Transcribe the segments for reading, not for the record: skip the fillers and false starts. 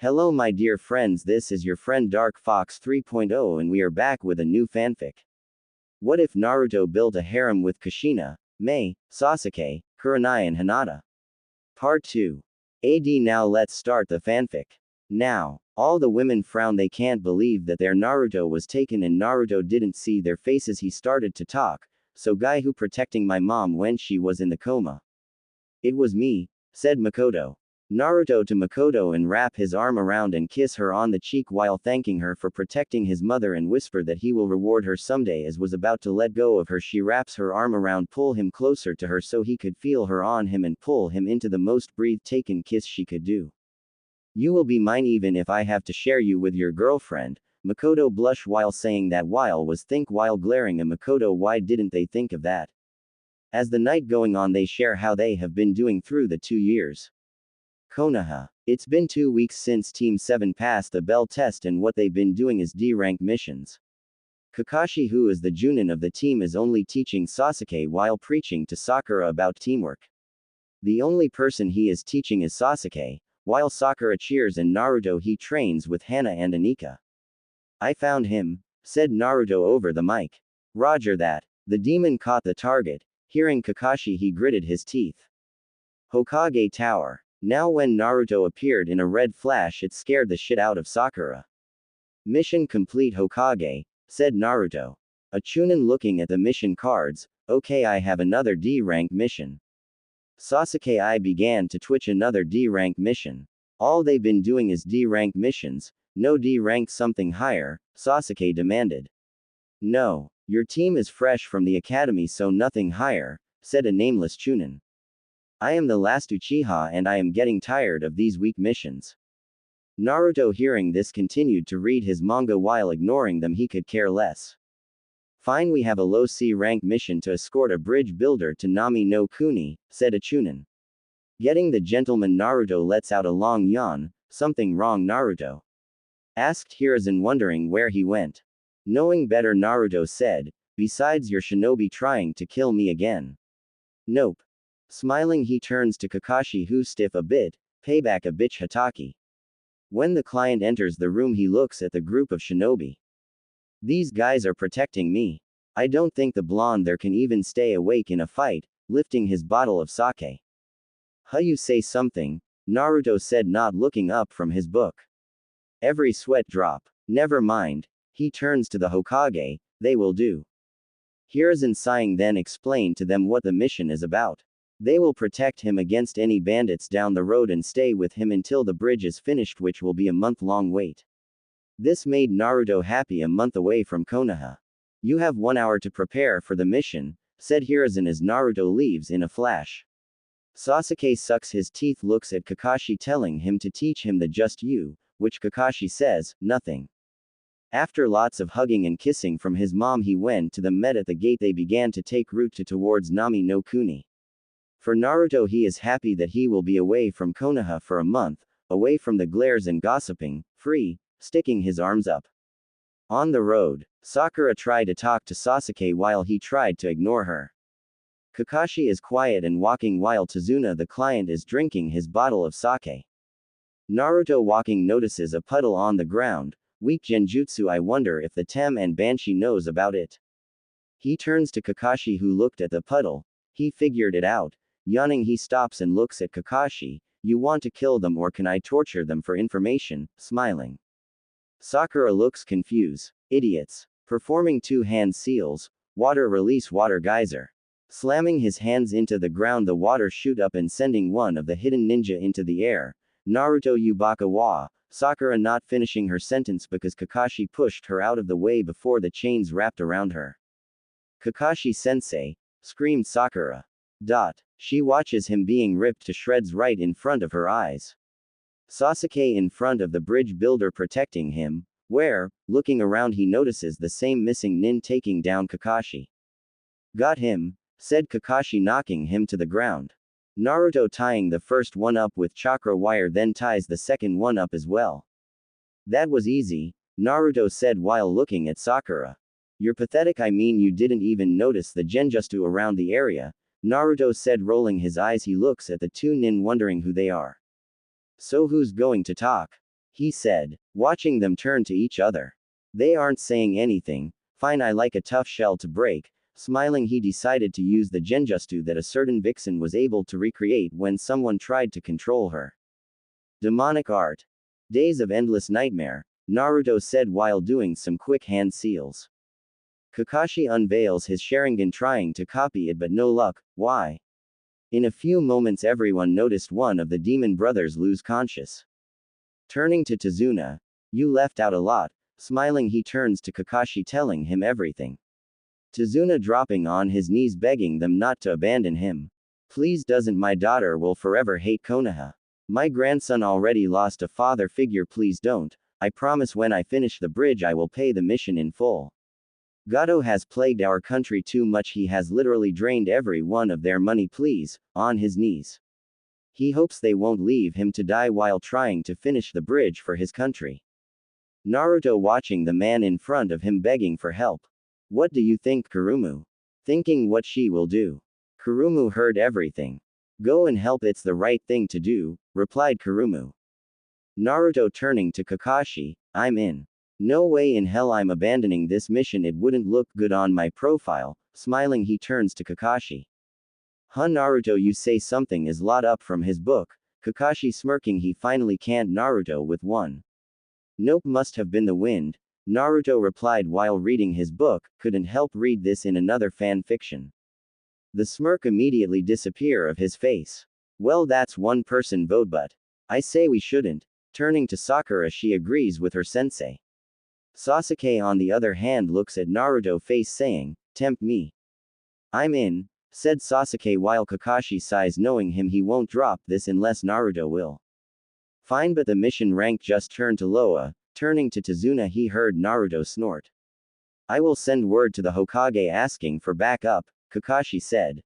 Hello my dear friends, this is your friend Dark Fox 3.0 and we are back with a new fanfic. What if Naruto built a harem with Kushina, Mei, Sasuke, Kurenai and Hinata? Part 2. Now let's start the fanfic. Now, all the women frown, they can't believe that their Naruto was taken and Naruto didn't see their faces. He started to talk, so guy who protecting my mom when she was in the coma. It was me, said Makoto. Naruto to Makoto and wrap his arm around and kiss her on the cheek while thanking her for protecting his mother and whisper that he will reward her someday. As was about to let go of her, she wraps her arm around, pull him closer to her so he could feel her on him and pull him into the most breathtaking kiss she could do. You will be mine even if I have to share you with your girlfriend. Makoto blushed while saying that while glaring at Makoto. Why didn't they think of that? As the night going on, they share how they have been doing through the 2 years. Konoha. It's been 2 weeks since Team 7 passed the bell test and what they've been doing is D-rank missions. Kakashi, who is the Junin of the team, is only teaching Sasuke while preaching to Sakura about teamwork. The only person he is teaching is Sasuke, while Sakura cheers and Naruto he trains with Hana and Anika. I found him, said Naruto over the mic. Roger that. The demon caught the target. Hearing Kakashi, he gritted his teeth. Hokage Tower. Now when Naruto appeared in a red flash, it scared the shit out of Sakura. Mission complete, Hokage, said Naruto. A Chunin looking at the mission cards. Okay, I have another D-rank mission. Sasuke I began to twitch. Another D-rank mission. All they've been doing is D-rank missions, no D-rank something higher, Sasuke demanded. No, your team is fresh from the academy so nothing higher, said a nameless Chunin. I am the last Uchiha and I am getting tired of these weak missions. Naruto hearing this continued to read his manga while ignoring them. He could care less. Fine, we have a low C rank mission to escort a bridge builder to Nami no Kuni, said a Chunin. Getting the gentleman. Naruto lets out a long yawn. Something wrong, Naruto? Asked Hiruzen, wondering where he went. Knowing better, Naruto said, besides your shinobi trying to kill me again. Nope. Smiling, he turns to Kakashi, who stiff a bit, payback a bitch Hataki. When the client enters the room, he looks at the group of shinobi. These guys are protecting me. I don't think the blonde there can even stay awake in a fight, lifting his bottle of sake. Huh, you say something? Naruto said, not looking up from his book. Every sweat drop. Never mind. He turns to the Hokage, they will do. Hiruzen sighing then explained to them what the mission is about. They will protect him against any bandits down the road and stay with him until the bridge is finished, which will be a month-long wait. This made Naruto happy. A month away from Konoha. You have 1 hour to prepare for the mission, said Hiruzen as Naruto leaves in a flash. Sasuke sucks his teeth, looks at Kakashi telling him to teach him the just you, which Kakashi says, nothing. After lots of hugging and kissing from his mom, he went to the met at the gate. They began to take route towards Nami no Kuni. For Naruto, he is happy that he will be away from Konoha for a month, away from the glares and gossiping, free, sticking his arms up. On the road, Sakura tried to talk to Sasuke while he tried to ignore her. Kakashi is quiet and walking while Tazuna the client is drinking his bottle of sake. Naruto walking notices a puddle on the ground. Weak genjutsu, I wonder if the Tem and Banshee knows about it. He turns to Kakashi, who looked at the puddle. He figured it out. Yawning, he stops and looks at Kakashi. You want to kill them or can I torture them for information? Smiling. Sakura looks confused. Idiots. Performing 2-hand seals. Water release, water geyser. Slamming his hands into the ground, the water shoot up and sending one of the hidden ninja into the air. Naruto Yubaka wa. Sakura not finishing her sentence because Kakashi pushed her out of the way before the chains wrapped around her. Kakashi sensei, screamed Sakura. She watches him being ripped to shreds right in front of her eyes. Sasuke in front of the bridge builder protecting him, where, looking around, he notices the same missing nin taking down Kakashi. Got him, said Kakashi, knocking him to the ground. Naruto tying the first one up with chakra wire, then ties the second one up as well. That was easy, Naruto said while looking at Sakura. You're pathetic, I mean you didn't even notice the genjutsu around the area, Naruto said, rolling his eyes. He looks at the two nin wondering who they are. So who's going to talk? he said, watching them turn to each other. They aren't saying anything. Fine, I like a tough shell to break. Smiling, he decided to use the genjutsu that a certain vixen was able to recreate when someone tried to control her. Demonic art. Days of endless nightmare, Naruto said while doing some quick hand seals. Kakashi unveils his Sharingan trying to copy it but no luck. Why? In a few moments everyone noticed one of the demon brothers lose conscious. Turning to Tazuna, you left out a lot. Smiling, he turns to Kakashi telling him everything. Tazuna dropping on his knees begging them not to abandon him. Please, doesn't my daughter will forever hate Konoha. My grandson already lost a father figure, please don't. I promise when I finish the bridge I will pay the mission in full. Gato has plagued our country too much, he has literally drained every one of their money, please, on his knees. He hopes they won't leave him to die while trying to finish the bridge for his country. Naruto watching the man in front of him begging for help. What do you think, Kurumu? Thinking what she will do. Kurumu heard everything. Go and help, it's the right thing to do, replied Kurumu. Naruto turning to Kakashi, I'm in. No way in hell I'm abandoning this mission, it wouldn't look good on my profile. Smiling, he turns to Kakashi. Huh, Naruto, you say something is lot up from his book. Kakashi smirking, he finally can't. Naruto with one. Nope, must have been the wind. Naruto replied while reading his book, couldn't help read this in another fan fiction. The smirk immediately disappear of his face. Well, that's one person vote, but I say we shouldn't. Turning to Sakura, she agrees with her sensei. Sasuke on the other hand looks at Naruto face saying, tempt me. I'm in, said Sasuke while Kakashi sighs knowing him he won't drop this unless Naruto will. Fine, but the mission rank just turned to Loa. Turning to Tazuna, he heard Naruto snort. I will send word to the Hokage asking for backup, Kakashi said.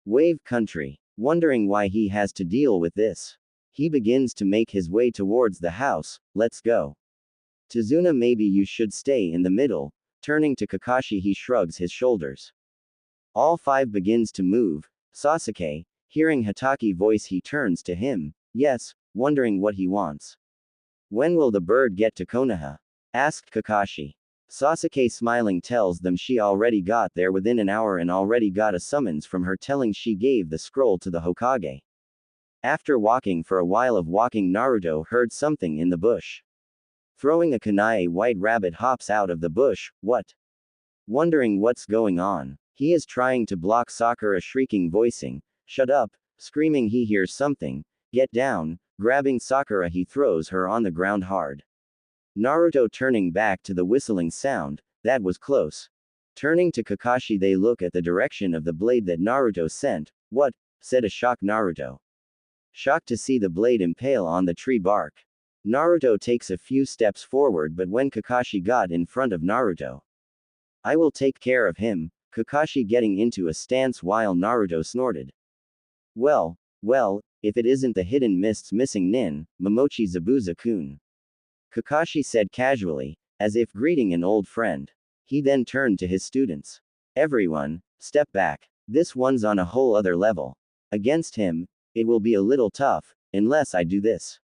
Wave country. Wondering why he has to deal with this. He begins to make his way towards the house. Let's go. Tazuna, maybe you should stay in the middle. Turning to Kakashi, he shrugs his shoulders. All five begins to move. Sasuke, hearing Hitachi voice, he turns to him. Yes, wondering what he wants. When will the bird get to Konoha? Asked Kakashi. Sasuke smiling tells them she already got there within an hour and already got a summons from her telling she gave the scroll to the Hokage. After walking for a while of walking, Naruto heard something in the bush. Throwing a kunai, a white rabbit hops out of the bush. What? Wondering what's going on. He is trying to block Sakura shrieking voicing. Shut up, screaming he hears something. Get down. Grabbing Sakura, he throws her on the ground hard. Naruto turning back to the whistling sound. That was close. Turning to Kakashi, they look at the direction of the blade that Naruto sent. What? Said a shocked Naruto. Shocked to see the blade impale on the tree bark. Naruto takes a few steps forward, but when Kakashi got in front of Naruto. I will take care of him, Kakashi getting into a stance while Naruto snorted. Well, if it isn't the hidden mist's missing nin, Momochi Zabuza-kun. Kakashi said casually, as if greeting an old friend. He then turned to his students. Everyone, step back. This one's on a whole other level. Against him, it will be a little tough, unless I do this.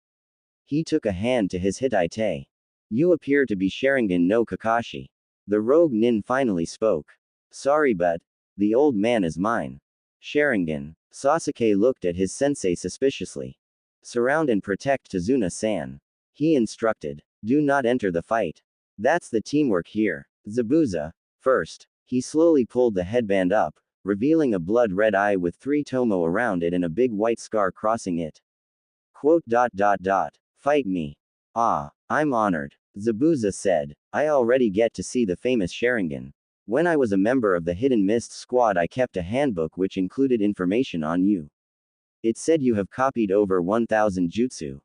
He took a hand to his Hitai. You appear to be Sharingan no Kakashi. The rogue nin finally spoke. Sorry, but the old man is mine. Sharingan. Sasuke looked at his sensei suspiciously. Surround and protect Tazuna-san. He instructed. Do not enter the fight. That's the teamwork here. Zabuza. First. He slowly pulled the headband up, revealing a blood-red eye with 3 tomo around it and a big white scar crossing it. Quote. Fight me. Ah, I'm honored. Zabuza said. I already get to see the famous Sharingan. When I was a member of the Hidden Mist squad, I kept a handbook which included information on you. It said you have copied over 1000 jutsu.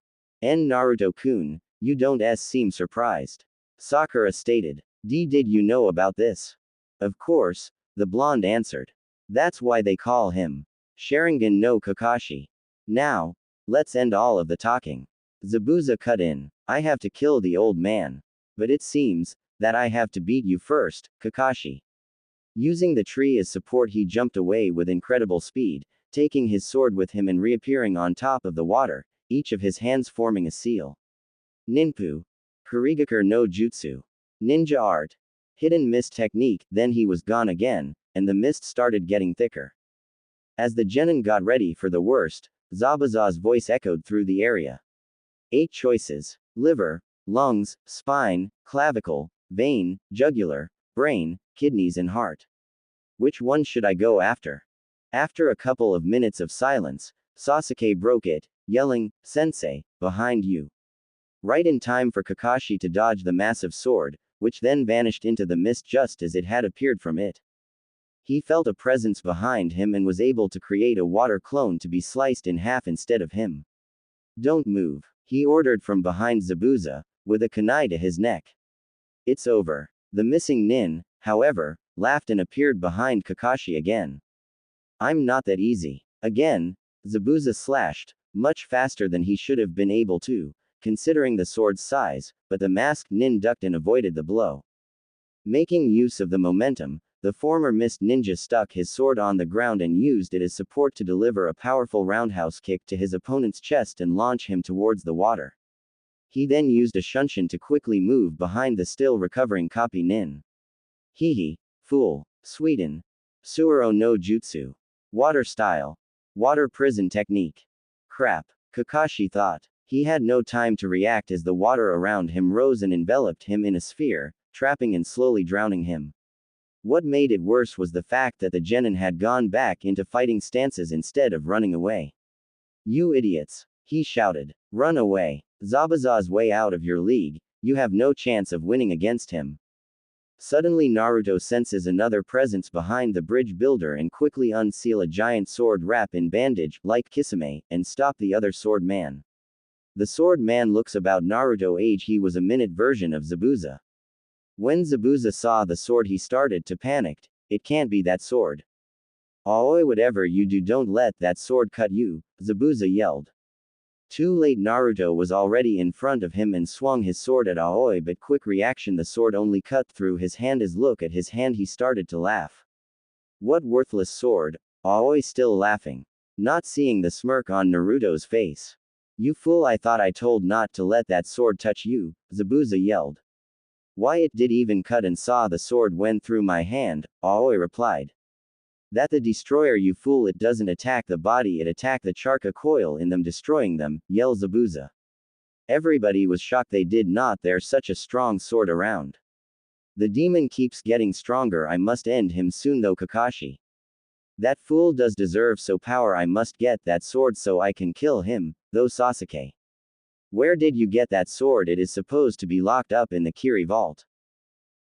Naruto-kun, you don't seem surprised. Sakura stated. Did you know about this? Of course, the blonde answered. That's why they call him Sharingan no Kakashi. Now, let's end all of the talking. Zabuza cut in. I have to kill the old man. But it seems that I have to beat you first, Kakashi. Using the tree as support, he jumped away with incredible speed, taking his sword with him and reappearing on top of the water, each of his hands forming a seal. Ninpu. Kurigakur no Jutsu. Ninja art. Hidden mist technique, then he was gone again, and the mist started getting thicker. As the genin got ready for the worst, Zabuza's voice echoed through the area. 8 choices: liver, lungs, spine, clavicle, vein, jugular, brain, kidneys, and heart. Which one should I go after? After a couple of minutes of silence, Sasuke broke it, yelling, "Sensei, behind you." Right in time for Kakashi to dodge the massive sword, which then vanished into the mist just as it had appeared from it. He felt a presence behind him and was able to create a water clone to be sliced in half instead of him. "Don't move," he ordered from behind Zabuza, with a kunai to his neck. "It's over." The missing nin, however, laughed and appeared behind Kakashi again. "I'm not that easy." Again, Zabuza slashed, much faster than he should have been able to, considering the sword's size, but the masked nin ducked and avoided the blow. Making use of the momentum, the former mist ninja stuck his sword on the ground and used it as support to deliver a powerful roundhouse kick to his opponent's chest and launch him towards the water. He then used a shunshin to quickly move behind the still recovering copy nin. Hehe. Fool. Sweden. Suoro no Jutsu. Water style. Water prison technique. Crap. Kakashi thought. He had no time to react as the water around him rose and enveloped him in a sphere, trapping and slowly drowning him. What made it worse was the fact that the genin had gone back into fighting stances instead of running away. "You idiots!" he shouted. "Run away. Zabuza's way out of your league, you have no chance of winning against him." Suddenly Naruto senses another presence behind the bridge builder and quickly unseal a giant sword wrap in bandage, like Kisame, and stop the other sword man. The sword man looks about Naruto age. He was a minute version of Zabuza. When Zabuza saw the sword he started to panic. "It can't be that sword. Aoi, whatever you do, don't let that sword cut you," Zabuza yelled. Too late. Naruto was already in front of him and swung his sword at Aoi, but quick reaction, the sword only cut through his hand. As look at his hand, he started to laugh. "What worthless sword?" Aoi still laughing. Not seeing the smirk on Naruto's face. "You fool, I thought I told not to let that sword touch you," Zabuza yelled. "Why, it did even cut and saw the sword went through my hand," Aoi replied. "That the destroyer, you fool, it doesn't attack the body, it attack the charka coil in them, destroying them," yelled Zabuza. Everybody was shocked. They did not there such a strong sword around. "The demon keeps getting stronger, I must end him soon though, Kakashi. That fool does deserve so power, I must get that sword so I can kill him, though Sasuke. Where did you get that sword? It is supposed to be locked up in the Kiri vault."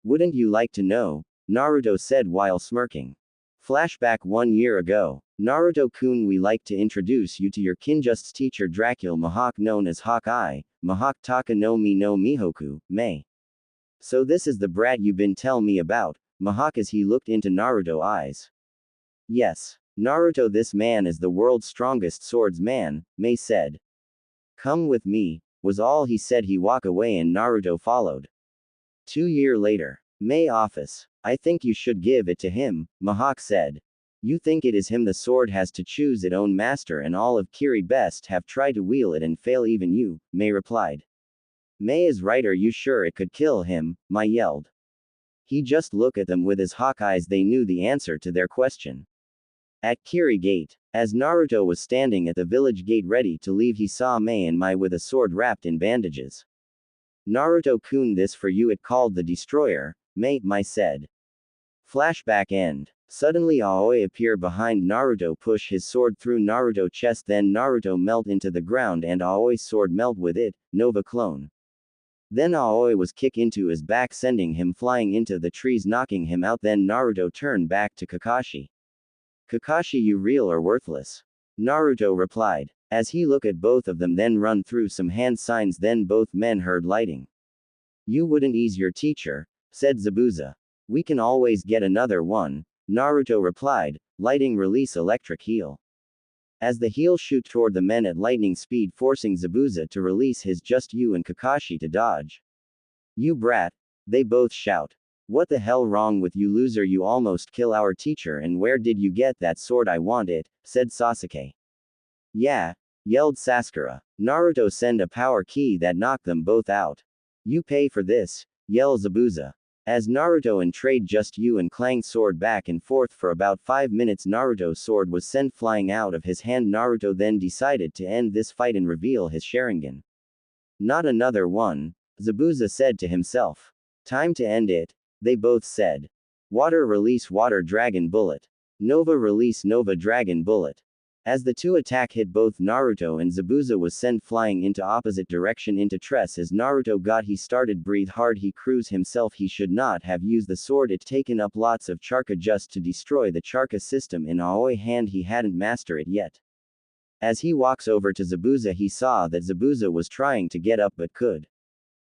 "Wouldn't you like to know?" Naruto said while smirking. Flashback 1 year ago. "Naruto-kun, we like to introduce you to your Kinjust's teacher Dracula Mihawk, known as Hawkeye, Mihawk Taka no Mi no Mihoku, May. So this is the brat you been tell me about," Mihawk as he looked into Naruto's eyes. "Yes. Naruto, this man is the world's strongest swordsman," May said. "Come with me," was all he said. He walked away and Naruto followed. 2 years later. May office. "I think you should give it to him," Mihawk said. "You think it is him? The sword has to choose its own master, and all of Kiri best have tried to wield it and fail, even you," May replied. "May is right. Are you sure it could kill him?" Mai yelled. He just looked at them with his hawk eyes. They knew the answer to their question. At Kiri Gate. As Naruto was standing at the village gate ready to leave, he saw Mai and Mai with a sword wrapped in bandages. "Naruto-kun, this for you," it called the destroyer, Mai said. Flashback end. Suddenly Aoi appear behind Naruto, push his sword through Naruto's chest, then Naruto melt into the ground and Aoi's sword melt with it, Nova clone. Then Aoi was kick into his back, sending him flying into the trees, knocking him out. Then Naruto turned back to Kakashi. "Kakashi, you real or worthless?" Naruto replied. As he looked at both of them, then run through some hand signs, then both men heard lighting. "You wouldn't ease your teacher," said Zabuza. "We can always get another one," Naruto replied, lighting release electric heel. As the heel shoot toward the men at lightning speed, forcing Zabuza to release his just you and Kakashi to dodge. "You brat!" they both shout. "What the hell wrong with you, loser? You almost kill our teacher, and where did you get that sword? I want it," said Sasuke. "Yeah, yelled Sasuke. Naruto send a power key that knocked them both out. You pay for this, yelled Zabuza. As Naruto and trade just you and clanged sword back and forth for about 5 minutes. Naruto's sword was sent flying out of his hand. Naruto then decided to end this fight and reveal his Sharingan. Not another one, Zabuza said to himself. Time to end it, they both said. Water release Water Dragon Bullet. Nova release Nova Dragon Bullet. As the two attack hit both Naruto and Zabuza was sent flying into opposite direction into Tress. As Naruto got he started breathe hard. He cruise himself. He should not have used the sword. It taken up lots of charka just to destroy the charka system in Aoi hand. He hadn't mastered it yet. As he walks over to Zabuza he saw that Zabuza was trying to get up but could.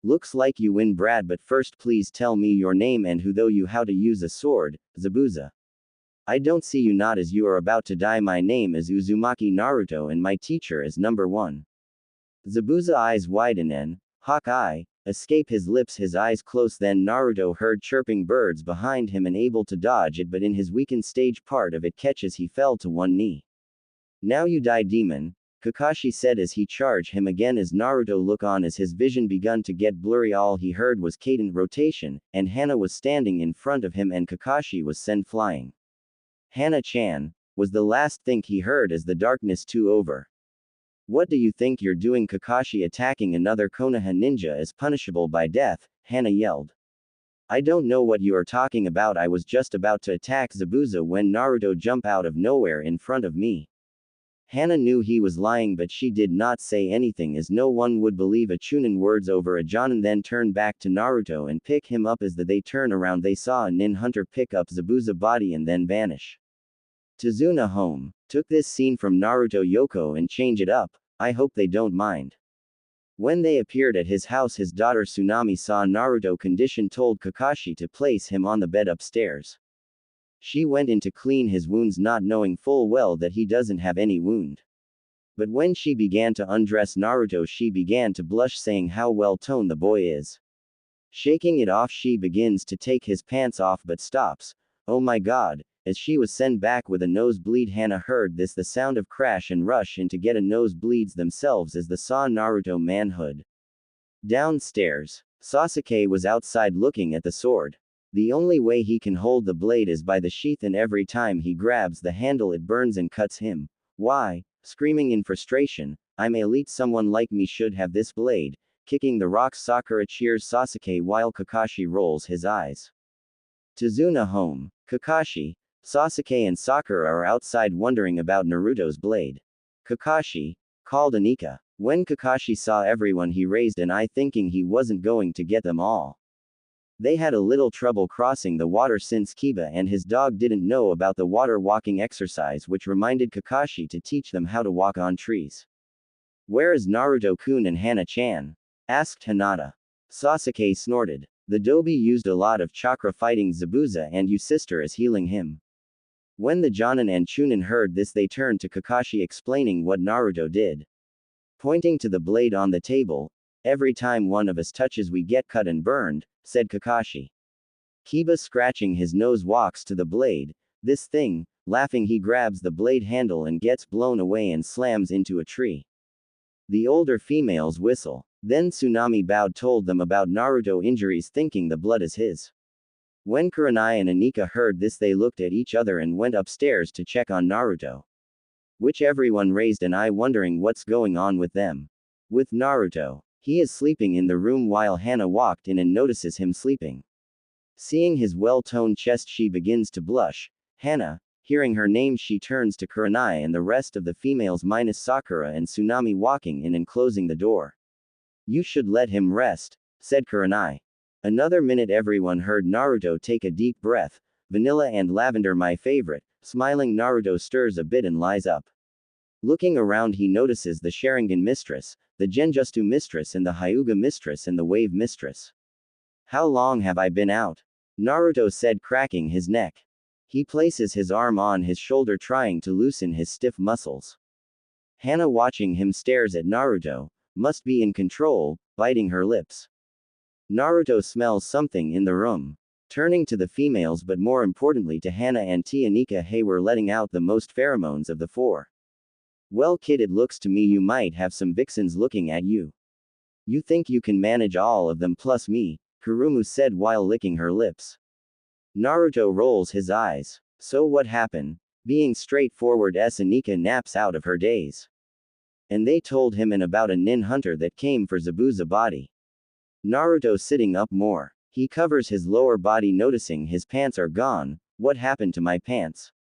Looks like you win Brad, but first please tell me your name and who though you how to use a sword, Zabuza. I don't see you not as you are about to die. My name is Uzumaki Naruto and my teacher is number 1. Zabuza eyes widen and, Hawkeye, escape his lips, his eyes close. Then Naruto heard chirping birds behind him and able to dodge it, but in his weakened stage part of it catches he fell to one knee. Now you die demon, Kakashi said as he charged him again. As Naruto look on as his vision begun to get blurry, all he heard was cadent rotation, and Hana was standing in front of him and Kakashi was sent flying. Hana-chan, was the last thing he heard as the darkness too over. What do you think you're doing? Kakashi attacking another Konoha ninja is punishable by death, Hana yelled. I don't know what you are talking about. I was just about to attack Zabuza when Naruto jumped out of nowhere in front of me. Hana knew he was lying, but she did not say anything as no one would believe a Chunin words over a Jonin. Then turned back to Naruto and pick him up. As they turn around they saw a nin hunter pick up Zabuza body and then vanish. Tazuna home, took this scene from Naruto Yoko and change it up, I hope they don't mind. When they appeared at his house his daughter Tsunami saw Naruto condition, told Kakashi to place him on the bed upstairs. She went in to clean his wounds not knowing full well that he doesn't have any wound. But when she began to undress Naruto she began to blush, saying how well toned the boy is. Shaking it off she begins to take his pants off but stops, oh my god, as she was sent back with a nosebleed. Hana heard this, the sound of crash, and rush in to get a nosebleeds themselves as they saw Naruto manhood. Downstairs, Sasuke was outside looking at the sword. The only way he can hold the blade is by the sheath, and every time he grabs the handle it burns and cuts him. Why? Screaming in frustration, I'm elite, someone like me should have this blade. Kicking the rocks Sakura cheers Sasuke while Kakashi rolls his eyes. Tazuna home, Kakashi, Sasuke and Sakura are outside wondering about Naruto's blade. Kakashi, called Anika. When Kakashi saw everyone he raised an eye, thinking he wasn't going to get them all. They had a little trouble crossing the water since Kiba and his dog didn't know about the water walking exercise, which reminded Kakashi to teach them how to walk on trees. Where is Naruto-kun and Hana-chan? Asked Hinata. Sasuke snorted. The Dobi used a lot of chakra fighting Zabuza and your sister is healing him. When the Jonin and Chunin heard this they turned to Kakashi explaining what Naruto did. Pointing to the blade on the table, every time one of us touches we get cut and burned, said Kakashi. Kiba scratching his nose walks to the blade, this thing, laughing he grabs the blade handle and gets blown away and slams into a tree. The older females whistle. Then Tsunami bowed, told them about Naruto injuries, thinking the blood is his. When Kurenai and Anika heard this they looked at each other and went upstairs to check on Naruto. Which everyone raised an eye wondering what's going on with them. With Naruto, he is sleeping in the room while Hana walked in and notices him sleeping. Seeing his well-toned chest she begins to blush. Hana, hearing her name she turns to Kurenai and the rest of the females minus Sakura and Tsunami walking in and closing the door. You should let him rest, said Kurenai. Another minute everyone heard Naruto take a deep breath, vanilla and lavender my favorite, smiling Naruto stirs a bit and lies up. Looking around he notices the Sharingan mistress, the Genjutsu mistress and the Hyuga mistress and the Wave mistress. How long have I been out? Naruto said, cracking his neck. He places his arm on his shoulder trying to loosen his stiff muscles. Hana watching him stares at Naruto, must be in control, biting her lips. Naruto smells something in the room. Turning to the females but more importantly to Hana and Anika, hey, we're letting out the most pheromones of the four. Well kid, it looks to me you might have some vixens looking at you. You think you can manage all of them plus me, Kurumu said while licking her lips. Naruto rolls his eyes. So what happened? Being straightforward, Anika naps out of her daze. And they told him about a nin hunter that came for Zabuza body. Naruto sitting up more. He covers his lower body, noticing his pants are gone. What happened to my pants?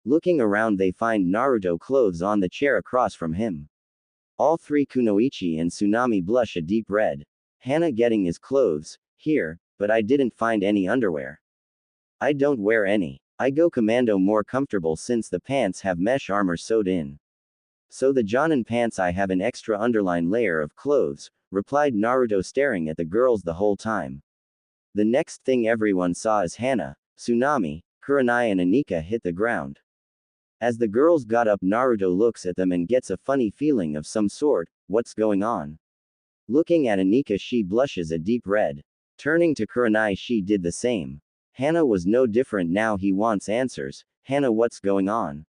Looking around, they find Naruto clothes on the chair across from him. All three, Kunoichi and Tsunami, blush a deep red. Hana getting his clothes, here, but I didn't find any underwear. I don't wear any. I go commando more comfortable since the pants have mesh armor sewed in. So the Jonin pants I have an extra underline layer of clothes, replied Naruto, staring at the girls the whole time. The next thing everyone saw is Hana, Tsunami, Kurenai and Anika hit the ground. As the girls got up, Naruto looks at them and gets a funny feeling of some sort. What's going on? Looking at Anika, she blushes a deep red. Turning to Kurenai, she did the same. Hana was no different now. He wants answers. Hana, what's going on?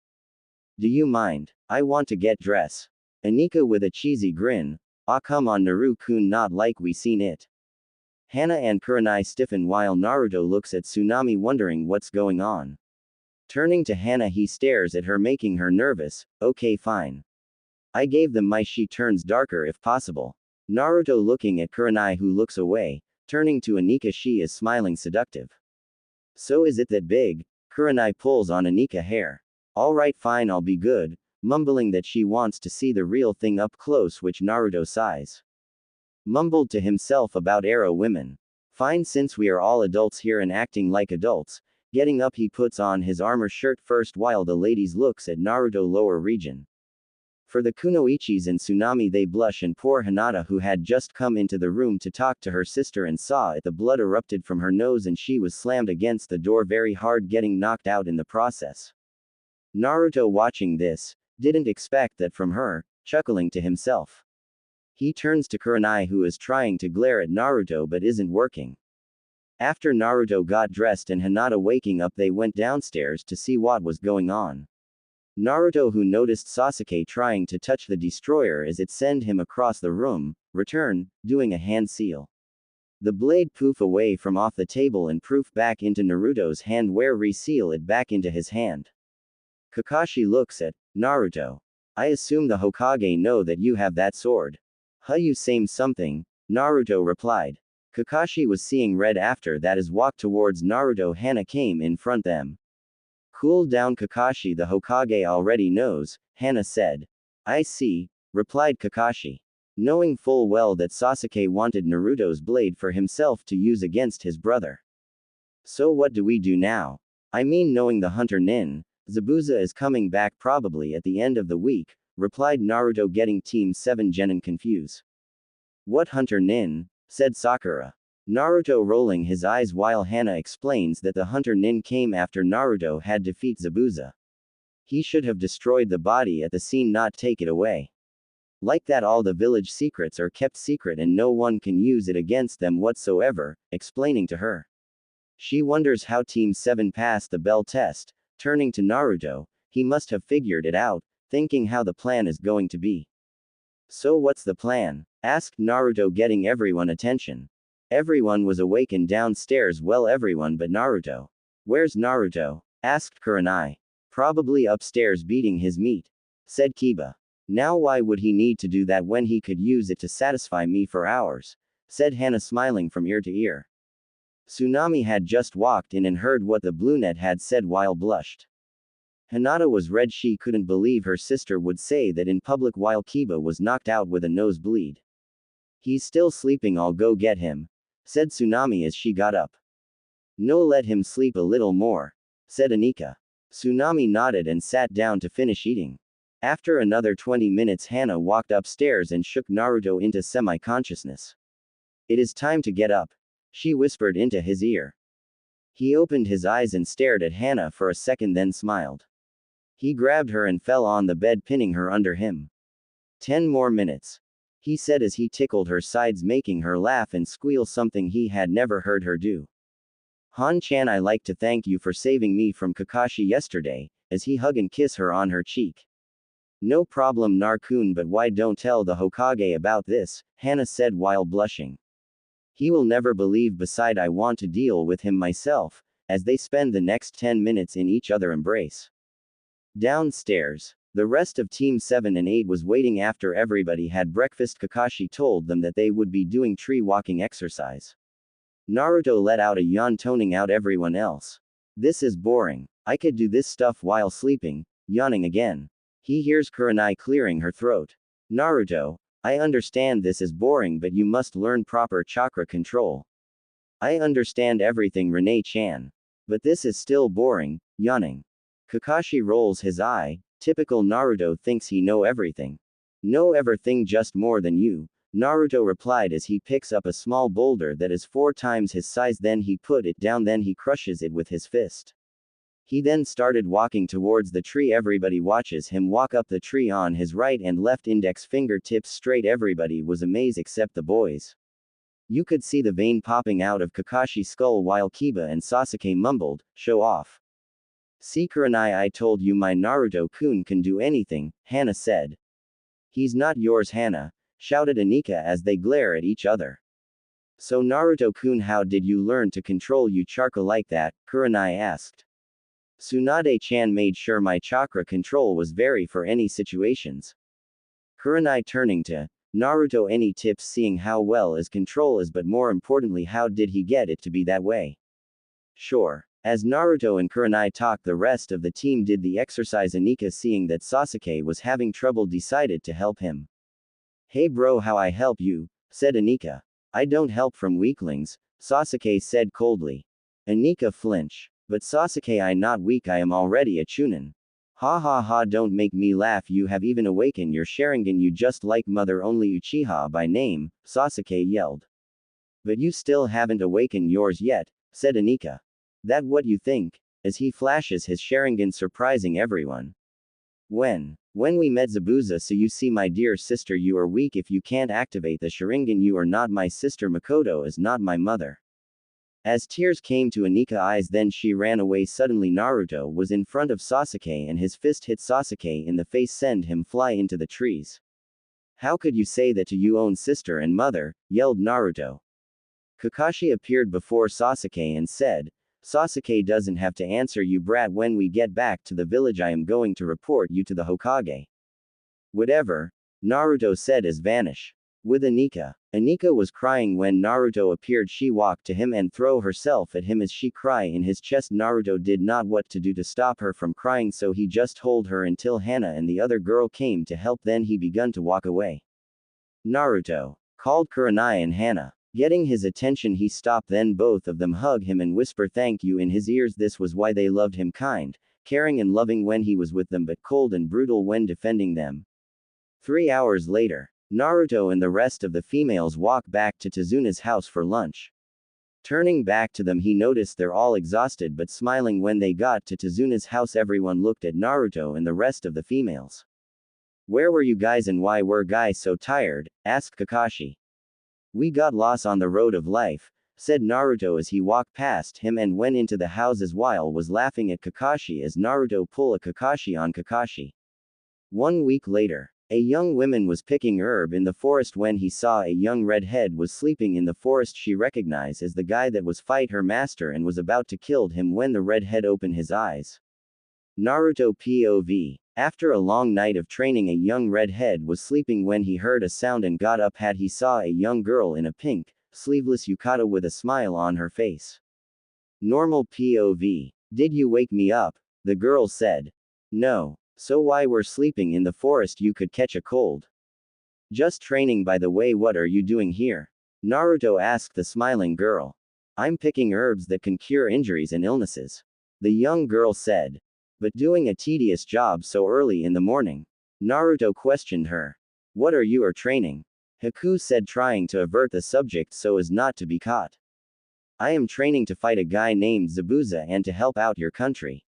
Do you mind? I want to get dress. Anika with a cheesy grin. Ah, come on Naru-kun, not like we seen it. Hana and Kurenai stiffen while Naruto looks at Tsunami, wondering what's going on. Turning to Hana, he stares at her, making her nervous. Okay, fine. I gave them my. She turns darker if possible. Naruto looking at Kurenai, who looks away. Turning to Anika, she is smiling seductive. So is it that big? Kurenai pulls on Anika hair. Alright, fine, I'll be good, mumbling that she wants to see the real thing up close, which Naruto sighs. Mumbled to himself about arrow women. Fine, since we are all adults here and acting like adults. Getting up, he puts on his armor shirt first while the ladies looks at Naruto lower region. For the Kunoichis and Tsunami, they blush, and poor Hinata, who had just come into the room to talk to her sister and saw it, the blood erupted from her nose and she was slammed against the door very hard, getting knocked out in the process. Naruto, watching this, didn't expect that from her, chuckling to himself. He turns to Kurenai, who is trying to glare at Naruto but isn't working. After Naruto got dressed and Hinata waking up, they went downstairs to see what was going on. Naruto, who noticed Sasuke trying to touch the destroyer as it sent him across the room, return, doing a hand seal. The blade poof away from off the table and proof back into Naruto's hand, where reseal it back into his hand. Kakashi looks at Naruto. I assume the Hokage know that you have that sword. Huh, you same something, Naruto replied. Kakashi was seeing red after that as walked towards Naruto. Hana came in front them. Cool down Kakashi, the Hokage already knows, Hana said. I see, replied Kakashi. Knowing full well that Sasuke wanted Naruto's blade for himself to use against his brother. So what do we do now? I mean, knowing the hunter nin, Zabuza is coming back probably at the end of the week, replied Naruto, getting Team 7 Genin confused. What hunter nin? Said Sakura. Naruto rolling his eyes while Hana explains that the hunter nin came after Naruto had defeat Zabuza. He should have destroyed the body at the scene, not take it away. Like that, all the village secrets are kept secret and no one can use it against them whatsoever, explaining to her. She wonders how Team 7 passed the bell test. Turning to Naruto, he must have figured it out, thinking how the plan is going to be. So what's the plan? Asked Naruto, getting everyone attention. Everyone was awakened downstairs. Well, everyone but Naruto. Where's Naruto? Asked Kurenai. Probably upstairs beating his meat, said Kiba. Now why would he need to do that when he could use it to satisfy me for hours? Said Hana, smiling from ear to ear. Tsunami had just walked in and heard what the brunette had said while blushed. Hinata was red. She couldn't believe her sister would say that in public while Kiba was knocked out with a nosebleed. He's still sleeping, I'll go get him, said Tsunami as she got up. No, let him sleep a little more, said Anika. Tsunami nodded and sat down to finish eating. After another 20 minutes, Hana walked upstairs and shook Naruto into semi-consciousness. It is time to get up, she whispered into his ear. He opened his eyes and stared at Hana for a second, then smiled. He grabbed her and fell on the bed, pinning her under him. 10 more minutes, he said as he tickled her sides, making her laugh and squeal, something he had never heard her do. Han-chan, I like to thank you for saving me from Kakashi yesterday, as he hug and kiss her on her cheek. No problem Narkun, but why don't tell the Hokage about this, Hana said while blushing. He will never believe, beside I want to deal with him myself, as they spend the next 10 minutes in each other embrace. Downstairs, the rest of Team 7 and 8 was waiting after everybody had breakfast. Kakashi told them that they would be doing tree walking exercise. Naruto let out a yawn, toning out everyone else. This is boring. I could do this stuff while sleeping, yawning again. He hears Kurenai clearing her throat. Naruto, I understand this is boring, but you must learn proper chakra control. I understand everything, Renee-chan. But this is still boring, yawning. Kakashi rolls his eye. Typical Naruto thinks he know everything. No ever thing, just more than you, Naruto replied as he picks up a small boulder that is 4 times his size. Then he put it down, then he crushes it with his fist. He then started walking towards the tree. Everybody watches him walk up the tree on his right and left index fingertips straight. Everybody was amazed except the boys. You could see the vein popping out of Kakashi's skull while Kiba and Sasuke mumbled, "Show off." "See Kurenai, I told you my Naruto-kun can do anything," Hana said. "He's not yours, Hana," shouted Anika as they glare at each other. "So Naruto-kun, how did you learn to control your chakra like that?" Kurenai asked. "Tsunade-chan made sure my chakra control was very for any situations." Kurenai turning to Naruto, any tips seeing how well his control is, but more importantly how did he get it to be that way? Sure. As Naruto and Kurenai talked, the rest of the team did the exercise. Anika, seeing that Sasuke was having trouble, decided to help him. "Hey bro, how I help you?" said Anika. "I don't help from weaklings," Sasuke said coldly. Anika flinch. "But Sasuke, I not weak, I am already a chunin." "Ha ha ha, don't make me laugh, you have even awakened your Sharingan, you just like mother only Uchiha by name," Sasuke yelled. "But you still haven't awakened yours yet," said Anika. "That what you think?" as he flashes his Sharingan, surprising everyone. When we met Zabuza, so you see my dear sister, you are weak if you can't activate the Sharingan. You are not my sister, Makoto is not my mother." As tears came to Anika's eyes, then she ran away. Suddenly Naruto was in front of Sasuke and his fist hit Sasuke in the face, send him fly into the trees. "How could you say that to your own sister and mother?" yelled Naruto. Kakashi appeared before Sasuke and said, "Sasuke doesn't have to answer, you brat. When we get back to the village I am going to report you to the Hokage." "Whatever," Naruto said as vanish. With Anika. Anika was crying when Naruto appeared. She walked to him and threw herself at him as she cried in his chest. Naruto did not what to do to stop her from crying, so he just hold her until Hana and the other girl came to help, then he begun to walk away. Naruto called Kurenai and Hana. Getting his attention, he stopped, then both of them hug him and whisper thank you in his ears. This was why they loved him, kind, caring and loving when he was with them, but cold and brutal when defending them. 3 hours later, Naruto and the rest of the females walk back to Tazuna's house for lunch. Turning back to them, he noticed they're all exhausted but smiling. When they got to Tazuna's house, everyone looked at Naruto and the rest of the females. "Where were you guys and why were guys so tired?" asked Kakashi. "We got lost on the road of life," said Naruto as he walked past him and went into the houses while was laughing at Kakashi as Naruto pulled a Kakashi on Kakashi. 1 week later, a young woman was picking herb in the forest when he saw a young redhead was sleeping in the forest. She recognized as the guy that was fight her master and was about to kill him when the redhead opened his eyes. Naruto POV. After a long night of training, a young redhead was sleeping when he heard a sound and got up. He saw a young girl in a pink, sleeveless yukata with a smile on her face. Normal POV. Did you wake me up? The girl said. No. So why were sleeping in the forest? You could catch a cold. Just training, by the way. What are you doing here? Naruto asked the smiling girl. I'm picking herbs that can cure injuries and illnesses. The young girl said. But doing a tedious job so early in the morning? Naruto questioned her. What are you training? Haku said, trying to avert the subject so as not to be caught. I am training to fight a guy named Zabuza and to help out your country.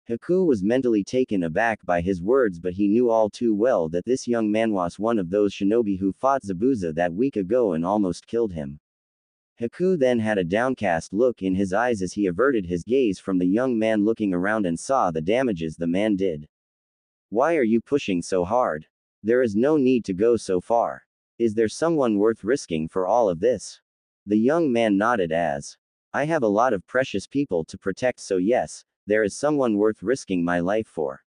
Haku was mentally taken aback by his words, but he knew all too well that this young man was one of those shinobi who fought Zabuza that week ago and almost killed him. Haku then had a downcast look in his eyes as he averted his gaze from the young man, looking around and saw the damages the man did. Why are you pushing so hard? There is no need to go so far. Is there someone worth risking for all of this? The young man nodded as, I have a lot of precious people to protect, so yes, there is someone worth risking my life for.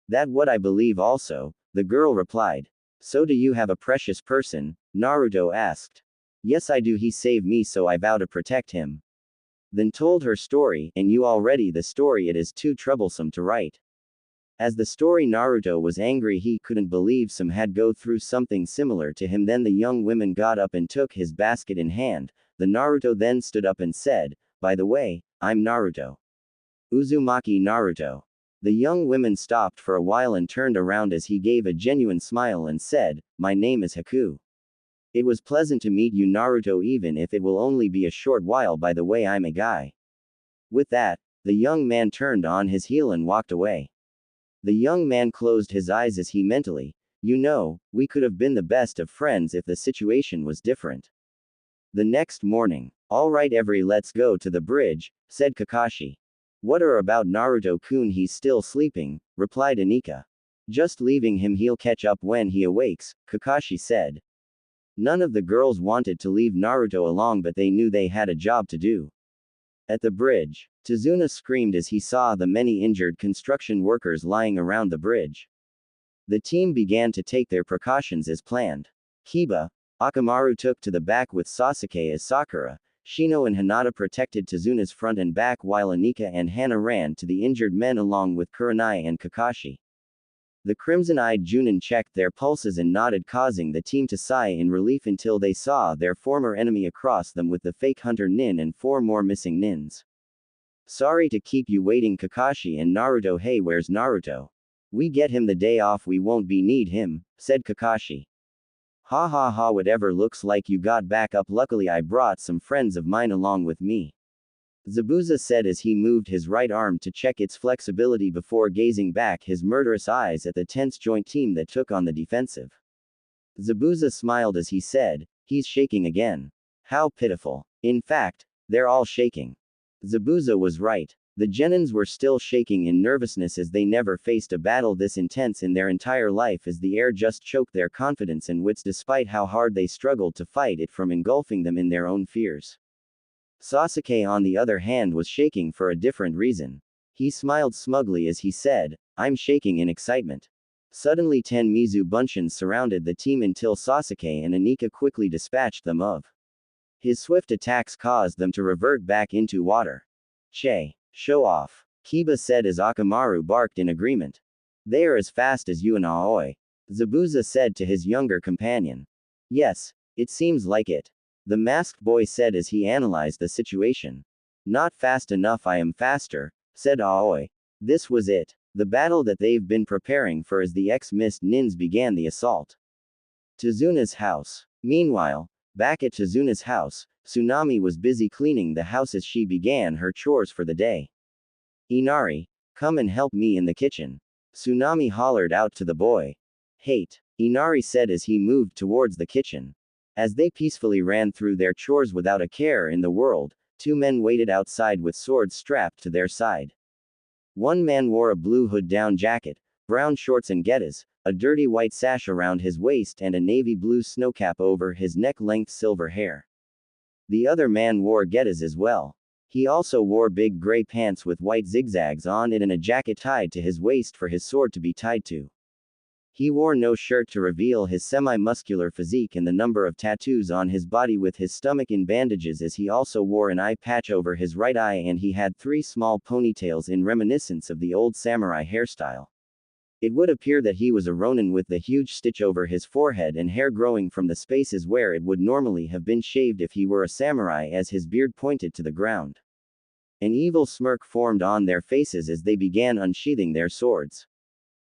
That what I believe also, the girl replied. So do you have a precious person? Naruto asked. Yes I do, he saved me so I vow to protect him. Then told her story, and you already the story it is too troublesome to write. As the story Naruto was angry he couldn't believe some had go through something similar to him. Then the young woman got up and took his basket in hand. The Naruto then stood up and said, by the way, I'm Naruto. Uzumaki Naruto. The young woman stopped for a while and turned around as he gave a genuine smile and said, my name is Haku. It was pleasant to meet you Naruto even if it will only be a short while, by the way I'm a guy. With that, the young man turned on his heel and walked away. The young man closed his eyes as he mentally, you know, we could have been the best of friends if the situation was different. The next morning, alright let's go to the bridge, said Kakashi. What are about Naruto-kun, he's still sleeping, replied Anika. Just leaving him, he'll catch up when he awakes, Kakashi said. None of the girls wanted to leave Naruto along, but they knew they had a job to do. At the bridge, Tazuna screamed as he saw the many injured construction workers lying around the bridge. The team began to take their precautions as planned. Kiba, Akamaru took to the back with Sasuke as Sakura, Shino and Hinata protected Tazuna's front and back while Anika and Hana ran to the injured men along with Kurenai and Kakashi. The crimson-eyed Junin checked their pulses and nodded, causing the team to sigh in relief until they saw their former enemy across them with the fake hunter Nin and 4 more missing Nins. Sorry to keep you waiting Kakashi and Naruto. Hey, where's Naruto? We get him the day off, we won't be need him, said Kakashi. Ha ha ha, whatever, looks like you got back up. Luckily I brought some friends of mine along with me. Zabuza said as he moved his right arm to check its flexibility before gazing back his murderous eyes at the tense joint team that took on the defensive. Zabuza smiled as he said, he's shaking again. How pitiful. In fact, they're all shaking. Zabuza was right. The Genins were still shaking in nervousness as they never faced a battle this intense in their entire life, as the air just choked their confidence and wits despite how hard they struggled to fight it from engulfing them in their own fears. Sasuke on the other hand was shaking for a different reason. He smiled smugly as he said, I'm shaking in excitement. Suddenly 10 Mizu Bunshins surrounded the team until Sasuke and Anika quickly dispatched them of. His swift attacks caused them to revert back into water. Che. Show off. Kiba said as Akamaru barked in agreement. They are as fast as you and Aoi. Zabuza said to his younger companion. Yes, it seems like it. The masked boy said as he analyzed the situation. Not fast enough, I am faster, said Aoi. This was it. The battle that they've been preparing for as the ex-Mist Nins began the assault. Tazuna's house. Meanwhile, back at Tazuna's house, Tsunami was busy cleaning the house as she began her chores for the day. Inari, come and help me in the kitchen. Tsunami hollered out to the boy. Hate, Inari said as he moved towards the kitchen. As they peacefully ran through their chores without a care in the world, 2 men waited outside with swords strapped to their side. One man wore a blue hood-down jacket, brown shorts and getas, a dirty white sash around his waist and a navy blue snowcap over his neck-length silver hair. The other man wore getas as well. He also wore big gray pants with white zigzags on it and a jacket tied to his waist for his sword to be tied to. He wore no shirt to reveal his semi-muscular physique and the number of tattoos on his body, with his stomach in bandages, as he also wore an eye patch over his right eye and he had 3 small ponytails in reminiscence of the old samurai hairstyle. It would appear that he was a ronin with the huge stitch over his forehead and hair growing from the spaces where it would normally have been shaved if he were a samurai, as his beard pointed to the ground. An evil smirk formed on their faces as they began unsheathing their swords.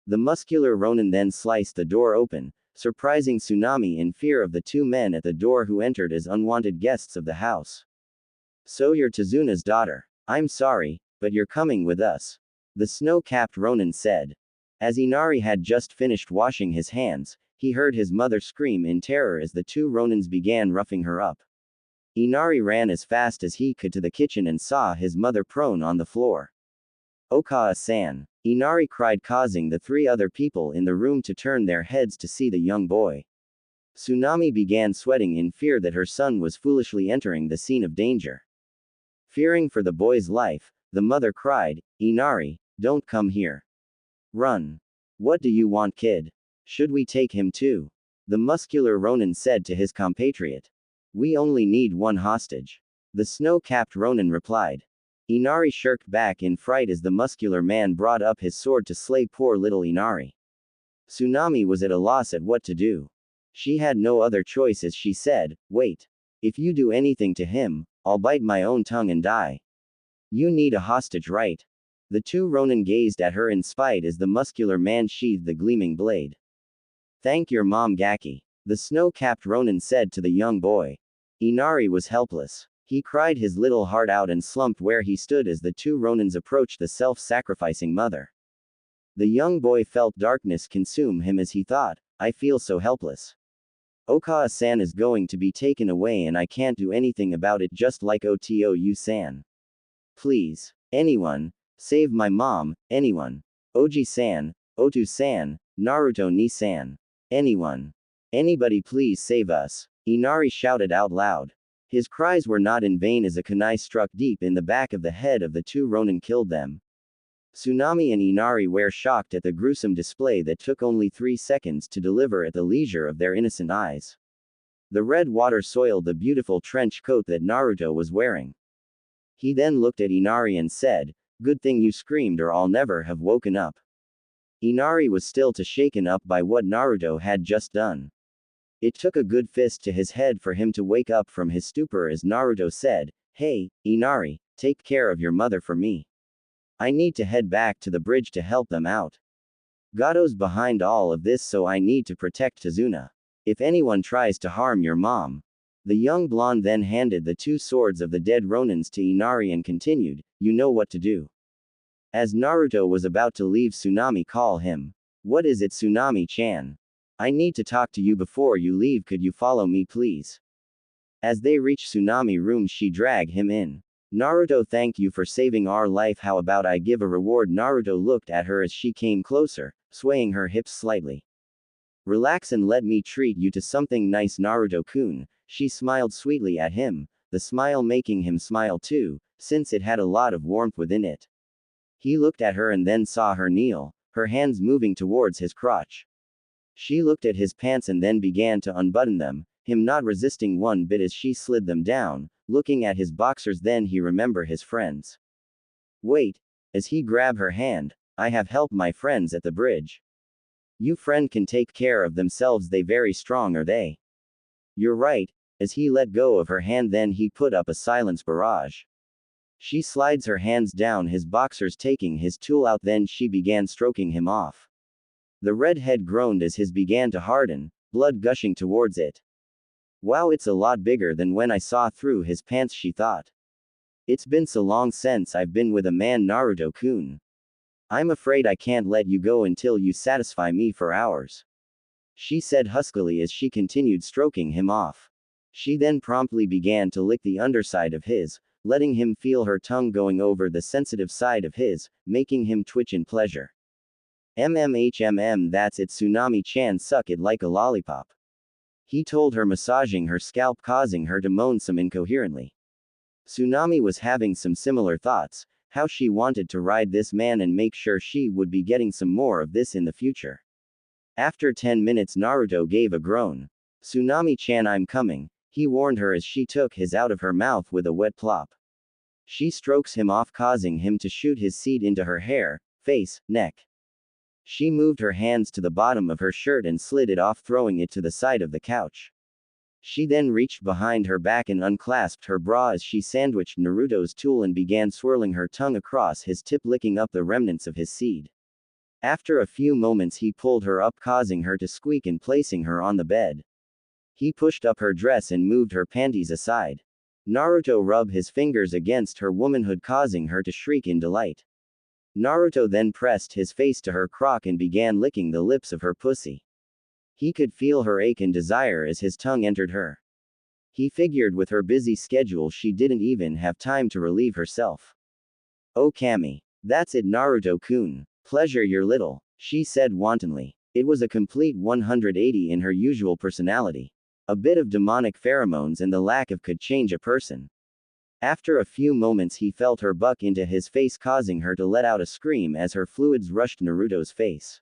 The muscular ronin then sliced the door open, surprising Tsunami in fear of the 2 men at the door who entered as unwanted guests of the house. So you're Tazuna's daughter. I'm sorry, but you're coming with us. The snow-capped ronin said. As Inari had just finished washing his hands, he heard his mother scream in terror as the 2 ronins began roughing her up. Inari ran as fast as he could to the kitchen and saw his mother prone on the floor. Okawa-san. Inari cried, causing the three other people in the room to turn their heads to see the young boy. Tsunami began sweating in fear that her son was foolishly entering the scene of danger. Fearing for the boy's life, the mother cried, Inari, don't come here. Run. What do you want, kid? Should we take him too? The muscular Ronin said to his compatriot. We only need one hostage. The snow-capped Ronin replied. Inari shirked back in fright as the muscular man brought up his sword to slay poor little Inari. Tsunami was at a loss at what to do. She had no other choice as she said, wait. If you do anything to him, I'll bite my own tongue and die. You need a hostage, right? The two Ronin gazed at her in spite as the muscular man sheathed the gleaming blade. Thank your mom, Gaki. The snow-capped Ronin said to the young boy. Inari was helpless. He cried his little heart out and slumped where he stood as the two Ronins approached the self-sacrificing mother. The young boy felt darkness consume him as he thought, I feel so helpless. Okaa-san is going to be taken away and I can't do anything about it, just like Otou-san. Please. Anyone. Save my mom, anyone. Oji-san, Otu-san, Naruto-ni-san. Anyone. Anybody please save us. Inari shouted out loud. His cries were not in vain as a kunai struck deep in the back of the head of the two Ronin killed them. Tsunami and Inari were shocked at the gruesome display that took only 3 seconds to deliver at the leisure of their innocent eyes. The red water soiled the beautiful trench coat that Naruto was wearing. He then looked at Inari and said, good thing you screamed or I'll never have woken up. Inari was still too shaken up by what Naruto had just done. It took a good fist to his head for him to wake up from his stupor as Naruto said, hey, Inari, take care of your mother for me. I need to head back to the bridge to help them out. Gato's behind all of this, so I need to protect Tazuna. If anyone tries to harm your mom. The young blonde then handed the 2 swords of the dead Ronins to Inari and continued, you know what to do. As Naruto was about to leave, Tsunami called him. What is it, Tsunami-chan? I need to talk to you before you leave, could you follow me please? As they reached Tsunami room, she dragged him in. Naruto, thank you for saving our life, how about I give a reward? Naruto looked at her as she came closer, swaying her hips slightly. Relax and let me treat you to something nice, Naruto-kun. She smiled sweetly at him, the smile making him smile too, since it had a lot of warmth within it. He looked at her and then saw her kneel, her hands moving towards his crotch. She looked at his pants and then began to unbutton them, him not resisting one bit as she slid them down, looking at his boxers. Then he remembered his friends. Wait, as he grabbed her hand, I have helped my friends at the bridge. You friend can take care of themselves, they very strong are they. You're right, as he let go of her hand then he put up a silence barrage. She slides her hands down his boxers taking his tool out, then she began stroking him off. The redhead groaned as his began to harden, blood gushing towards it. Wow, it's a lot bigger than when I saw through his pants, she thought. It's been so long since I've been with a man, Naruto-kun. I'm afraid I can't let you go until you satisfy me for hours. She said huskily as she continued stroking him off. She then promptly began to lick the underside of his, letting him feel her tongue going over the sensitive side of his, making him twitch in pleasure. That's it, Tsunami-chan, suck it like a lollipop. He told her, massaging her scalp, causing her to moan some incoherently. Tsunami was having some similar thoughts, how she wanted to ride this man and make sure she would be getting some more of this in the future. After 10 minutes, Naruto gave a groan. Tsunami-chan, I'm coming, he warned her as she took his out of her mouth with a wet plop. She strokes him off, causing him to shoot his seed into her hair, face, neck. She moved her hands to the bottom of her shirt and slid it off, throwing it to the side of the couch. She then reached behind her back and unclasped her bra as she sandwiched Naruto's tool and began swirling her tongue across his tip, licking up the remnants of his seed. After a few moments he pulled her up, causing her to squeak and placing her on the bed. He pushed up her dress and moved her panties aside. Naruto rubbed his fingers against her womanhood, causing her to shriek in delight. Naruto then pressed his face to her crock and began licking the lips of her pussy. He could feel her ache and desire as his tongue entered her. He figured with her busy schedule she didn't even have time to relieve herself. Oh Kami. That's it, Naruto-kun. Pleasure your little, she said wantonly. It was a complete 180 in her usual personality. A bit of demonic pheromones and the lack of could change a person. After a few moments he felt her buck into his face, causing her to let out a scream as her fluids rushed Naruto's face.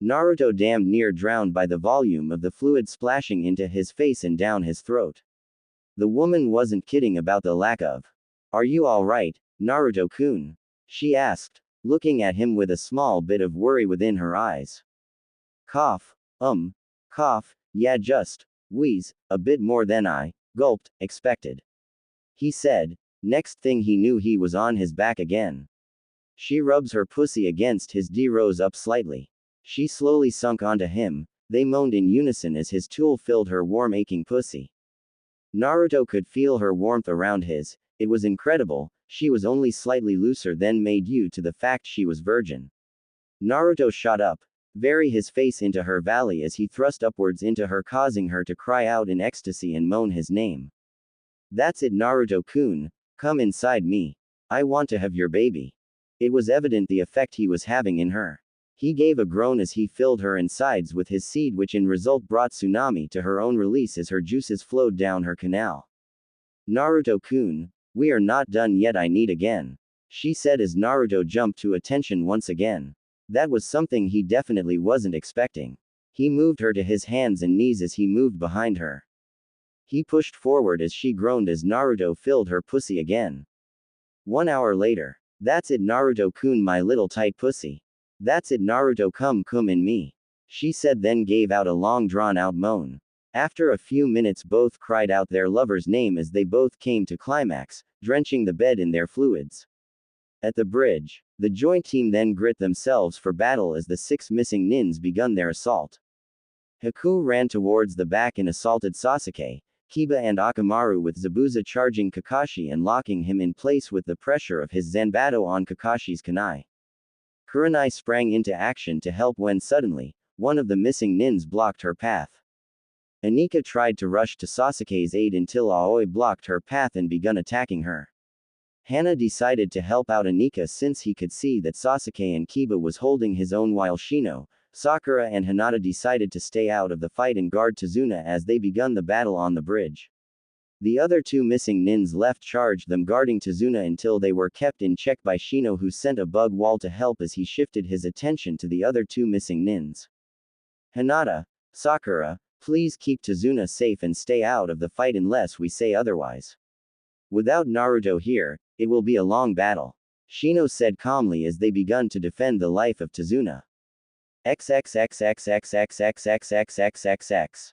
Naruto damned near drowned by the volume of the fluid splashing into his face and down his throat. The woman wasn't kidding about the lack of. Are you alright, Naruto-kun? She asked, looking at him with a small bit of worry within her eyes. Cough, cough, yeah, just, wheeze, a bit more than I, gulped, expected. He said. Next thing he knew he was on his back again. She rubs her pussy against his D rose up slightly. She slowly sunk onto him, they moaned in unison as his tool filled her warm aching pussy. Naruto could feel her warmth around his, it was incredible, she was only slightly looser than made due to the fact she was virgin. Naruto shot up, very his face into her valley as he thrust upwards into her, causing her to cry out in ecstasy and moan his name. That's it, Naruto-kun, come inside me. I want to have your baby. It was evident the effect he was having in her. He gave a groan as he filled her insides with his seed, which in result brought tsunami to her own release as her juices flowed down her canal. Naruto-kun, we are not done yet, I need again, she said as Naruto jumped to attention once again. That was something he definitely wasn't expecting. He moved her to his hands and knees as he moved behind her. He pushed forward as she groaned as Naruto filled her pussy again. 1 hour later. That's it, Naruto-kun, my little tight pussy. That's it, Naruto, come in me. She said, then gave out a long drawn out moan. After a few minutes both cried out their lover's name as they both came to climax, drenching the bed in their fluids. At the bridge, the joint team then grit themselves for battle as the 6 missing nins begun their assault. Haku ran towards the back and assaulted Sasuke, Kiba and Akamaru, with Zabuza charging Kakashi and locking him in place with the pressure of his Zanbato on Kakashi's kunai. Kurenai sprang into action to help when suddenly, one of the missing nins blocked her path. Anika tried to rush to Sasuke's aid until Aoi blocked her path and begun attacking her. Hana decided to help out Anika since he could see that Sasuke and Kiba was holding his own, while Shino, Sakura and Hinata decided to stay out of the fight and guard Tazuna as they begun the battle on the bridge. The other 2 missing nins left charged them, guarding Tazuna until they were kept in check by Shino, who sent a bug wall to help as he shifted his attention to the other 2 missing nins. Hinata, Sakura, please keep Tazuna safe and stay out of the fight unless we say otherwise. Without Naruto here, it will be a long battle, Shino said calmly as they begun to defend the life of Tazuna. XXXXXXXXXXXXXX.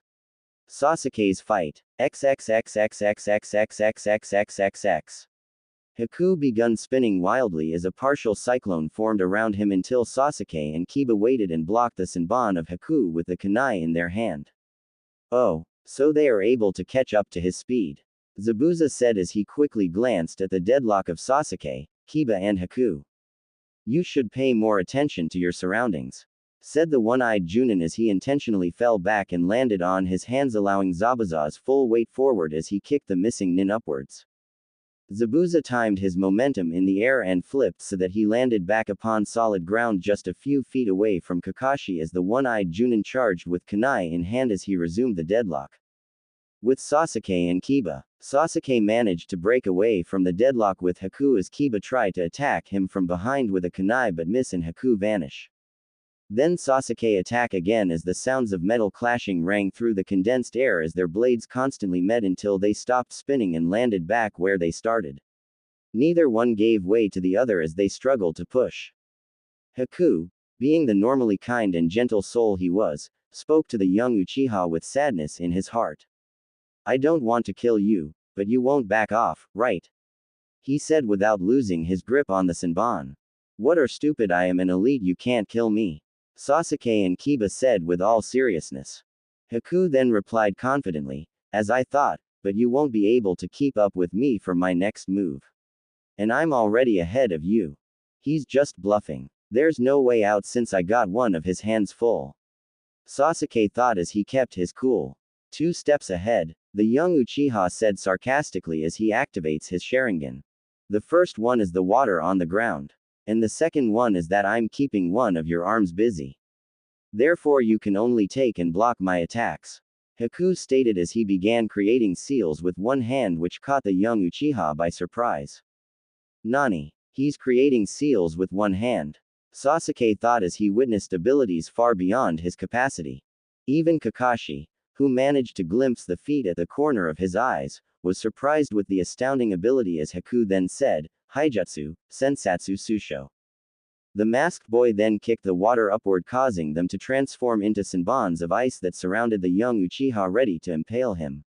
Sasuke's fight. XXXXXXXXXXXXX. Haku begun spinning wildly as a partial cyclone formed around him until Sasuke and Kiba waited and blocked the Senbon of Haku with the kunai in their hand. Oh, so they are able to catch up to his speed, Zabuza said as he quickly glanced at the deadlock of Sasuke, Kiba and Haku. You should pay more attention to your surroundings, said the one-eyed Junin as he intentionally fell back and landed on his hands, allowing Zabuza's full weight forward as he kicked the missing nin upwards. Zabuza timed his momentum in the air and flipped so that he landed back upon solid ground just a few feet away from Kakashi as the one-eyed Junin charged with kunai in hand as he resumed the deadlock. With Sasuke and Kiba, Sasuke managed to break away from the deadlock with Haku as Kiba tried to attack him from behind with a kunai but miss and Haku vanish. Then Sasuke attack again as the sounds of metal clashing rang through the condensed air as their blades constantly met until they stopped spinning and landed back where they started. Neither one gave way to the other as they struggled to push. Haku, being the normally kind and gentle soul he was, spoke to the young Uchiha with sadness in his heart. I don't want to kill you, but you won't back off, right? He said without losing his grip on the Senbon. What are stupid, I am an elite, you can't kill me, Sasuke and Kiba said with all seriousness. Haku then replied confidently, as I thought, but you won't be able to keep up with me for my next move. And I'm already ahead of you. He's just bluffing. There's no way out since I got one of his hands full, Sasuke thought as he kept his cool. 2 steps ahead, the young Uchiha said sarcastically as he activates his Sharingan. The first one is the water on the ground. And the second one is that I'm keeping one of your arms busy. Therefore you can only take and block my attacks. Haku stated as he began creating seals with one hand, which caught the young Uchiha by surprise. Nani? He's creating seals with one hand. Sasuke thought as he witnessed abilities far beyond his capacity. Even Kakashi, who managed to glimpse the feat at the corner of his eyes, was surprised with the astounding ability as Haku then said, Haijutsu, Sensatsu Susho. The masked boy then kicked the water upward, causing them to transform into senbons of ice that surrounded the young Uchiha, ready to impale him.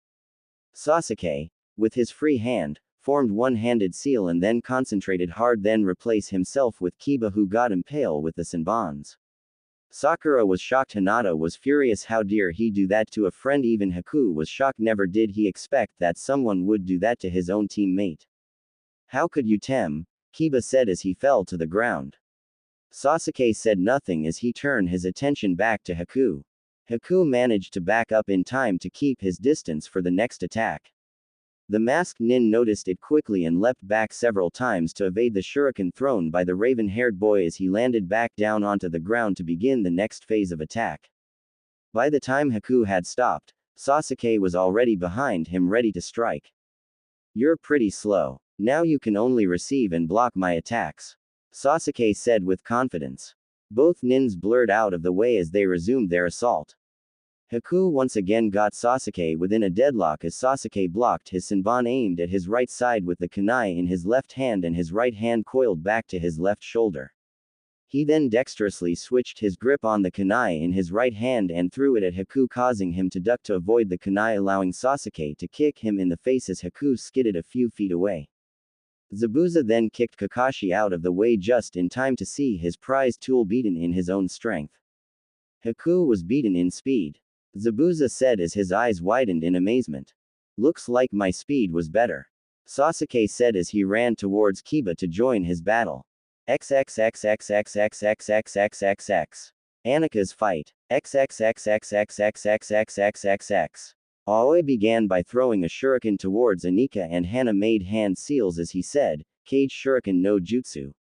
Sasuke, with his free hand, formed one-handed seal and then concentrated hard, then replace himself with Kiba, who got impale with the senbons. Sakura was shocked. Hinata was furious. How dare he do that to a friend? Even Haku was shocked. Never did he expect that someone would do that to his own teammate. How could you, Tem? Kiba said as he fell to the ground. Sasuke said nothing as he turned his attention back to Haku. Haku managed to back up in time to keep his distance for the next attack. The masked nin noticed it quickly and leapt back several times to evade the shuriken thrown by the raven-haired boy as he landed back down onto the ground to begin the next phase of attack. By the time Haku had stopped, Sasuke was already behind him, ready to strike. You're pretty slow. Now you can only receive and block my attacks, Sasuke said with confidence. Both nins blurred out of the way as they resumed their assault. Haku once again got Sasuke within a deadlock as Sasuke blocked his senbon aimed at his right side with the kunai in his left hand and his right hand coiled back to his left shoulder. He then dexterously switched his grip on the kunai in his right hand and threw it at Haku, causing him to duck to avoid the kunai, allowing Sasuke to kick him in the face as Haku skidded a few feet away. Zabuza then kicked Kakashi out of the way just in time to see his prized tool beaten in his own strength. Haku was beaten in speed, Zabuza said as his eyes widened in amazement. Looks like my speed was better, Sasuke said as he ran towards Kiba to join his battle. XXXXXXXXXXXX. Anika's fight. XXXXXXXXXXX. Aoi began by throwing a shuriken towards Anika, and Hana made hand seals as he said, Cage Shuriken no Jutsu.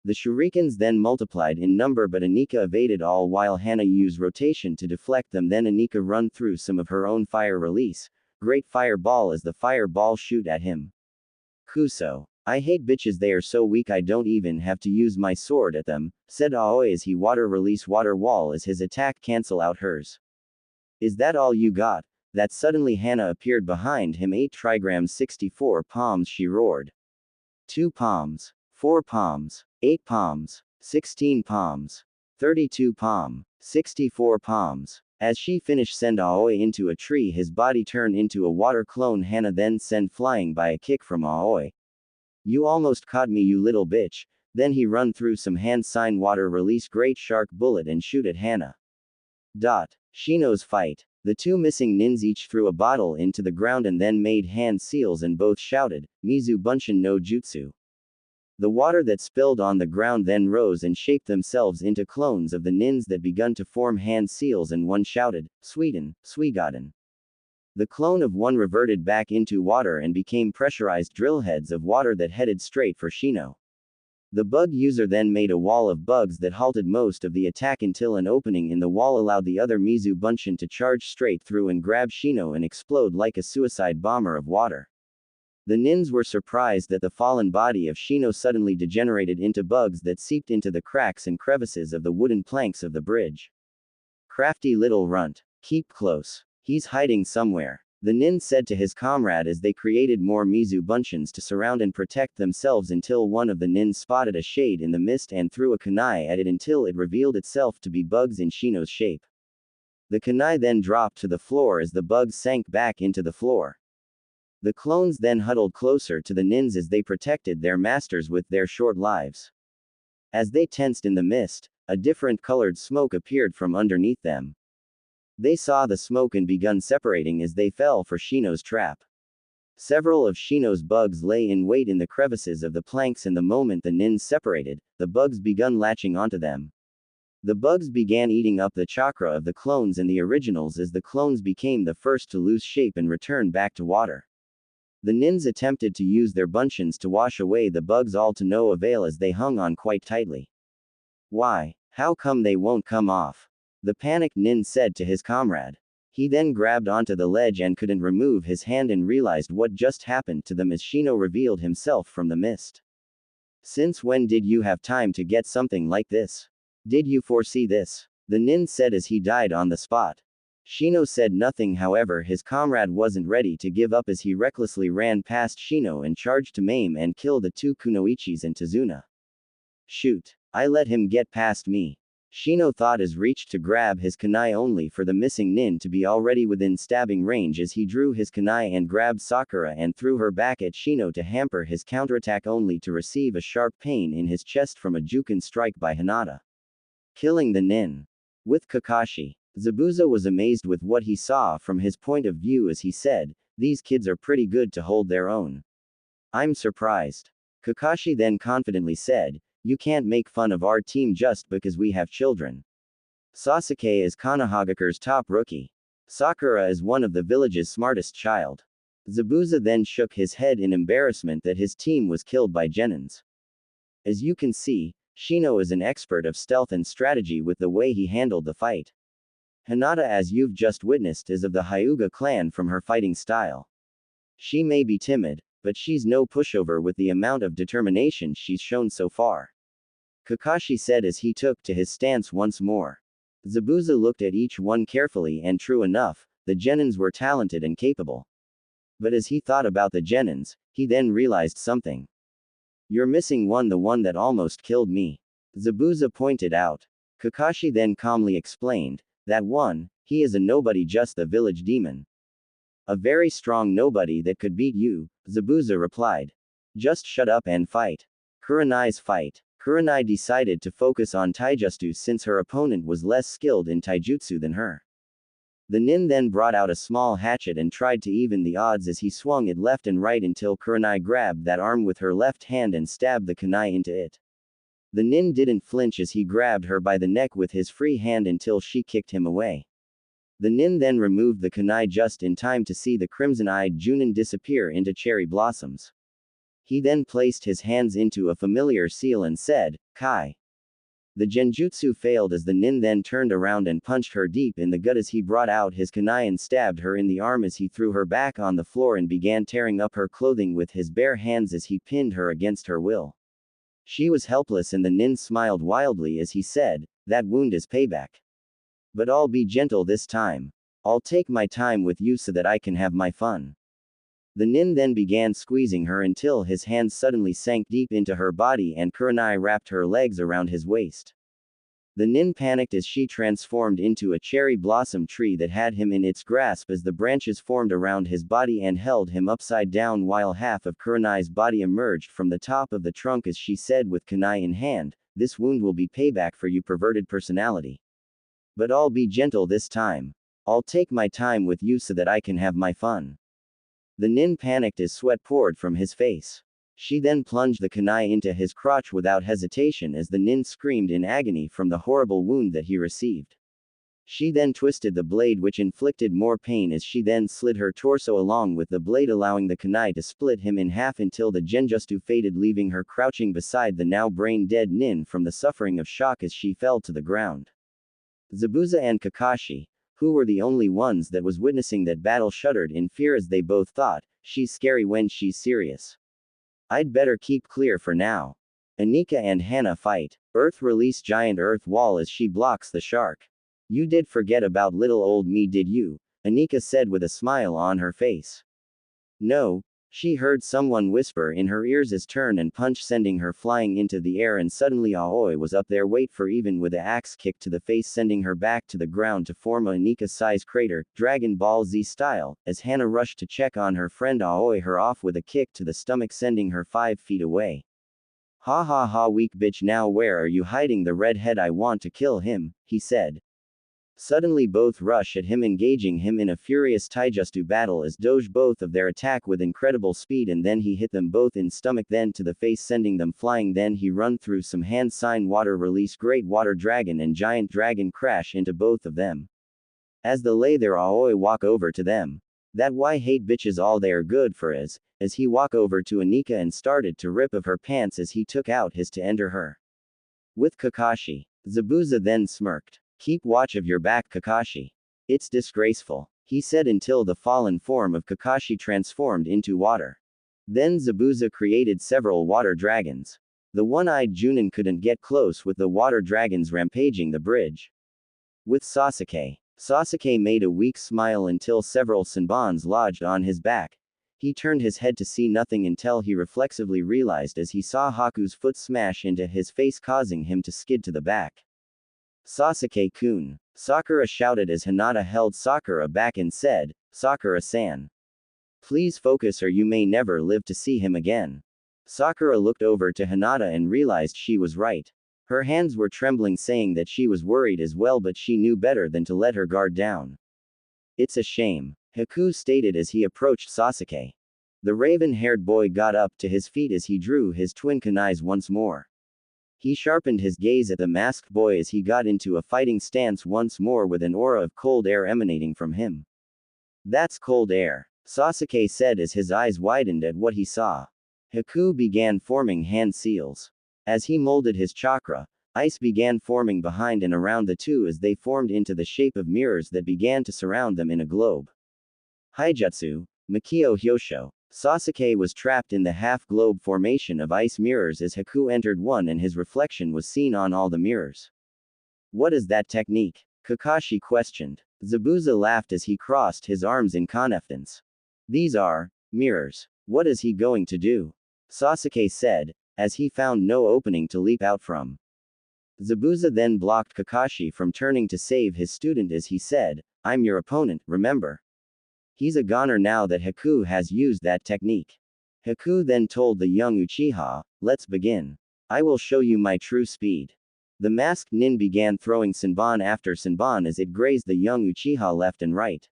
The shurikens then multiplied in number, but Anika evaded all while Hana used rotation to deflect them. Then Anika run through some of her own fire release. Great fireball as the fireball shoot at him. Kuso. I hate bitches, they are so weak I don't even have to use my sword at them, said Aoi as he water release water wall as his attack cancel out hers. Is that all you got? That suddenly Hana appeared behind him. 8 trigrams 64 palms, she roared. 2 palms. 4 palms. 8 palms. 16 palms. 32 palm. 64 palms. As she finished send Aoi into a tree, his body turned into a water clone. Hana then sent flying by a kick from Aoi. You almost caught me, you little bitch. Then he run through some hand sign water release great shark bullet and shoot at Hana. Shino's fight. The two missing nins each threw a bottle into the ground and then made hand seals, and both shouted, Mizu Bunshin no Jutsu. The water that spilled on the ground then rose and shaped themselves into clones of the nins that begun to form hand seals, and one shouted, Sweden, Swigaden. The clone of one reverted back into water and became pressurized drillheads of water that headed straight for Shino. The bug user then made a wall of bugs that halted most of the attack until an opening in the wall allowed the other Mizu Bunshin to charge straight through and grab Shino and explode like a suicide bomber of water. The nins were surprised that the fallen body of Shino suddenly degenerated into bugs that seeped into the cracks and crevices of the wooden planks of the bridge. Crafty little runt. Keep close. He's hiding somewhere, the nin said to his comrade as they created more Mizu Bunshins to surround and protect themselves until one of the nins spotted a shade in the mist and threw a kunai at it until it revealed itself to be bugs in Shino's shape. The kunai then dropped to the floor as the bugs sank back into the floor. The clones then huddled closer to the nins as they protected their masters with their short lives. As they tensed in the mist, a different colored smoke appeared from underneath them. They saw the smoke and begun separating as they fell for Shino's trap. Several of Shino's bugs lay in wait in the crevices of the planks, and the moment the nins separated, the bugs begun latching onto them. The bugs began eating up the chakra of the clones and the originals as the clones became the first to lose shape and return back to water. The nins attempted to use their bunchins to wash away the bugs, all to no avail as they hung on quite tightly. Why? How come they won't come off? The panicked nin said to his comrade. He then grabbed onto the ledge and couldn't remove his hand and realized what just happened to them as Shino revealed himself from the mist. Since when did you have time to get something like this? Did you foresee this? The nin said as he died on the spot. Shino said nothing, however his comrade wasn't ready to give up as he recklessly ran past Shino and charged to maim and kill the two kunoichis and Tazuna. Shoot. I let him get past me. Shino thought as reached to grab his kunai only for the missing nin to be already within stabbing range as he drew his kunai and grabbed Sakura and threw her back at Shino to hamper his counterattack only to receive a sharp pain in his chest from a Jukin strike by Hinata. Killing the nin. With Kakashi. Zabuza was amazed with what he saw from his point of view as he said, "These kids are pretty good to hold their own." "I'm surprised." Kakashi then confidently said, "You can't make fun of our team just because we have children. Sasuke is Konohagakure's top rookie. Sakura is one of the village's smartest child." Zabuza then shook his head in embarrassment that his team was killed by genins. As you can see, Shino is an expert of stealth and strategy with the way he handled the fight. Hinata, as you've just witnessed, is of the Hyuga clan from her fighting style. She may be timid, but she's no pushover with the amount of determination she's shown so far. Kakashi said as he took to his stance once more. Zabuza looked at each one carefully and true enough, the genins were talented and capable. But as he thought about the genins, he then realized something. "You're missing one, the one that almost killed me." Zabuza pointed out. Kakashi then calmly explained, "That one, he is a nobody, just the village demon." "A very strong nobody that could beat you," Zabuza replied. "Just shut up and fight." Kurenai's fight. Kurenai decided to focus on taijutsu since her opponent was less skilled in taijutsu than her. The nin then brought out a small hatchet and tried to even the odds as he swung it left and right until Kurenai grabbed that arm with her left hand and stabbed the kunai into it. The nin didn't flinch as he grabbed her by the neck with his free hand until she kicked him away. The nin then removed the kunai just in time to see the crimson-eyed Junin disappear into cherry blossoms. He then placed his hands into a familiar seal and said, "Kai." The genjutsu failed as the nin then turned around and punched her deep in the gut as he brought out his kunai and stabbed her in the arm as he threw her back on the floor and began tearing up her clothing with his bare hands as he pinned her against her will. She was helpless and the nin smiled wildly as he said, "That wound is payback. But I'll be gentle this time. I'll take my time with you so that I can have my fun." The nin then began squeezing her until his hands suddenly sank deep into her body and Kurenai wrapped her legs around his waist. The nin panicked as she transformed into a cherry blossom tree that had him in its grasp as the branches formed around his body and held him upside down while half of Kurenai's body emerged from the top of the trunk as she said with kunai in hand, "This wound will be payback for you perverted personality. But I'll be gentle this time. I'll take my time with you so that I can have my fun." The nin panicked as sweat poured from his face. She then plunged the kunai into his crotch without hesitation as the nin screamed in agony from the horrible wound that he received. She then twisted the blade which inflicted more pain as she then slid her torso along with the blade allowing the kunai to split him in half until the genjutsu faded leaving her crouching beside the now brain-dead nin from the suffering of shock as she fell to the ground. Zabuza and Kakashi, who were the only ones that was witnessing that battle, shuddered in fear as they both thought, "She's scary when she's serious. I'd better keep clear for now." Anika and Hana fight. Earth release giant earth wall as she blocks the shark. "You did forget about little old me, did you?" Anika said with a smile on her face. "No." She heard someone whisper in her ears as turn and punch sending her flying into the air and suddenly Aoi was up there, wait for even with a axe kick to the face sending her back to the ground to form a Anika-sized crater, Dragon Ball Z style, as Hana rushed to check on her friend Aoi her off with a kick to the stomach sending her 5 feet away. "Ha ha ha, weak bitch, now where are you hiding the redhead? I want to kill him," he said. Suddenly both rush at him engaging him in a furious taijutsu battle as doge both of their attack with incredible speed and then he hit them both in stomach then to the face sending them flying then he run through some hand sign water release great water dragon and giant dragon crash into both of them. As they lay there Aoi walk over to them. That why hate bitches all they are good for is, as he walked over to Anika and started to rip of her pants as he took out his to enter her. With Kakashi. Zabuza then smirked. Keep watch of your back, Kakashi. It's disgraceful, he said until the fallen form of Kakashi transformed into water. Then Zabuza created several water dragons. The one-eyed Junin couldn't get close with the water dragons rampaging the bridge. With Sasuke. Sasuke made a weak smile until several Senbons lodged on his back. He turned his head to see nothing until he reflexively realized as he saw Haku's foot smash into his face causing him to skid to the back. Sasuke-kun. Sakura shouted as Hinata held Sakura back and said, Sakura-san. Please focus or you may never live to see him again. Sakura looked over to Hinata and realized she was right. Her hands were trembling saying that she was worried as well but she knew better than to let her guard down. It's a shame, Haku stated as he approached Sasuke. The raven-haired boy got up to his feet as he drew his twin kunais once more. He sharpened his gaze at the masked boy as he got into a fighting stance once more with an aura of cold air emanating from him. That's cold air, Sasuke said as his eyes widened at what he saw. Haku began forming hand seals. As he molded his chakra, ice began forming behind and around the two as they formed into the shape of mirrors that began to surround them in a globe. Haijutsu, Makio Hyosho. Sasuke was trapped in the half-globe formation of ice mirrors as Haku entered one and his reflection was seen on all the mirrors. What is that technique? Kakashi questioned. Zabuza laughed as he crossed his arms in confidence. These are mirrors. What is he going to do? Sasuke said, as he found no opening to leap out from. Zabuza then blocked Kakashi from turning to save his student as he said, I'm your opponent, remember? He's a goner now that Haku has used that technique. Haku then told the young Uchiha, let's begin. I will show you my true speed. The masked nin began throwing Senbon after Senbon as it grazed the young Uchiha left and right.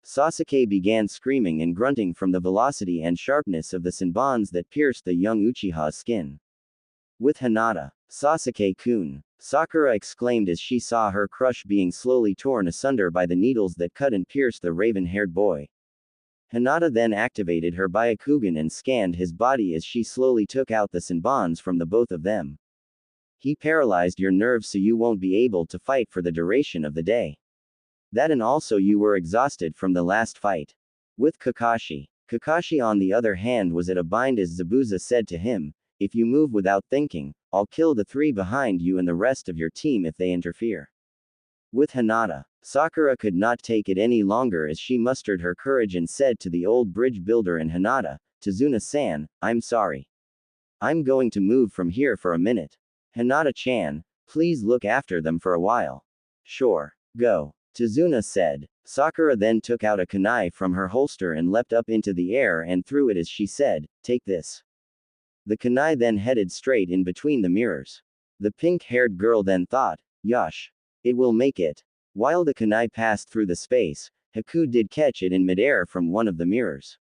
Sasuke began screaming and grunting from the velocity and sharpness of the Senbons that pierced the young Uchiha's skin. With Hinata. Sasuke-kun. Sakura exclaimed as she saw her crush being slowly torn asunder by the needles that cut and pierced the raven-haired boy. Hinata then activated her Byakugan and scanned his body as she slowly took out the Senbons from the both of them. He paralyzed your nerves so you won't be able to fight for the duration of the day. That and also you were exhausted from the last fight. With Kakashi. Kakashi on the other hand was at a bind as Zabuza said to him, if you move without thinking, I'll kill the three behind you and the rest of your team if they interfere. With Hinata. Sakura could not take it any longer as she mustered her courage and said to the old bridge builder and Hinata, Tazuna-san, I'm sorry. I'm going to move from here for a minute. Hinata-chan, please look after them for a while. Sure. Go. Tazuna said. Sakura then took out a kunai from her holster and leapt up into the air and threw it as she said, take this. The kunai then headed straight in between the mirrors. The pink-haired girl then thought, Yosh. It will make it. While the kunai passed through the space, Haku did catch it in midair from one of the mirrors.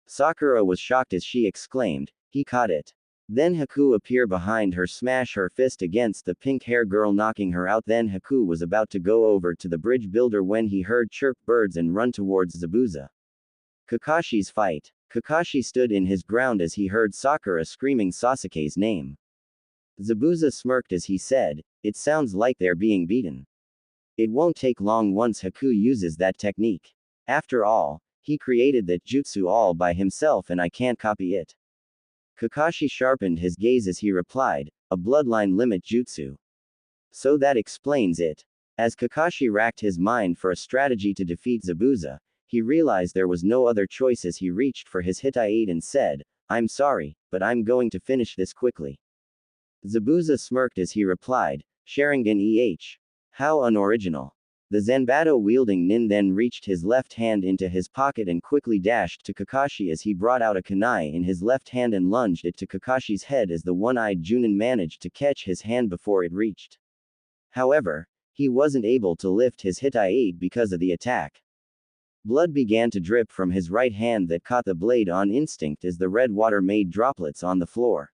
Sakura was shocked as she exclaimed, he caught it. Then Haku appeared behind her, smash her fist against the pink-haired girl knocking her out. Then Haku was about to go over to the bridge builder when he heard chirp birds and run towards Zabuza. Kakashi's fight. Kakashi stood in his ground as he heard Sakura screaming Sasuke's name. Zabuza smirked as he said, it sounds like they're being beaten. It won't take long once Haku uses that technique. After all, he created that jutsu all by himself and I can't copy it. Kakashi sharpened his gaze as he replied, a bloodline limit jutsu. So that explains it. As Kakashi racked his mind for a strategy to defeat Zabuza, he realized there was no other choice as he reached for his hitaiate and said, I'm sorry, but I'm going to finish this quickly. Zabuza smirked as he replied, Sharingan EH. How unoriginal. The Zanbato-wielding nin then reached his left hand into his pocket and quickly dashed to Kakashi as he brought out a kunai in his left hand and lunged it to Kakashi's head as the one-eyed Junin managed to catch his hand before it reached. However, he wasn't able to lift his hitaiate because of the attack. Blood began to drip from his right hand that caught the blade on instinct as the red water made droplets on the floor.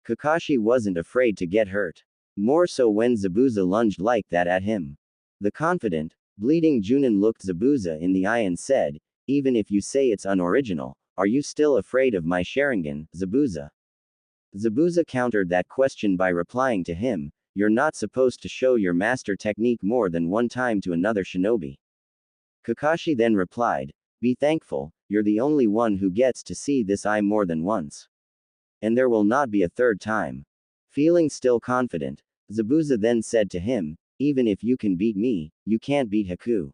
Kakashi wasn't afraid to get hurt. More so when Zabuza lunged like that at him. The confident, bleeding Junin looked Zabuza in the eye and said, even if you say it's unoriginal, are you still afraid of my Sharingan, Zabuza? Zabuza countered that question by replying to him, you're not supposed to show your master technique more than one time to another shinobi. Kakashi then replied, be thankful, you're the only one who gets to see this eye more than once. And there will not be a third time. Feeling still confident, Zabuza then said to him, even if you can beat me, you can't beat Haku.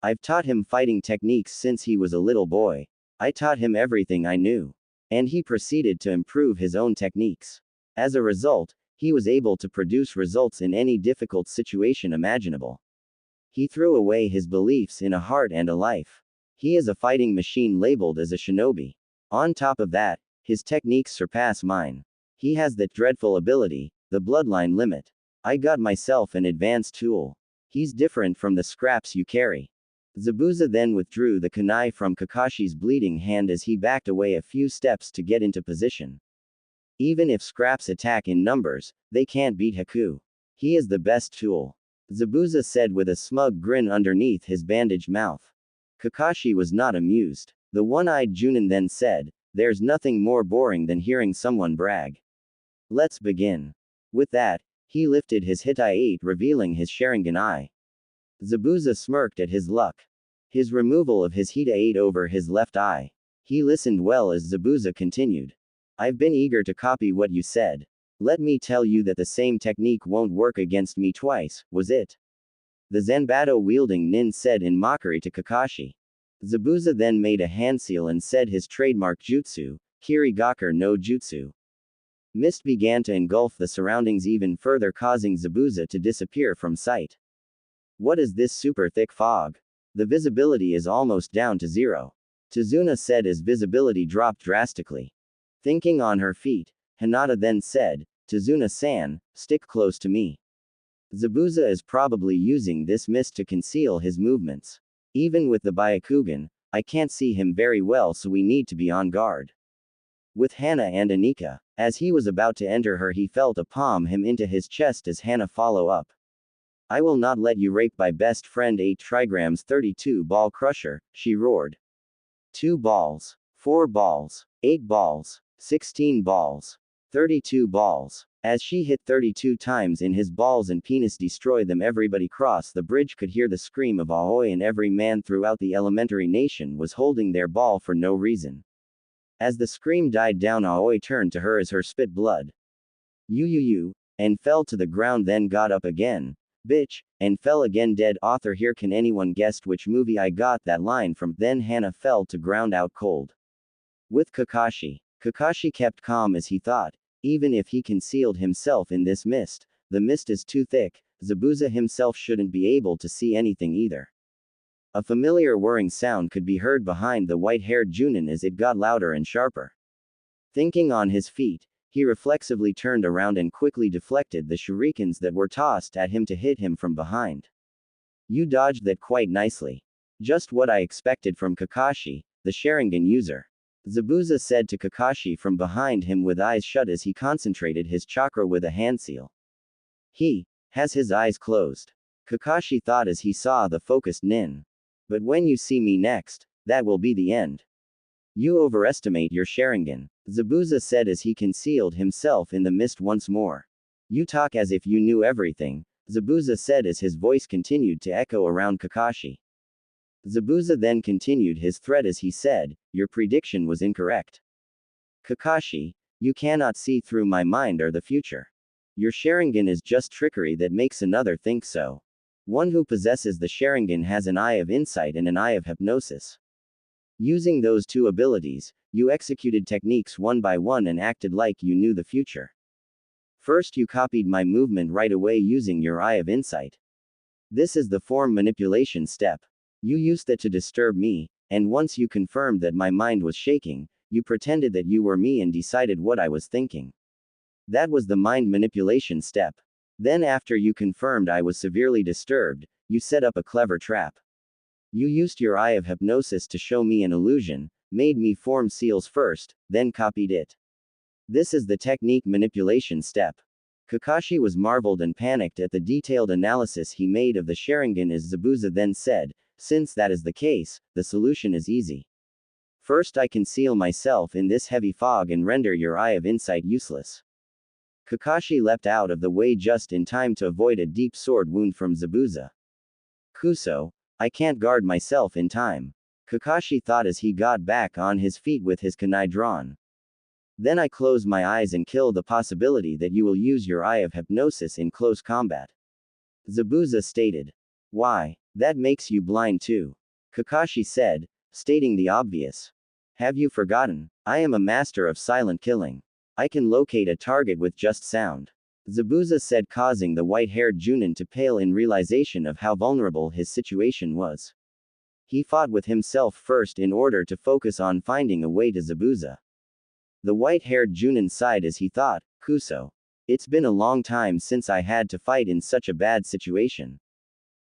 I've taught him fighting techniques since he was a little boy. I taught him everything I knew. And he proceeded to improve his own techniques. As a result, he was able to produce results in any difficult situation imaginable. He threw away his beliefs in a heart and a life. He is a fighting machine labeled as a shinobi. On top of that, his techniques surpass mine. He has that dreadful ability, the bloodline limit. I got myself an advanced tool. He's different from the scraps you carry. Zabuza then withdrew the kunai from Kakashi's bleeding hand as he backed away a few steps to get into position. Even if scraps attack in numbers, they can't beat Haku. He is the best tool. Zabuza said with a smug grin underneath his bandaged mouth. Kakashi was not amused. The one-eyed Junin then said, there's nothing more boring than hearing someone brag. Let's begin. With that, he lifted his Hitai-8 revealing his Sharingan eye. Zabuza smirked at his luck. His removal of his Hitai-8 over his left eye. He listened well as Zabuza continued. I've been eager to copy what you said. Let me tell you that the same technique won't work against me twice, was it? The Zanbato-wielding nin said in mockery to Kakashi. Zabuza then made a hand seal and said his trademark jutsu, Kirigakure no Jutsu. Mist began to engulf the surroundings even further, causing Zabuza to disappear from sight. What is this super thick fog? The visibility is almost down to zero. Tazuna said as visibility dropped drastically. Thinking on her feet, Hinata then said, Tazuna-san, stick close to me. Zabuza is probably using this mist to conceal his movements. Even with the Byakugan, I can't see him very well, so we need to be on guard. With Hana and Anika, as he was about to enter her, he felt a palm him into his chest as Hana follow up. I will not let you rape my best friend 8 trigrams 32 ball crusher, she roared. 2 balls, 4 balls, 8 balls, 16 balls, 32 balls. As she hit 32 times in his balls and penis destroy them, everybody across the bridge could hear the scream of ahoy, and every man throughout the elementary nation was holding their ball for no reason. As the scream died down, Aoi turned to her as her spit blood. You, and fell to the ground, then got up again. Bitch, and fell again dead. Author here. Can anyone guess which movie I got that line from? Then Hana fell to ground out cold. With Kakashi. Kakashi kept calm as he thought, even if he concealed himself in this mist, the mist is too thick, Zabuza himself shouldn't be able to see anything either. A familiar whirring sound could be heard behind the white-haired Junin as it got louder and sharper. Thinking on his feet, he reflexively turned around and quickly deflected the shurikens that were tossed at him to hit him from behind. You dodged that quite nicely. Just what I expected from Kakashi, the Sharingan user. Zabuza said to Kakashi from behind him with eyes shut as he concentrated his chakra with a hand seal. He has his eyes closed. Kakashi thought as he saw the focused nin. But when you see me next, that will be the end. You overestimate your Sharingan, Zabuza said as he concealed himself in the mist once more. You talk as if you knew everything, Zabuza said as his voice continued to echo around Kakashi. Zabuza then continued his threat as he said, your prediction was incorrect. Kakashi, you cannot see through my mind or the future. Your Sharingan is just trickery that makes another think so. One who possesses the Sharingan has an eye of insight and an eye of hypnosis. Using those two abilities, you executed techniques one by one and acted like you knew the future. First, you copied my movement right away using your eye of insight. This is the form manipulation step. You used that to disturb me, and once you confirmed that my mind was shaking, you pretended that you were me and decided what I was thinking. That was the mind manipulation step. Then after you confirmed I was severely disturbed, you set up a clever trap. You used your eye of hypnosis to show me an illusion, made me form seals first, then copied it. This is the technique manipulation step. Kakashi was marveled and panicked at the detailed analysis he made of the Sharingan as Zabuza then said, Since that is the case, the solution is easy. First I conceal myself in this heavy fog and render your eye of insight useless. Kakashi leapt out of the way just in time to avoid a deep sword wound from Zabuza. Kuso, I can't guard myself in time. Kakashi thought as he got back on his feet with his kunai drawn. Then I close my eyes and kill the possibility that you will use your eye of hypnosis in close combat. Zabuza stated. Why? That makes you blind too. Kakashi said, stating the obvious. Have you forgotten? I am a master of silent killing. I can locate a target with just sound. Zabuza said, causing the white-haired Junin to pale in realization of how vulnerable his situation was. He fought with himself first in order to focus on finding a way to Zabuza. The white-haired Junin sighed as he thought, Kuso. It's been a long time since I had to fight in such a bad situation.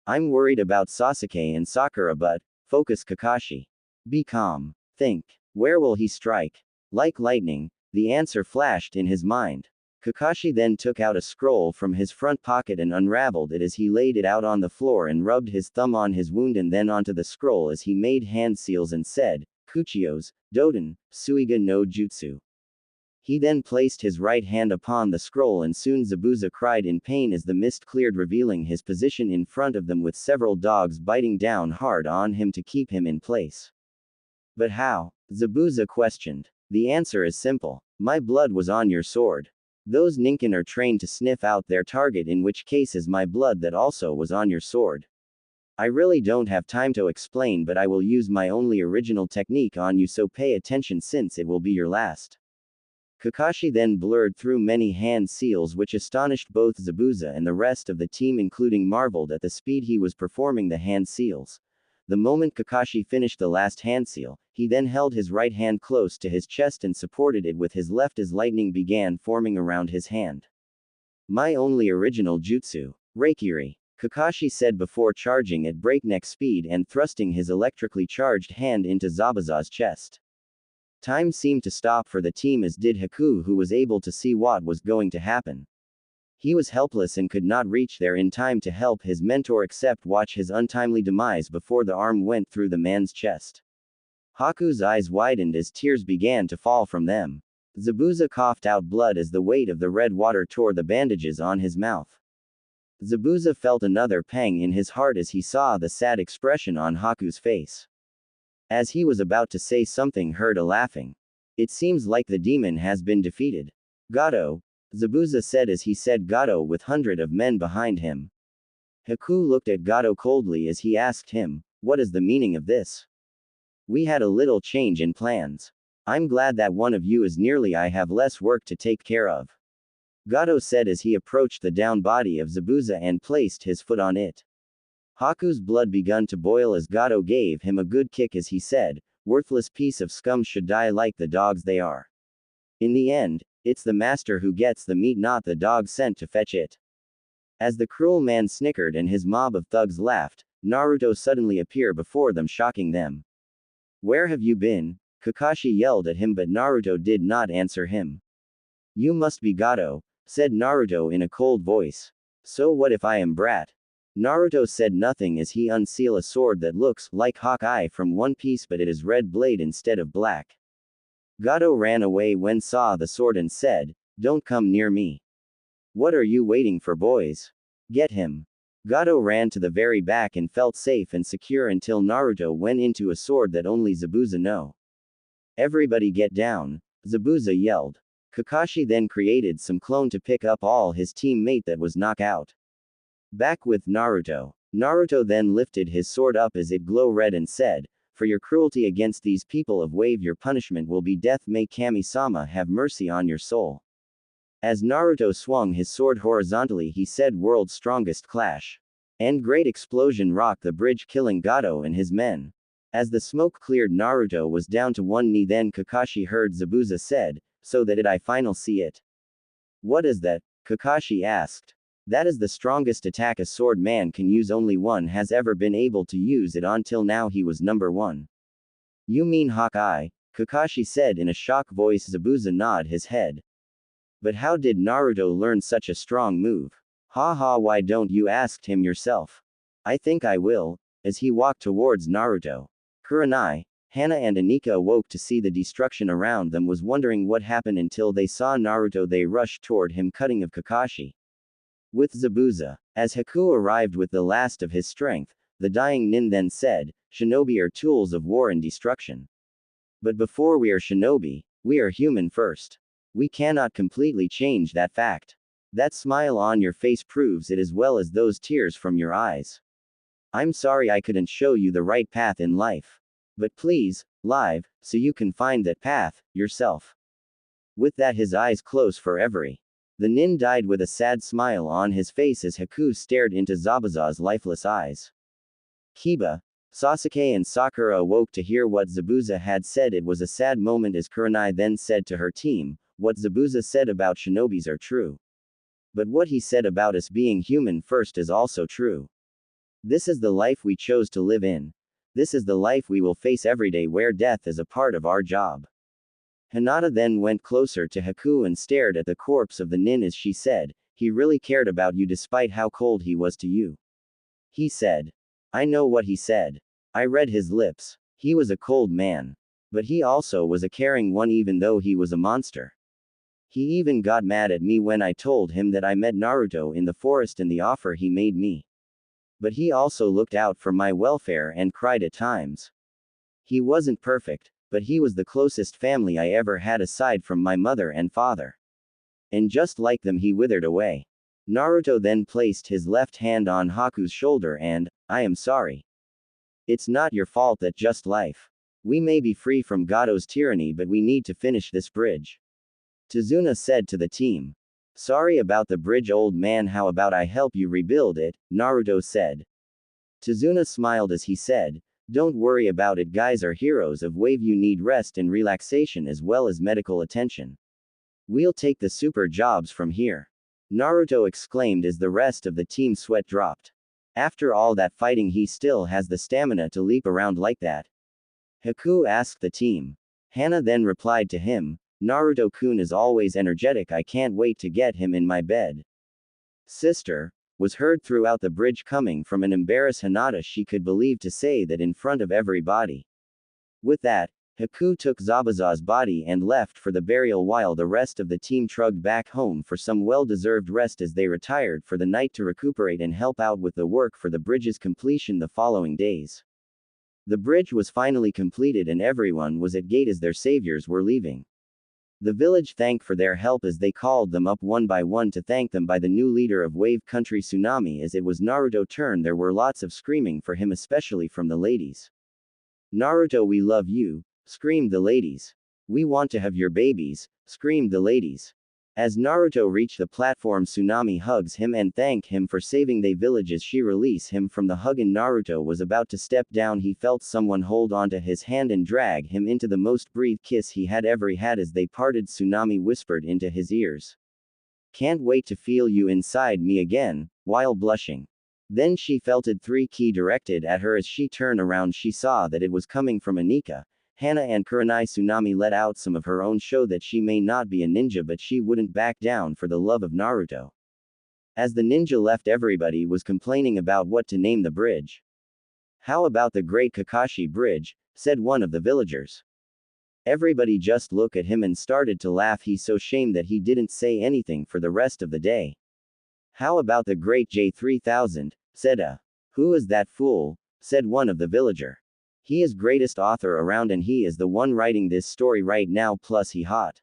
I'm worried about Sasuke and Sakura, but focus, Kakashi. Be calm. Think. Where will he strike? Like lightning, the answer flashed in his mind. Kakashi then took out a scroll from his front pocket and unraveled it as he laid it out on the floor and rubbed his thumb on his wound and then onto the scroll as he made hand seals and said, Kuchios, Doden, Suiga no Jutsu. He then placed his right hand upon the scroll and soon Zabuza cried in pain as the mist cleared, revealing his position in front of them with several dogs biting down hard on him to keep him in place. But how? Zabuza questioned. The answer is simple. My blood was on your sword. Those Ninkin are trained to sniff out their target, in which case is my blood that also was on your sword. I really don't have time to explain, but I will use my only original technique on you, so pay attention since it will be your last. Kakashi then blurred through many hand seals which astonished both Zabuza and the rest of the team, including marveled at the speed he was performing the hand seals. The moment Kakashi finished the last hand seal, he then held his right hand close to his chest and supported it with his left as lightning began forming around his hand. My only original jutsu. Reikiri. Kakashi said before charging at breakneck speed and thrusting his electrically charged hand into Zabuza's chest. Time seemed to stop for the team, as did Haku, who was able to see what was going to happen. He was helpless and could not reach there in time to help his mentor except watch his untimely demise before the arm went through the man's chest. Haku's eyes widened as tears began to fall from them. Zabuza coughed out blood as the weight of the red water tore the bandages on his mouth. Zabuza felt another pang in his heart as he saw the sad expression on Haku's face. As he was about to say something, heard a laughing. It seems like the demon has been defeated. Gato, Zabuza said as he said Gato with hundred of men behind him. Haku looked at Gato coldly as he asked him, what is the meaning of this? We had a little change in plans. I'm glad that one of you is nearly, I have less work to take care of. Gato said as he approached the down body of Zabuza and placed his foot on it. Haku's blood begun to boil as Gato gave him a good kick as he said, worthless piece of scum should die like the dogs they are. In the end, it's the master who gets the meat, not the dog sent to fetch it. As the cruel man snickered and his mob of thugs laughed, Naruto suddenly appeared before them, shocking them. Where have you been? Kakashi yelled at him, but Naruto did not answer him. You must be Gato, said Naruto in a cold voice. So what if I am Brat? Naruto said nothing as he unsealed a sword that looks like Hawkeye from One Piece, but it is red blade instead of black. Gato ran away when saw the sword and said, don't come near me. What are you waiting for, boys? Get him. Gato ran to the very back and felt safe and secure until Naruto went into a sword that only Zabuza know. Everybody get down, Zabuza yelled. Kakashi then created some clone to pick up all his teammate that was knocked out. Back with Naruto. Naruto then lifted his sword up as it glow red and said, for your cruelty against these people of Wave your punishment will be death, may Kami-sama have mercy on your soul. As Naruto swung his sword horizontally he said world's strongest clash. And great explosion rocked the bridge, killing Gato and his men. As the smoke cleared, Naruto was down to one knee, then Kakashi heard Zabuza said, so that I final see it. What is that? Kakashi asked. That is the strongest attack a sword man can use, only one has ever been able to use it until now, he was number one. You mean Hawkeye? Kakashi said in a shocked voice. Zabuza nodded his head. But how did Naruto learn such a strong move? Ha ha, why don't you ask him yourself? I think I will. as he walked towards Naruto. Kurenai, Hana and Anika awoke to see the destruction around them, was wondering what happened until they saw Naruto. They rushed toward him, cutting of Kakashi with Zabuza. As Haku arrived with the last of his strength, the dying nin then said, "Shinobi are tools of war and destruction. But before we are shinobi, we are human first. We cannot completely change that fact. That smile on your face proves it as well as those tears from your eyes. I'm sorry I couldn't show you the right path in life. But please, live, so you can find that path, yourself." With that, his eyes close forever. The nin died with a sad smile on his face as Haku stared into Zabuza's lifeless eyes. Kiba, Sasuke and Sakura awoke to hear what Zabuza had said. It was a sad moment as Kurenai then said to her team, "What Zabuza said about shinobis are true. But what he said about us being human first is also true. This is the life we chose to live in. This is the life we will face every day, where death is a part of our job." Hinata then went closer to Haku and stared at the corpse of the nin as she said, "He really cared about you despite how cold he was to you." He said. I know what he said. I read his lips. He was a cold man. But he also was a caring one, even though he was a monster. He even got mad at me when I told him that I met Naruto in the forest and the offer he made me. But he also looked out for my welfare and cried at times. He wasn't perfect, but he was the closest family I ever had aside from my mother and father. And just like them, he withered away. Naruto then placed his left hand on Haku's shoulder and, "I am sorry. It's not your fault that just life. We may be free from Gado's tyranny, but we need to finish this bridge." Tazuna said to the team. "Sorry about the bridge, old man. How about I help you rebuild it?" Naruto said. Tazuna smiled as he said, "Don't worry about it, guys are heroes of wave. You need rest and relaxation as well as medical attention. We'll take the super jobs from here." Naruto exclaimed as the rest of the team sweat dropped. After all that fighting, he still has the stamina to leap around like that. Haku asked the team. Hana then replied to him, "Naruto-kun is always energetic. I can't wait to get him in my bed." "Sister," was heard throughout the bridge coming from an embarrassed Hinata. She could believe to say that in front of everybody. With that, Haku took Zabuza's body and left for the burial while the rest of the team trudged back home for some well-deserved rest as they retired for the night to recuperate and help out with the work for the bridge's completion the following days. The bridge was finally completed and everyone was at gate as their saviors were leaving. The village thanked for their help as they called them up one by one to thank them by the new leader of Wave Country Tsunami. As it was Naruto's turn, there were lots of screaming for him, especially from the ladies. "Naruto, we love you," screamed the ladies. "We want to have your babies," screamed the ladies. As Naruto reached the platform, Tsunami hugs him and thank him for saving the village. As she released him from the hug and Naruto was about to step down, he felt someone hold onto his hand and drag him into the most breathed kiss he had ever had. As they parted, Tsunami whispered into his ears, "Can't wait to feel you inside me again," while blushing. Then she felt it 3 key directed at her. As she turned around, she saw that it was coming from Anika. Hana and Kurenai. Tsunami let out some of her own, show that she may not be a ninja, but she wouldn't back down for the love of Naruto. As the ninja left, everybody was complaining about what to name the bridge. "How about the Great Kakashi Bridge?" said one of the villagers. Everybody just looked at him and started to laugh. He's so ashamed that he didn't say anything for the rest of the day. "How about the Great J3000? said a. "Who is that fool?" said one of the villager. "He is greatest author around and he is the one writing this story right now, plus he hot."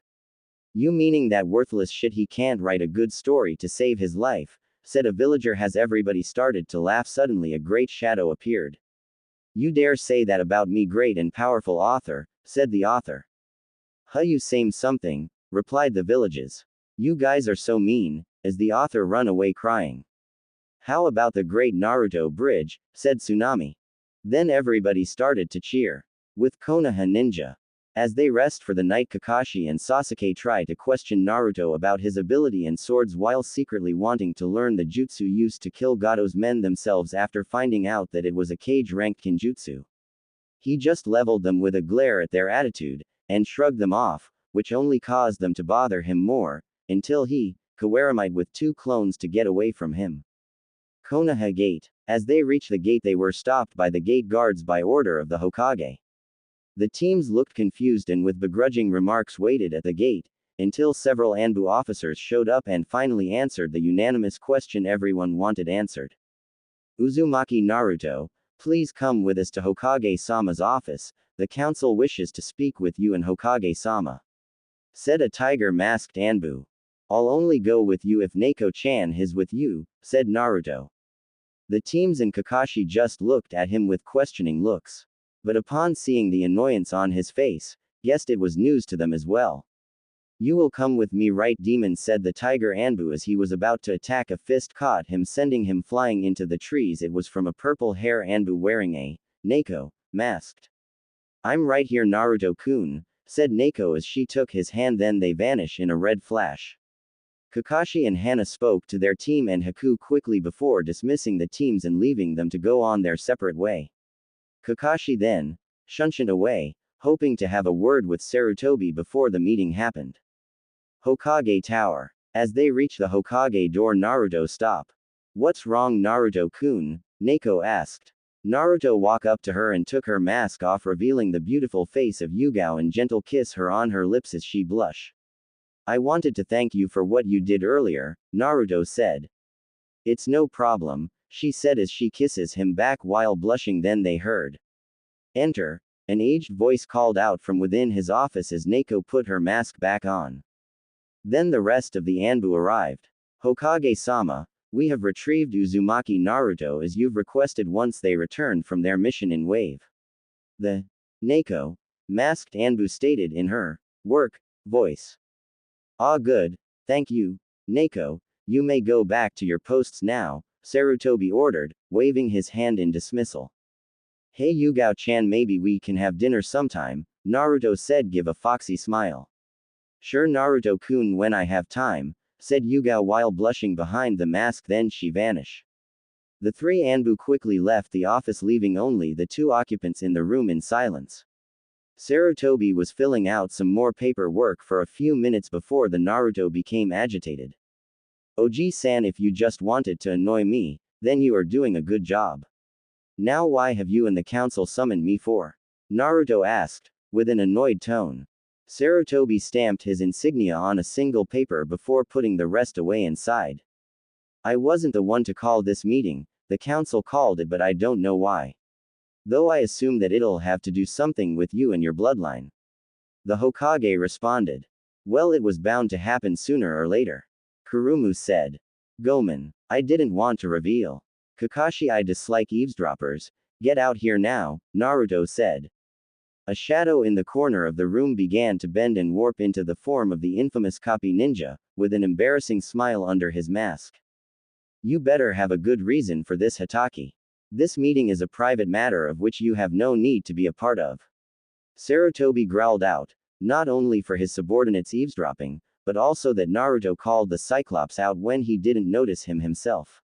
"You meaning that worthless shit he can't write a good story to save his life?" said a villager. Has everybody started to laugh. Suddenly a great shadow appeared. "You dare say that about me, great and powerful author?" said the author. "Huh, you same something," replied the villages. "You guys are so mean," as the author run away crying. "How about the Great Naruto Bridge?" said Tsunami. Then everybody started to cheer. With Konoha Ninja. As they rest for the night, Kakashi and Sasuke try to question Naruto about his ability and swords while secretly wanting to learn the jutsu used to kill Gado's men themselves. After finding out that it was a cage-ranked kinjutsu, he just leveled them with a glare at their attitude, and shrugged them off, which only caused them to bother him more, until he, Kawaramite with 2 clones to get away from him. Konoha Gate. As they reached the gate, they were stopped by the gate guards by order of the Hokage. The teams looked confused and with begrudging remarks waited at the gate, until several Anbu officers showed up and finally answered the unanimous question everyone wanted answered. Uzumaki Naruto, please come with us to Hokage-sama's office, the council wishes to speak with you and Hokage-sama. Said a tiger-masked Anbu. I'll only go with you if Neko-chan is with you, said Naruto. The teams and Kakashi just looked at him with questioning looks. But upon seeing the annoyance on his face, guessed it was news to them as well. You will come with me, right, demon, said the tiger Anbu as he was about to attack. A fist caught him, sending him flying into the trees. It was from a purple hair Anbu wearing a Neko masked. I'm right here, Naruto-kun, said Neko as she took his hand, then they vanish in a red flash. Kakashi and Hana spoke to their team and Haku quickly before dismissing the teams and leaving them to go on their separate way. Kakashi then shunshed away, hoping to have a word with Sarutobi before the meeting happened. Hokage Tower. As they reach the Hokage door, Naruto stop. What's wrong, Naruto-kun? Neko asked. Naruto walked up to her and took her mask off, revealing the beautiful face of Yugao and gentle kiss her on her lips as she blush. I wanted to thank you for what you did earlier, Naruto said. It's no problem, she said as she kisses him back while blushing. Then they heard. Enter. An aged voice called out from within his office as Neko put her mask back on. Then the rest of the Anbu arrived. Hokage-sama, we have retrieved Uzumaki Naruto as you've requested once they returned from their mission in Wave. The Neko masked Anbu stated in her work voice. Ah, good, thank you, Neko, you may go back to your posts now, Sarutobi ordered, waving his hand in dismissal. Hey Yugao-chan, maybe we can have dinner sometime, Naruto said, give a foxy smile. Sure, Naruto-kun, when I have time, said Yugao while blushing behind the mask. Then she vanished. The three Anbu quickly left the office, leaving only the two occupants in the room in silence. Sarutobi was filling out some more paperwork for a few minutes before the Naruto became agitated. Oji-san, if you just wanted to annoy me, then you are doing a good job. Now why have you and the council summoned me for? Naruto asked, with an annoyed tone. Sarutobi stamped his insignia on a single paper before putting the rest away inside. I wasn't the one to call this meeting, the council called it, but I don't know why. Though I assume that it'll have to do something with you and your bloodline. The Hokage responded. Well, it was bound to happen sooner or later. Kurumu said. Gomen, I didn't want to reveal. Kakashi, I dislike eavesdroppers. Get out here now, Naruto said. A shadow in the corner of the room began to bend and warp into the form of the infamous copy ninja, with an embarrassing smile under his mask. You better have a good reason for this, Hatake. This meeting is a private matter of which you have no need to be a part of. Sarutobi growled out, not only for his subordinates eavesdropping, but also that Naruto called the Cyclops out when he didn't notice him himself.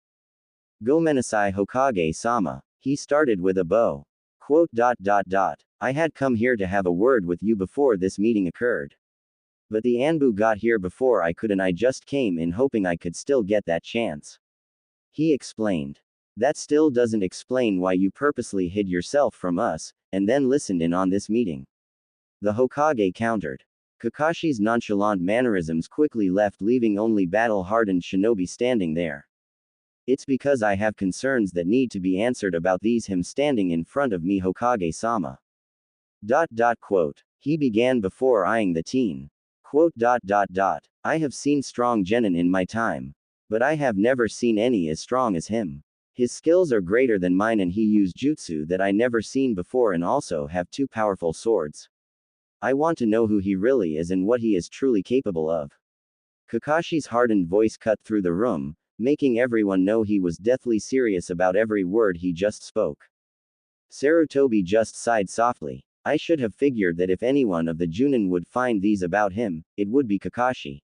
Gomenasai Hokage-sama, he started with a bow. Quote. I had come here to have a word with you before this meeting occurred. But the Anbu got here before I could, and I just came in hoping I could still get that chance. He explained. That still doesn't explain why you purposely hid yourself from us, and then listened in on this meeting. The Hokage countered. Kakashi's nonchalant mannerisms quickly left, leaving only battle-hardened shinobi standing there. It's because I have concerns that need to be answered about these, him standing in front of me, Hokage-sama. Quote. He began before eyeing the teen. Quote. I have seen strong genin in my time. But I have never seen any as strong as him. His skills are greater than mine, and he used jutsu that I never seen before, and also have two powerful swords. I want to know who he really is and what he is truly capable of. Kakashi's hardened voice cut through the room, making everyone know he was deathly serious about every word he just spoke. Sarutobi just sighed softly. I should have figured that if anyone of the Junin would find these about him, it would be Kakashi.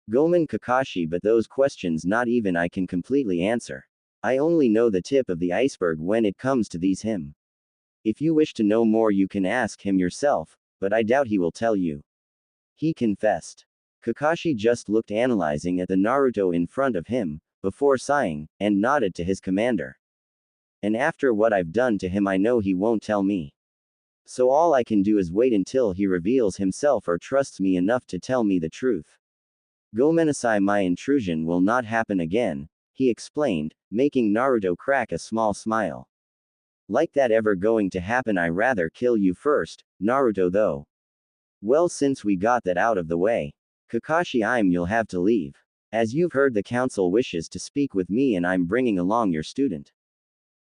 Gomen Kakashi, but those questions not even I can completely answer. I only know the tip of the iceberg when it comes to these him. If you wish to know more, you can ask him yourself, but I doubt he will tell you. He confessed. Kakashi just looked analyzing at the Naruto in front of him, before sighing, and nodded to his commander. And after what I've done to him, I know he won't tell me. So all I can do is wait until he reveals himself or trusts me enough to tell me the truth. Gomenasai, my intrusion will not happen again, he explained, making Naruto crack a small smile. Like that ever going to happen? I rather kill you first, Naruto though. Well, since we got that out of the way, Kakashi, you'll have to leave. As you've heard, the council wishes to speak with me and I'm bringing along your student.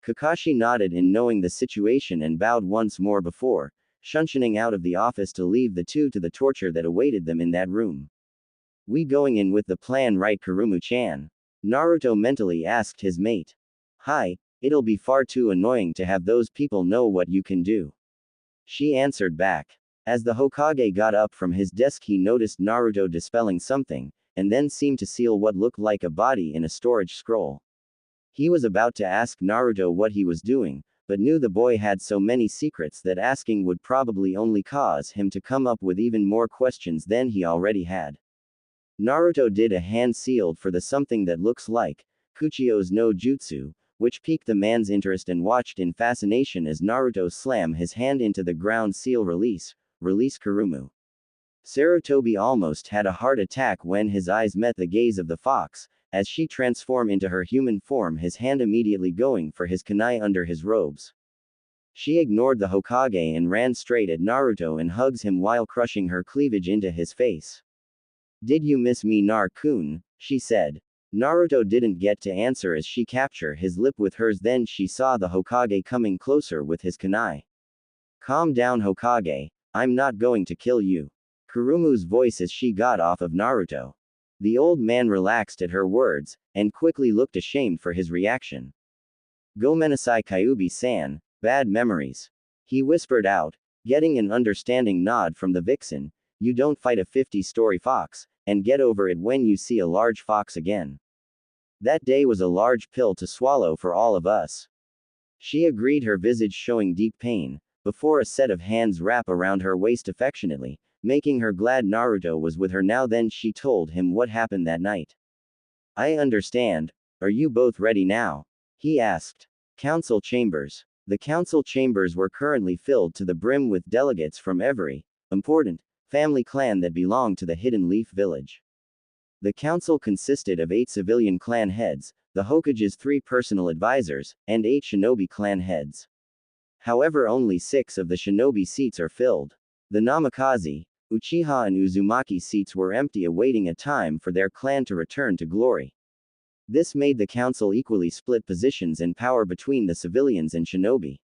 Kakashi nodded in knowing the situation and bowed once more before shunshining out of the office to leave the two to the torture that awaited them in that room. We going in with the plan, right, Kurumu-chan? Naruto mentally asked his mate. Hi, it'll be far too annoying to have those people know what you can do. She answered back. As the Hokage got up from his desk, he noticed Naruto dispelling something, and then seemed to seal what looked like a body in a storage scroll. He was about to ask Naruto what he was doing, but knew the boy had so many secrets that asking would probably only cause him to come up with even more questions than he already had. Naruto did a hand sealed for the something that looks like Kuchio's no jutsu, which piqued the man's interest and watched in fascination as Naruto slammed his hand into the ground. Seal, release Kurumu. Sarutobi almost had a heart attack when his eyes met the gaze of the fox, as she transformed into her human form, his hand immediately going for his kunai under his robes. She ignored the Hokage and ran straight at Naruto and hugs him while crushing her cleavage into his face. Did you miss me, Nar-kun? She said. Naruto didn't get to answer as she captured his lip with hers. Then she saw the Hokage coming closer with his kunai. Calm down, Hokage. I'm not going to kill you. Kurumu's voice as she got off of Naruto. The old man relaxed at her words, and quickly looked ashamed for his reaction. Gomenasai, Kyuubi-san, bad memories. He whispered out, getting an understanding nod from the vixen. You don't fight a 50-story fox, and get over it when you see a large fox again. That day was a large pill to swallow for all of us. She agreed, her visage showing deep pain, before a set of hands wrap around her waist affectionately, making her glad Naruto was with her now. Then she told him what happened that night. I understand. Are you both ready now? He asked. Council chambers. The council chambers were currently filled to the brim with delegates from every important family clan that belonged to the Hidden Leaf Village. The council consisted of 8 civilian clan heads, the Hokage's 3 personal advisors, and 8 shinobi clan heads. However, only 6 of the shinobi seats are filled. The Namikaze, Uchiha and Uzumaki seats were empty, awaiting a time for their clan to return to glory. This made the council equally split positions and power between the civilians and shinobi.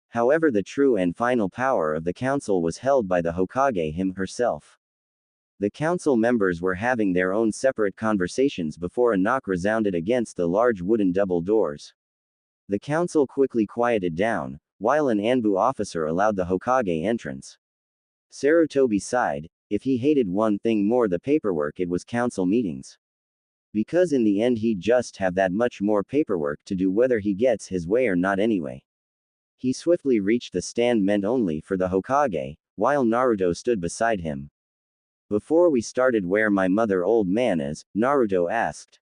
However, the true and final power of the council was held by the Hokage herself. The council members were having their own separate conversations before a knock resounded against the large wooden double doors. The council quickly quieted down, while an Anbu officer allowed the Hokage entrance. Sarutobi sighed. If he hated one thing more, the paperwork, it was council meetings. Because in the end he'd just have that much more paperwork to do whether he gets his way or not anyway. He swiftly reached the stand meant only for the Hokage, while Naruto stood beside him. Before we started, where my mother, old man, is? Naruto asked.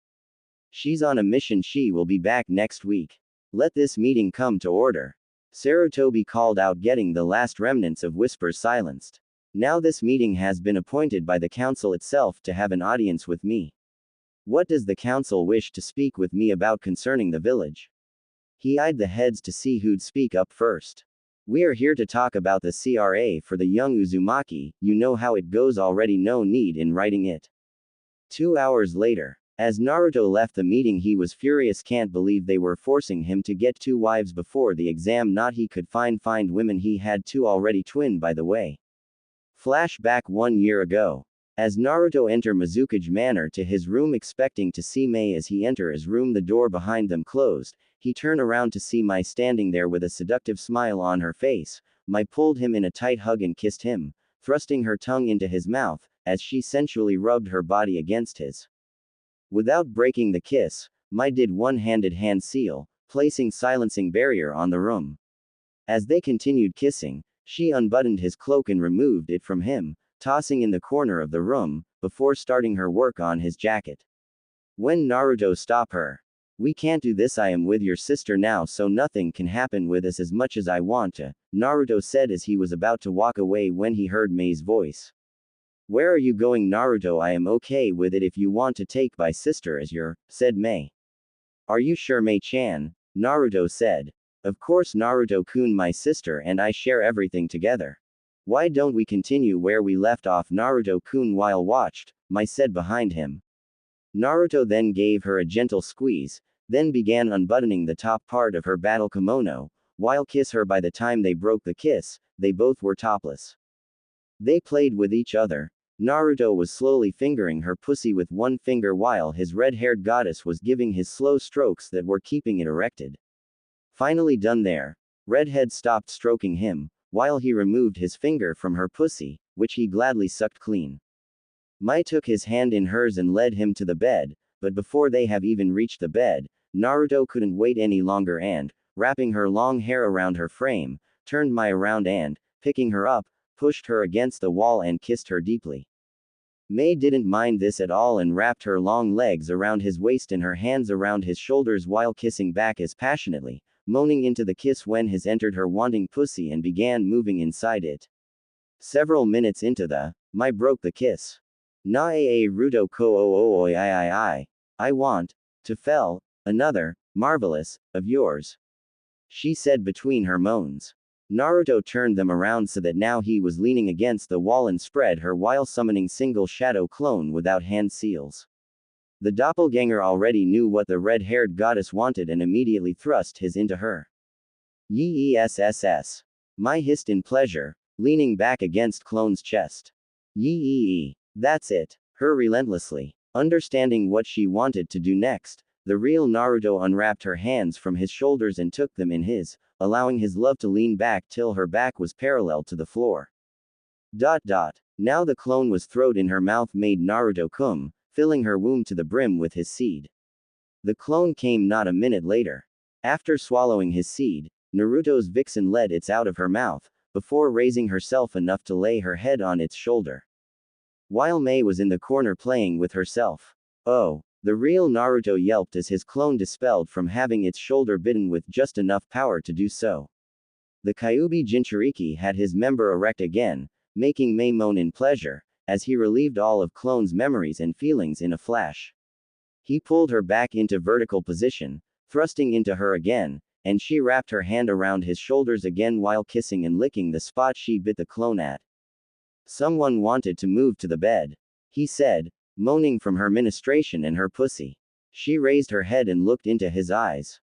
She's on a mission. She will be back next week. Let this meeting come to order. Sarutobi called out, getting the last remnants of whispers silenced. Now this meeting has been appointed by the council itself to have an audience with me. What does the council wish to speak with me about concerning the village? He eyed the heads to see who'd speak up first. We are here to talk about the CRA for the young Uzumaki. You know how it goes already, no need in writing it. 2 hours later. As Naruto left the meeting, he was furious. Can't believe they were forcing him to get 2 wives before the exam. Not he could find women. He had 2 already, twin by the way. Flashback 1 year ago. As Naruto entered Mizukage Manor to his room, expecting to see Mei. As he entered his room, the door behind them closed. He turned around to see Mai standing there with a seductive smile on her face. Mai pulled him in a tight hug and kissed him, thrusting her tongue into his mouth, as she sensually rubbed her body against his. Without breaking the kiss, Mai did one-handed hand seal, placing silencing barrier on the room. As they continued kissing, she unbuttoned his cloak and removed it from him, tossing in the corner of the room, before starting her work on his jacket. When Naruto stop her. We can't do this, I am with your sister now so nothing can happen with us as much as I want to, Naruto said as he was about to walk away when he heard Mei's voice. Where are you going, Naruto? I am okay with it if you want to take my sister as your, said Mei. Are you sure, Mei-chan? Naruto said. Of course, Naruto-kun, my sister and I share everything together. Why don't we continue where we left off? Naruto-kun while watched, Mei said behind him. Naruto then gave her a gentle squeeze, then began unbuttoning the top part of her battle kimono, while kiss her. By the time they broke the kiss, they both were topless. They played with each other. Naruto was slowly fingering her pussy with one finger while his red-haired goddess was giving his slow strokes that were keeping it erected. Finally done there, Redhead stopped stroking him, while he removed his finger from her pussy, which he gladly sucked clean. Mai took his hand in hers and led him to the bed, but before they have even reached the bed, Naruto couldn't wait any longer and, wrapping her long hair around her frame, turned Mai around and, picking her up, pushed her against the wall and kissed her deeply. Mei didn't mind this at all and wrapped her long legs around his waist and her hands around his shoulders while kissing back as passionately, moaning into the kiss when his entered her wanting pussy and began moving inside it. Several minutes into the, Mai broke the kiss. Na a ruto ko o oi I want, to fell, another, marvelous, of yours. She said between her moans. Naruto turned them around so that now he was leaning against the wall and spread her while summoning single shadow clone without hand seals. The doppelganger already knew what the red-haired goddess wanted and immediately thrust his into her. Yee-ess. Mai hissed in pleasure, leaning back against clone's chest. Yee. That's it. Her relentlessly. Understanding what she wanted to do next, the real Naruto unwrapped her hands from his shoulders and took them in his, allowing his love to lean back till her back was parallel to the floor. Now the clone was thrown in her mouth made Naruto cum, filling her womb to the brim with his seed. The clone came not a minute later. After swallowing his seed, Naruto's vixen let it out of her mouth, before raising herself enough to lay her head on its shoulder. While Mei was in the corner playing with herself. Oh. The real Naruto yelped as his clone dispelled from having its shoulder bitten with just enough power to do so. The Kyuubi Jinchuriki had his member erect again, making Mei moan in pleasure, as he relieved all of clone's memories and feelings in a flash. He pulled her back into vertical position, thrusting into her again, and she wrapped her hand around his shoulders again while kissing and licking the spot she bit the clone at. Someone wanted to move to the bed. He said, moaning from her ministration and her pussy. She raised her head and looked into his eyes.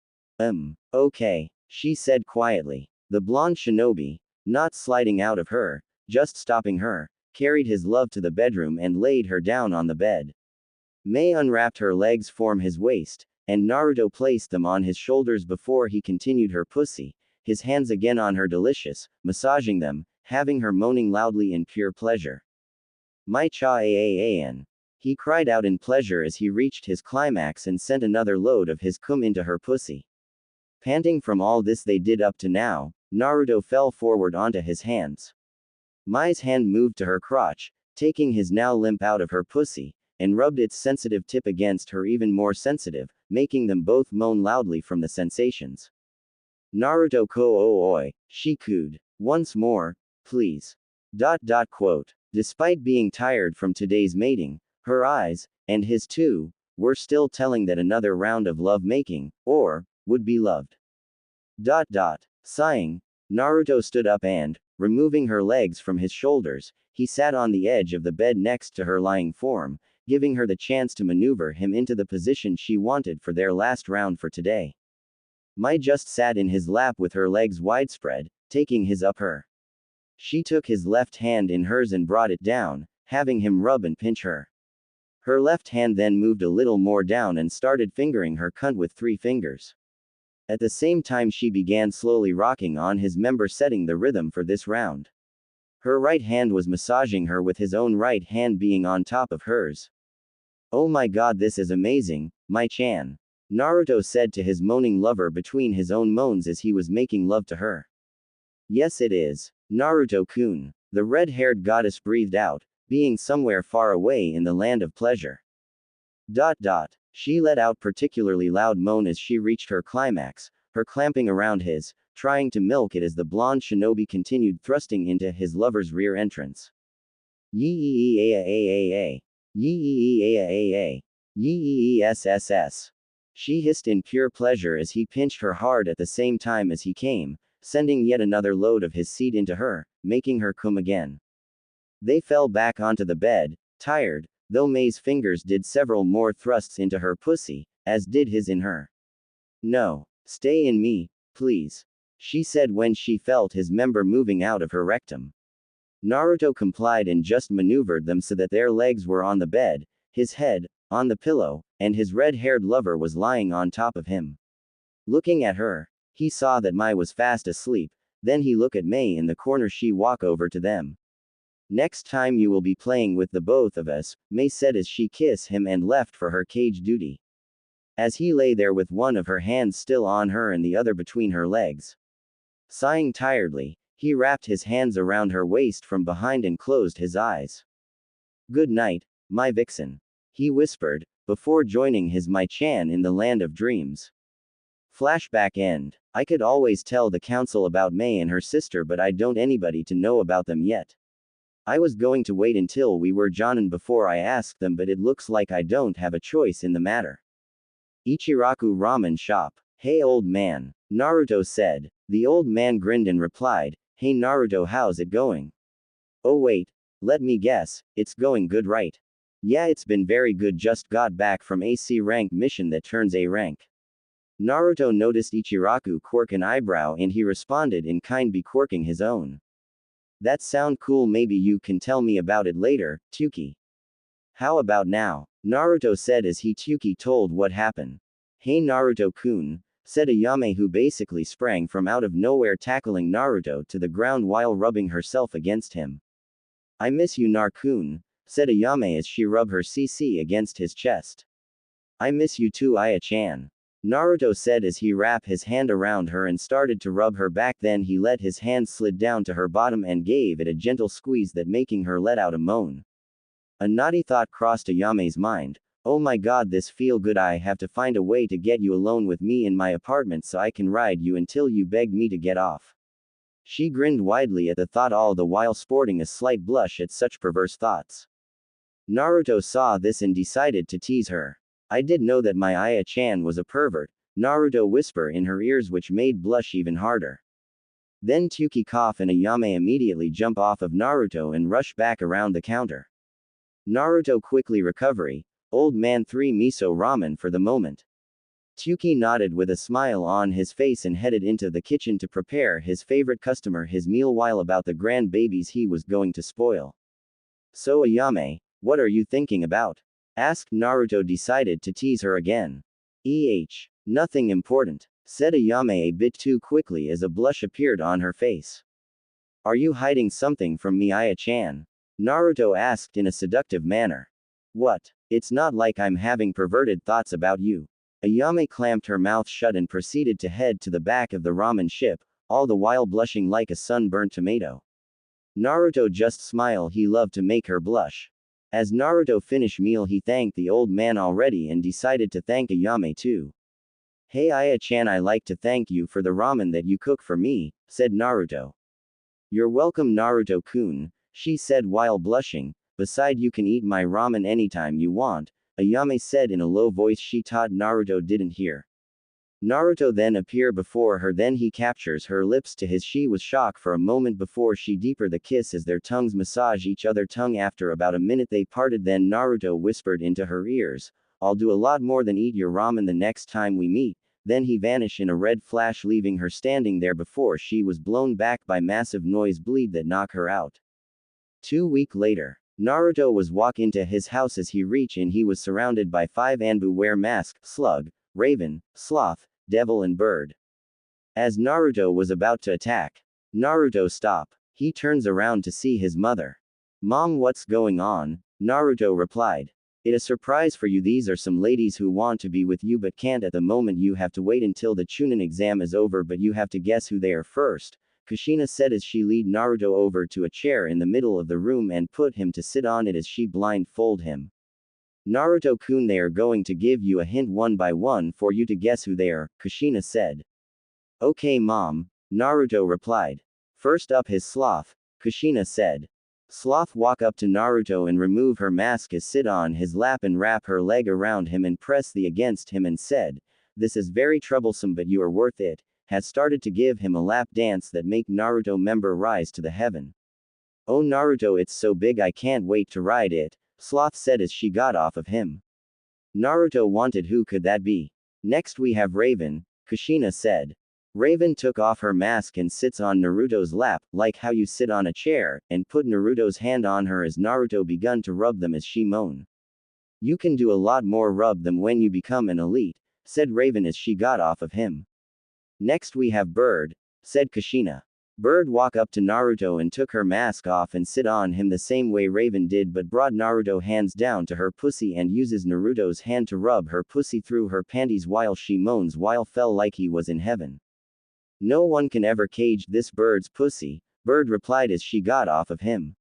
Okay, she said quietly. The blonde shinobi, not sliding out of her, just stopping her, carried his love to the bedroom and laid her down on the bed. Mei unwrapped her legs from his waist, and Naruto placed them on his shoulders before he continued her pussy, his hands again on her delicious, massaging them, having her moaning loudly in pure pleasure. Mai cha aan. He cried out in pleasure as he reached his climax and sent another load of his cum into her pussy. Panting from all this they did up to now, Naruto fell forward onto his hands. Mai's hand moved to her crotch, taking his now limp out of her pussy, and rubbed its sensitive tip against her even more sensitive, making them both moan loudly from the sensations. Naruto ko oi, she cooed. Once more, please. Quote. Despite being tired from today's mating, her eyes, and his too, were still telling that another round of love-making, or, would be loved. Sighing, Naruto stood up and, removing her legs from his shoulders, he sat on the edge of the bed next to her lying form, giving her the chance to maneuver him into the position she wanted for their last round for today. Mai just sat in his lap with her legs widespread, taking his up her. She took his left hand in hers and brought it down, having him rub and pinch her. Her left hand then moved a little more down and started fingering her cunt with 3 fingers. At the same time she began slowly rocking on his member, setting the rhythm for this round. Her right hand was massaging her with his own right hand being on top of hers. Oh my god, this is amazing, Mai-chan. Naruto said to his moaning lover between his own moans as he was making love to her. Yes it is, Naruto-kun. The red-haired goddess breathed out, being somewhere far away in the land of pleasure. She let out particularly loud moan as she reached her climax, her clamping around his, trying to milk it as the blonde shinobi continued thrusting into his lover's rear entrance. Yee-ee-ee-a-a-a-a. Yee-ee-ee-a-a-a. Yee-ee-ee-s-s-s. She hissed in pure pleasure as he pinched her hard at the same time as he came, sending yet another load of his seed into her, making her come again. They fell back onto the bed, tired, though May's fingers did several more thrusts into her pussy, as did his in her. No. Stay in me, please, she said when she felt his member moving out of her rectum. Naruto complied and just maneuvered them so that their legs were on the bed, his head, on the pillow, and his red-haired lover was lying on top of him. Looking at her, he saw that Mai was fast asleep, then he looked at May in the corner. She walked over to them. Next time you will be playing with the both of us, May said as she kissed him and left for her cage duty. As he lay there with one of her hands still on her and the other between her legs. Sighing tiredly, he wrapped his hands around her waist from behind and closed his eyes. Good night, my vixen, he whispered, before joining his Mai-chan in the land of dreams. Flashback end. I could always tell the council about May and her sister, but I don't anybody to know about them yet. I was going to wait until we were Jonin before I asked them, but it looks like I don't have a choice in the matter. Ichiraku Ramen Shop. Hey old man, Naruto said. The old man grinned and replied, hey Naruto, how's it going? Oh wait, let me guess, it's going good, right? Yeah, it's been very good, just got back from a C rank mission that turns A rank. Naruto noticed Ichiraku quirk an eyebrow and he responded in kind, be quirking his own. That sound cool, maybe you can tell me about it later, Tuki. How about now? Naruto said as he Tuki told what happened. Hey Naruto-kun, said Ayame, who basically sprang from out of nowhere, tackling Naruto to the ground while rubbing herself against him. I miss you Nar-kun, said Ayame as she rubbed her CC against his chest. I miss you too Aya-chan, Naruto said as he wrapped his hand around her and started to rub her back. Then he let his hand slid down to her bottom and gave it a gentle squeeze that making her let out a moan. A naughty thought crossed Ayame's mind. Oh my god, this feel good. I have to find a way to get you alone with me in my apartment so I can ride you until you beg me to get off. She grinned widely at the thought, all the while sporting a slight blush at such perverse thoughts. Naruto saw this and decided to tease her. I did know that my Aya-chan was a pervert, Naruto whispered in her ears, which made blush even harder. Then Tuki cough and Ayame immediately jump off of Naruto and rush back around the counter. Naruto quickly recovery, old man 3 miso ramen for the moment. Tuki nodded with a smile on his face and headed into the kitchen to prepare his favorite customer his meal while about the grandbabies he was going to spoil. So Ayame, what are you thinking about? Asked Naruto, decided to tease her again. Nothing important, said Ayame a bit too quickly as a blush appeared on her face. Are you hiding something from me Aya-chan? Naruto asked in a seductive manner. What? It's not like I'm having perverted thoughts about you. Ayame clamped her mouth shut and proceeded to head to the back of the ramen ship, all the while blushing like a sunburnt tomato. Naruto just smiled, he loved to make her blush. As Naruto finished meal, he thanked the old man already and decided to thank Ayame too. Hey Aya-chan, I like to thank you for the ramen that you cook for me, said Naruto. You're welcome Naruto-kun, she said while blushing. Beside, you can eat my ramen anytime you want, Ayame said in a low voice she thought Naruto didn't hear. Naruto then appeared before her, then he captures her lips to his. She was shocked for a moment before she deeper the kiss as their tongues massage each other tongue. After about a minute they parted, then Naruto whispered into her ears, I'll do a lot more than eat your ramen the next time we meet. Then he vanished in a red flash, leaving her standing there before she was blown back by massive noise bleed that knocked her out. 2 weeks later, Naruto was walk into his house. As he reached in, he was surrounded by 5 Anbu wear mask, slug, raven, sloth, devil and bird. As Naruto was about to attack, Naruto stopped. He turns around to see his mother. Mom, what's going on? Naruto replied. It's a surprise for you. These are some ladies who want to be with you but can't at the moment. You have to wait until the Chunin exam is over, but you have to guess who they are first, Kushina said as she led Naruto over to a chair in the middle of the room and put him to sit on it as she blindfolded him. Naruto-kun, they are going to give you a hint one by one for you to guess who they are, Kushina said. Okay mom, Naruto replied. First up his sloth, Kushina said. Sloth walk up to Naruto and remove her mask as sit on his lap and wrap her leg around him and press the against him and said, this is very troublesome but you are worth it, had started to give him a lap dance that make Naruto member rise to the heaven. Oh Naruto, it's so big I can't wait to ride it, Sloth said as she got off of him. Naruto wanted who could that be? Next we have Raven, Kushina said. Raven took off her mask and sits on Naruto's lap, like how you sit on a chair, and put Naruto's hand on her as Naruto begun to rub them as she moaned. You can do a lot more rub them when you become an elite, said Raven as she got off of him. Next we have Bird, said Kushina. Bird walk up to Naruto and took her mask off and sit on him the same way Raven did but brought Naruto hands down to her pussy and uses Naruto's hand to rub her pussy through her panties while she moans while felt like he was in heaven. No one can ever cage this bird's pussy, Bird replied as she got off of him.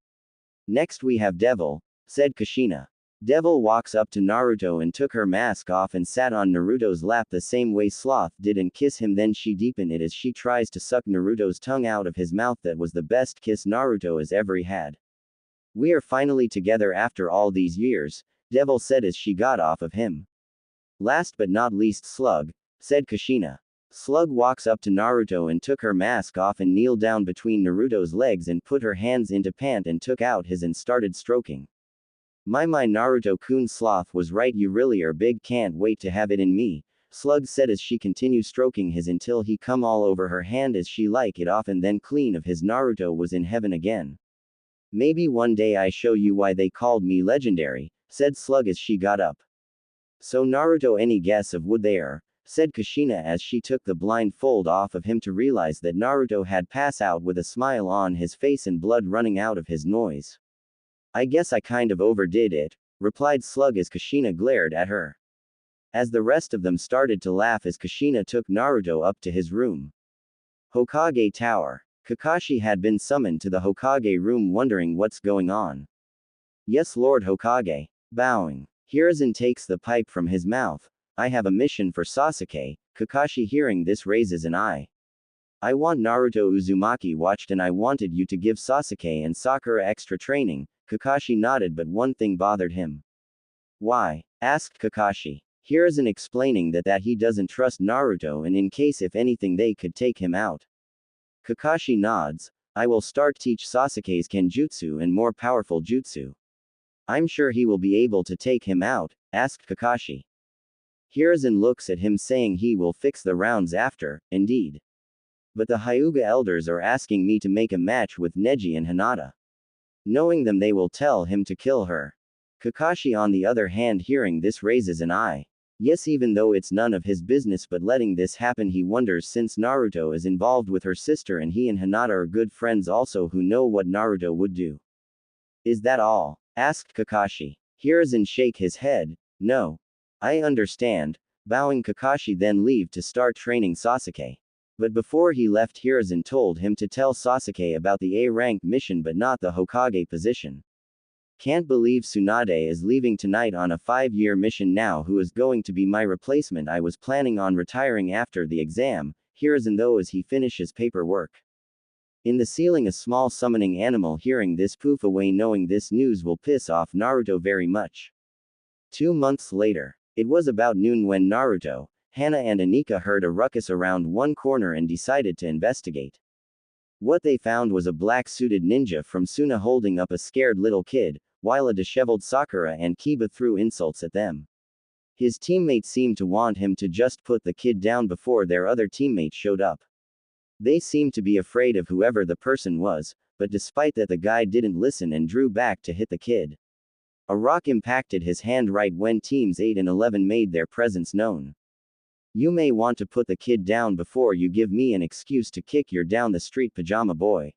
Next we have Devil, said Kushina. Devil walks up to Naruto and took her mask off and sat on Naruto's lap the same way Sloth did and kiss him, then she deepened it as she tries to suck Naruto's tongue out of his mouth. That was the best kiss Naruto has ever had. We are finally together after all these years, Devil said as she got off of him. Last but not least Slug, said Kushina. Slug walks up to Naruto and took her mask off and kneeled down between Naruto's legs and put her hands into pant and took out his and started stroking. My Naruto-kun, Sloth was right, you really are big, can't wait to have it in me, Slug said as she continued stroking his until he come all over her hand as she like it off and then clean of his. Naruto was in heaven again. Maybe one day I show you why they called me legendary, said Slug as she got up. So Naruto, any guess of what they are? Said Kushina as she took the blindfold off of him to realize that Naruto had passed out with a smile on his face and blood running out of his nose. I guess I kind of overdid it, replied Slug as Kushina glared at her. As the rest of them started to laugh as Kushina took Naruto up to his room. Hokage Tower. Kakashi had been summoned to the Hokage room wondering what's going on. Yes Lord Hokage. Bowing. Hiruzen takes the pipe from his mouth. I have a mission for Sasuke. Kakashi hearing this raises an eye. I want Naruto Uzumaki watched and I wanted you to give Sasuke and Sakura extra training. Kakashi nodded but one thing bothered him. Why? Asked Kakashi. Hiruzen explaining that he doesn't trust Naruto and in case if anything they could take him out. Kakashi nods. I will start teach Sasuke's Kenjutsu and more powerful jutsu. I'm sure he will be able to take him out, asked Kakashi. Hiruzen looks at him saying he will fix the rounds after, indeed. But the Hyuga elders are asking me to make a match with Neji and Hinata. Knowing them they will tell him to kill her. Kakashi on the other hand hearing this raises an eye. Yes, even though it's none of his business but letting this happen he wonders since Naruto is involved with her sister and he and Hinata are good friends also who know what Naruto would do. Is that all? Asked Kakashi. Hiruzen shake his head. No. I understand. Bowing Kakashi then leave to start training Sasuke. But before he left Hiruzen told him to tell Sasuke about the A-rank mission but not the Hokage position. Can't believe Tsunade is leaving tonight on a 5-year mission now. Who is going to be my replacement? I was planning on retiring after the exam, Hiruzen though as he finishes paperwork. In the ceiling a small summoning animal hearing this poof away knowing this news will piss off Naruto very much. 2 months later. It was about noon when Naruto, Hana and Anika heard a ruckus around one corner and decided to investigate. What they found was a black-suited ninja from Suna holding up a scared little kid, while a disheveled Sakura and Kiba threw insults at them. His teammates seemed to want him to just put the kid down before their other teammates showed up. They seemed to be afraid of whoever the person was, but despite that the guy didn't listen and drew back to hit the kid. A rock impacted his hand right when teams 8 and 11 made their presence known. You may want to put the kid down before you give me an excuse to kick your down the street pajama boy.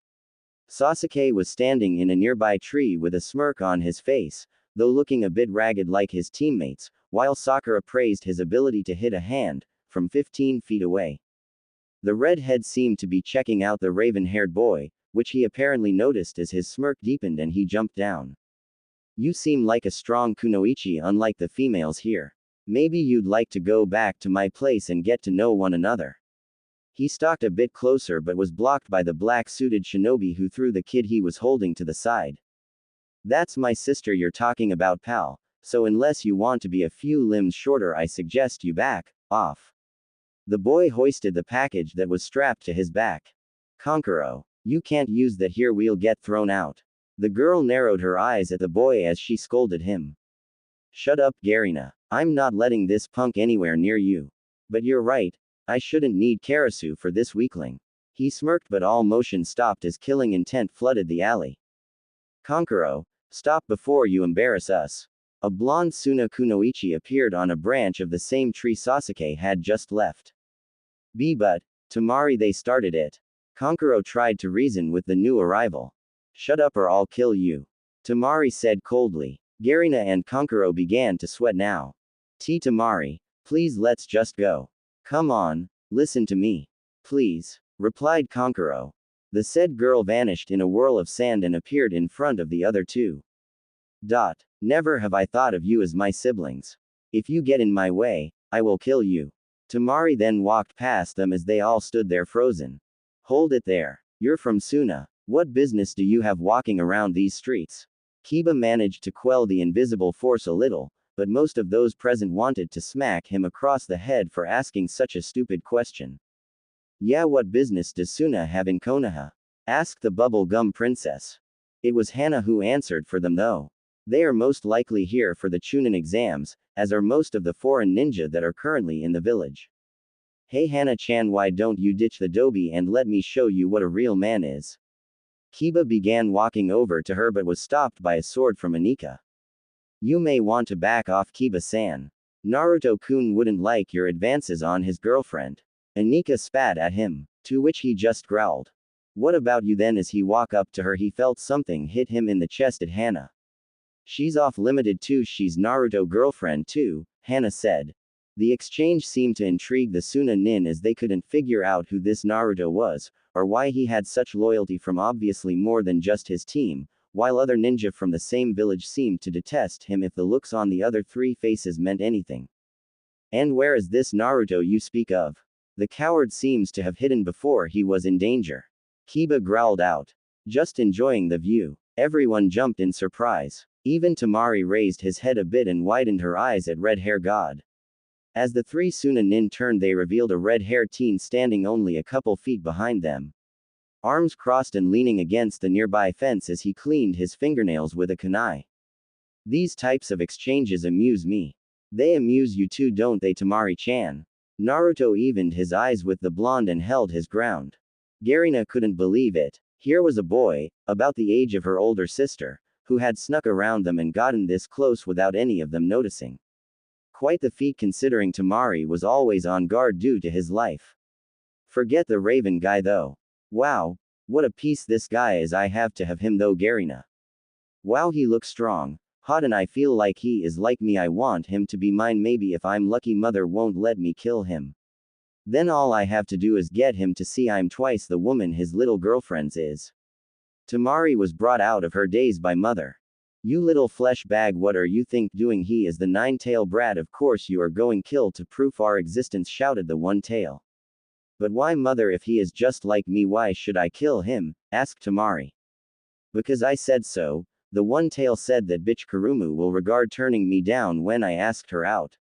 Sasuke was standing in a nearby tree with a smirk on his face, though looking a bit ragged like his teammates, while Sakura praised his ability to hit a hand, from 15 feet away. The redhead seemed to be checking out the raven-haired boy, which he apparently noticed as his smirk deepened and he jumped down. You seem like a strong kunoichi unlike the females here. Maybe you'd like to go back to my place and get to know one another. He stalked a bit closer but was blocked by the black-suited shinobi who threw the kid he was holding to the side. That's my sister you're talking about, pal, so unless you want to be a few limbs shorter I suggest you back off. The boy hoisted the package that was strapped to his back. Kankuro, you can't use that here, we'll get thrown out. The girl narrowed her eyes at the boy as she scolded him. Shut up, Garina. I'm not letting this punk anywhere near you. But you're right, I shouldn't need Karasu for this weakling. He smirked but all motion stopped as killing intent flooded the alley. Kankuro, stop before you embarrass us. A blonde Suna Kunoichi appeared on a branch of the same tree Sasuke had just left. But, Tamari, they started it. Kankuro tried to reason with the new arrival. Shut up or I'll kill you. Tamari said coldly. Garina and Kankuro began to sweat now. Tamari, please let's just go. Come on, listen to me. Please, replied Kankuro. The said girl vanished in a whirl of sand and appeared in front of the other two. Never have I thought of you as my siblings. If you get in my way, I will kill you. Tamari then walked past them as they all stood there frozen. Hold it there. You're from Suna. What business do you have walking around these streets? Kiba managed to quell the invisible force a little, but most of those present wanted to smack him across the head for asking such a stupid question. Yeah, what business does Suna have in Konoha? Asked the bubble gum princess. It was Hana who answered for them though. They are most likely here for the Chunin exams, as are most of the foreign ninja that are currently in the village. Hey Hana-chan, why don't you ditch the dobi and let me show you what a real man is? Kiba began walking over to her but was stopped by a sword from Anika. You may want to back off, Kiba-san. Naruto-kun wouldn't like your advances on his girlfriend. Anika spat at him, to which he just growled. What about you then? As he walked up to her he felt something hit him in the chest at Hana. She's off limited too, she's Naruto girlfriend too, Hana said. The exchange seemed to intrigue the Suna nin as they couldn't figure out who this Naruto was, or why he had such loyalty from obviously more than just his team, while other ninja from the same village seemed to detest him if the looks on the other three faces meant anything. And where is this Naruto you speak of? The coward seems to have hidden before he was in danger. Kiba growled out. Just enjoying the view. Everyone jumped in surprise. Even Tamari raised his head a bit and widened her eyes at Red Hair God. As the three Suna nin turned they revealed a red-haired teen standing only a couple feet behind them. Arms crossed and leaning against the nearby fence as he cleaned his fingernails with a kunai. These types of exchanges amuse me. They amuse you too, don't they, Tamari-chan? Naruto evened his eyes with the blonde and held his ground. Garina couldn't believe it. Here was a boy, about the age of her older sister, who had snuck around them and gotten this close without any of them noticing. Quite the feat considering Tamari was always on guard due to his life. Forget the Raven guy though. Wow, what a piece this guy is. I have to have him though, Garina. Wow, he looks strong, hot, and I feel like he is like me. I want him to be mine. Maybe if I'm lucky mother won't let me kill him. Then all I have to do is get him to see I'm twice the woman his little girlfriend's is. Tamari was brought out of her daze by mother. You little flesh bag, what are you think doing? He is the nine-tail brat, of course you are going kill to prove our existence, shouted the one tail. But why mother, if he is just like me why should I kill him? Asked Tamari. Because I said so, the one tail said. That bitch Kurumu will regard turning me down when I asked her out.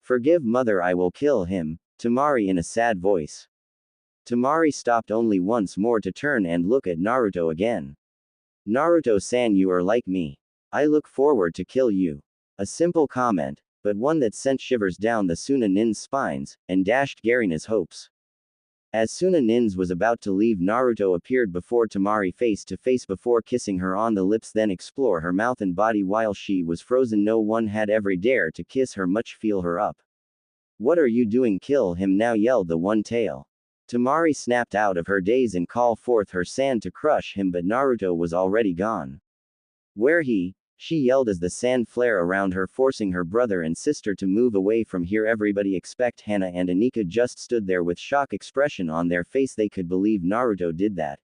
Forgive mother, I will kill him, Tamari in a sad voice. Tamari stopped only once more to turn and look at Naruto again. Naruto-san, you are like me. I look forward to kill you. A simple comment, but one that sent shivers down the Suna nin's spines, and dashed Garina's hopes. As Suna nins was about to leave, Naruto appeared before Tamari face to face before kissing her on the lips, then explore her mouth and body while she was frozen. No one had ever dared to kiss her, much feel her up. What are you doing? Kill him now, yelled the one tail. Tamari snapped out of her daze and called forth her sand to crush him, but Naruto was already gone. Where he? She yelled as the sand flared around her, forcing her brother and sister to move away from here. Everybody except Hana and Anika just stood there with shock expression on their face. They could believe Naruto did that.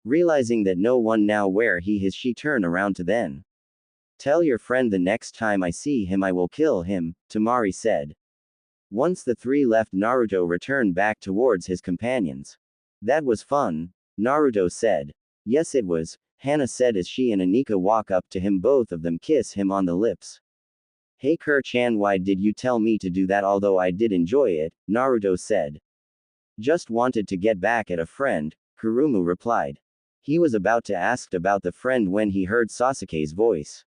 Realizing that no one now where he is, she turned around to them. Tell your friend the next time I see him I will kill him, Tamari said. Once the three left, Naruto returned back towards his companions. That was fun, Naruto said. Yes, it was, Hana said as she and Anika walk up to him. Both of them kiss him on the lips. Hey Kur-chan, why did you tell me to do that? Although I did enjoy it, Naruto said. Just wanted to get back at a friend, Kurumu replied. He was about to ask about the friend when he heard Sasuke's voice.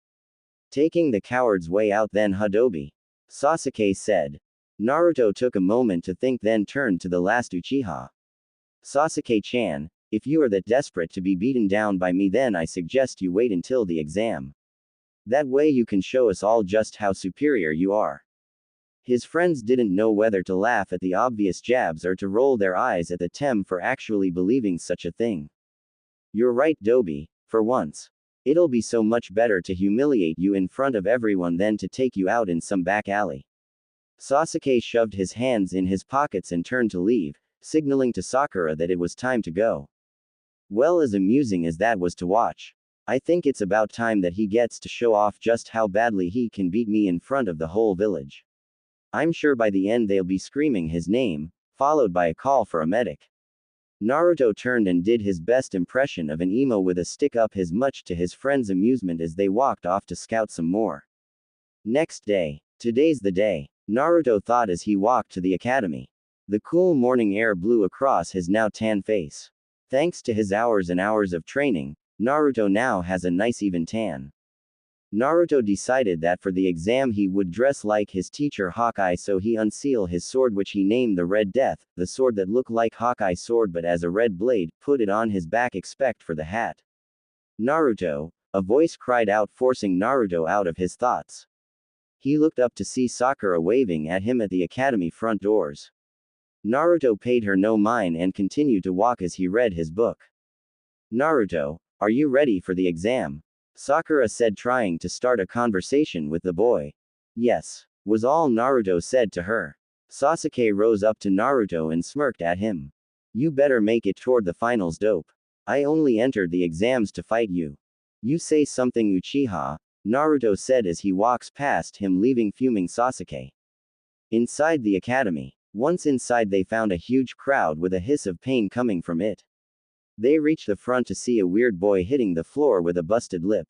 Taking the coward's way out then Hadobi. Sasuke said. Naruto took a moment to think, then turned to the last Uchiha. Sasuke-chan, if you are that desperate to be beaten down by me, then I suggest you wait until the exam. That way you can show us all just how superior you are. His friends didn't know whether to laugh at the obvious jabs or to roll their eyes at the Tem for actually believing such a thing. You're right, Dobi, for once. It'll be so much better to humiliate you in front of everyone than to take you out in some back alley. Sasuke shoved his hands in his pockets and turned to leave, signaling to Sakura that it was time to go. Well, as amusing as that was to watch, I think it's about time that he gets to show off just how badly he can beat me in front of the whole village. I'm sure by the end they'll be screaming his name, followed by a call for a medic. Naruto turned and did his best impression of an emo with a stick up his, much to his friends' amusement as they walked off to scout some more. Next day. Today's the day, Naruto thought as he walked to the academy. The cool morning air blew across his now tan face. Thanks to his hours and hours of training, Naruto now has a nice even tan. Naruto decided that for the exam he would dress like his teacher Hawkeye, so he unsealed his sword, which he named the Red Death, the sword that looked like Hawkeye's sword but as a red blade, put it on his back except for the hat. Naruto, a voice cried out, forcing Naruto out of his thoughts. He looked up to see Sakura waving at him at the academy front doors. Naruto paid her no mind and continued to walk as he read his book. Naruto, are you ready for the exam? Sakura said, trying to start a conversation with the boy. Yes, was all Naruto said to her. Sasuke rose up to Naruto and smirked at him. You better make it toward the finals, dope. I only entered the exams to fight you. You say something, Uchiha, Naruto said as he walks past him, leaving fuming Sasuke. Inside the academy. Once inside, they found a huge crowd with a hiss of pain coming from it. They reached the front to see a weird boy hitting the floor with a busted lip.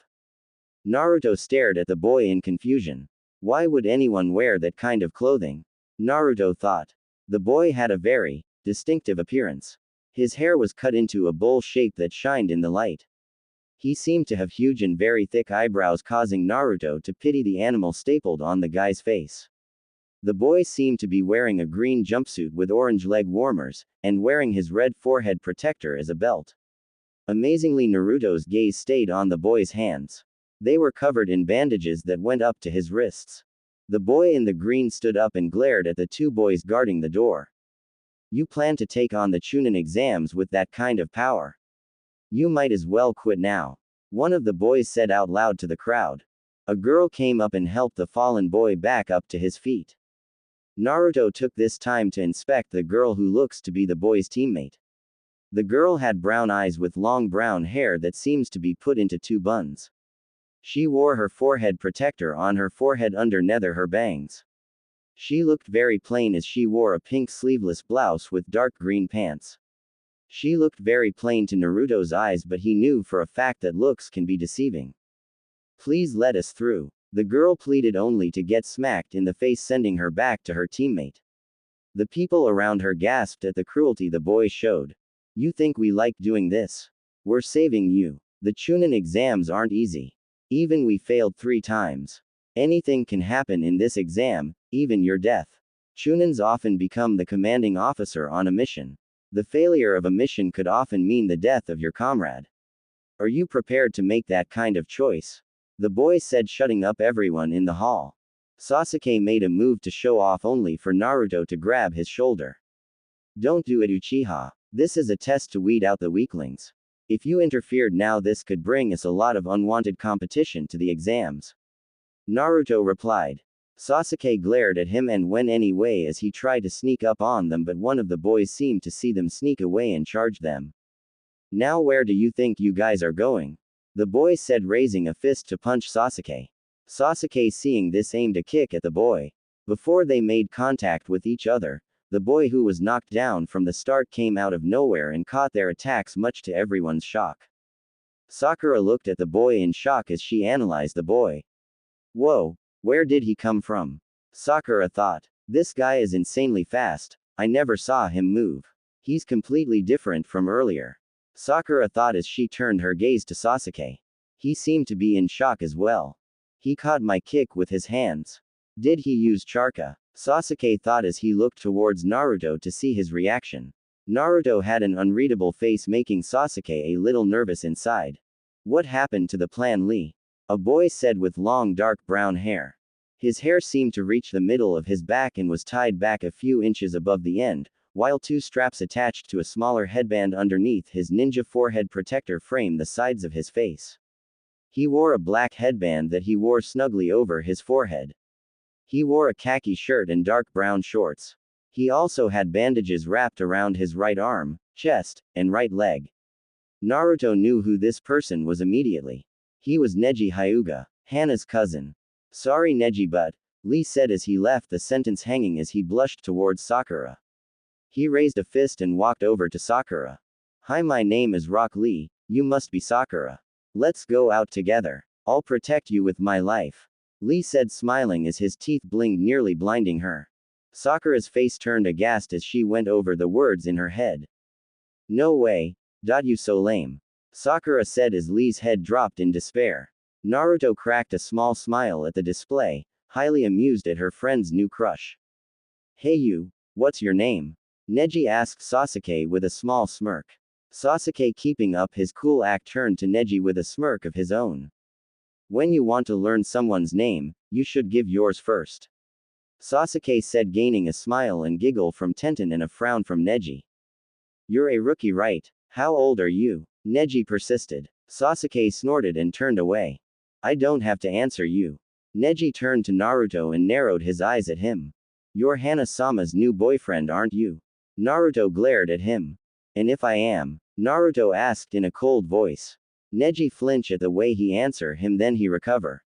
Naruto stared at the boy in confusion. Why would anyone wear that kind of clothing? Naruto thought. The boy had a very distinctive appearance. His hair was cut into a bowl shape that shined in the light. He seemed to have huge and very thick eyebrows, causing Naruto to pity the animal stapled on the guy's face. The boy seemed to be wearing a green jumpsuit with orange leg warmers, and wearing his red forehead protector as a belt. Amazingly, Naruto's gaze stayed on the boy's hands. They were covered in bandages that went up to his wrists. The boy in the green stood up and glared at the two boys guarding the door. You plan to take on the Chunin exams with that kind of power? You might as well quit now. One of the boys said out loud to the crowd. A girl came up and helped the fallen boy back up to his feet. Naruto took this time to inspect the girl, who looks to be the boy's teammate. The girl had brown eyes with long brown hair that seems to be put into two buns. She wore her forehead protector on her forehead under nether her bangs. She looked very plain as she wore a pink sleeveless blouse with dark green pants. She looked very plain to Naruto's eyes, but he knew for a fact that looks can be deceiving. Please let us through. The girl pleaded, only to get smacked in the face, sending her back to her teammate. The people around her gasped at the cruelty the boy showed. You think we like doing this? We're saving you. The Chunin exams aren't easy. Even we failed 3 times. Anything can happen in this exam, even your death. Chunins often become the commanding officer on a mission. The failure of a mission could often mean the death of your comrade. Are you prepared to make that kind of choice? The boy said, shutting up everyone in the hall. Sasuke made a move to show off, only for Naruto to grab his shoulder. Don't do it, Uchiha. This is a test to weed out the weaklings. If you interfered now, this could bring us a lot of unwanted competition to the exams. Naruto replied. Sasuke glared at him and went anyway as he tried to sneak up on them, but one of the boys seemed to see them sneak away and charged them. Now where do you think you guys are going? the boy said, raising a fist to punch Sasuke. Sasuke, seeing this, aimed a kick at the boy. Before they made contact with each other, the boy who was knocked down from the start came out of nowhere and caught their attacks, much to everyone's shock. Sakura looked at the boy in shock as she analyzed the boy. Whoa, where did he come from? Sakura thought. This guy is insanely fast, I never saw him move. He's completely different from earlier. Sakura thought as she turned her gaze to Sasuke. He seemed to be in shock as well. He caught my kick with his hands. Did he use Charka? Sasuke thought as he looked towards Naruto to see his reaction. Naruto had an unreadable face, making Sasuke a little nervous inside. What happened to the plan, Lee? A boy said with long dark brown hair. His hair seemed to reach the middle of his back and was tied back a few inches above the end, while two straps attached to a smaller headband underneath his ninja forehead protector framed the sides of his face. He wore a black headband that he wore snugly over his forehead. He wore a khaki shirt and dark brown shorts. He also had bandages wrapped around his right arm, chest, and right leg. Naruto knew who this person was immediately. He was Neji Hyuga, Hana's cousin. Sorry Neji, but, Lee said as he left the sentence hanging as he blushed towards Sakura. He raised a fist and walked over to Sakura. Hi, my name is Rock Lee, you must be Sakura. Let's go out together. I'll protect you with my life. Lee said, smiling as his teeth blinked, nearly blinding her. Sakura's face turned aghast as she went over the words in her head. No way, you so lame. Sakura said as Lee's head dropped in despair. Naruto cracked a small smile at the display, highly amused at her friend's new crush. Hey you, what's your name? Neji asked Sasuke with a small smirk. Sasuke, keeping up his cool act, turned to Neji with a smirk of his own. When you want to learn someone's name, you should give yours first. Sasuke said, gaining a smile and giggle from Tenten and a frown from Neji. You're a rookie, right? How old are you? Neji persisted. Sasuke snorted and turned away. I don't have to answer you. Neji turned to Naruto and narrowed his eyes at him. You're Hana-sama's new boyfriend, aren't you? Naruto glared at him. And if I am? Naruto asked in a cold voice. Neji flinched at the way he answered him, then he recovered.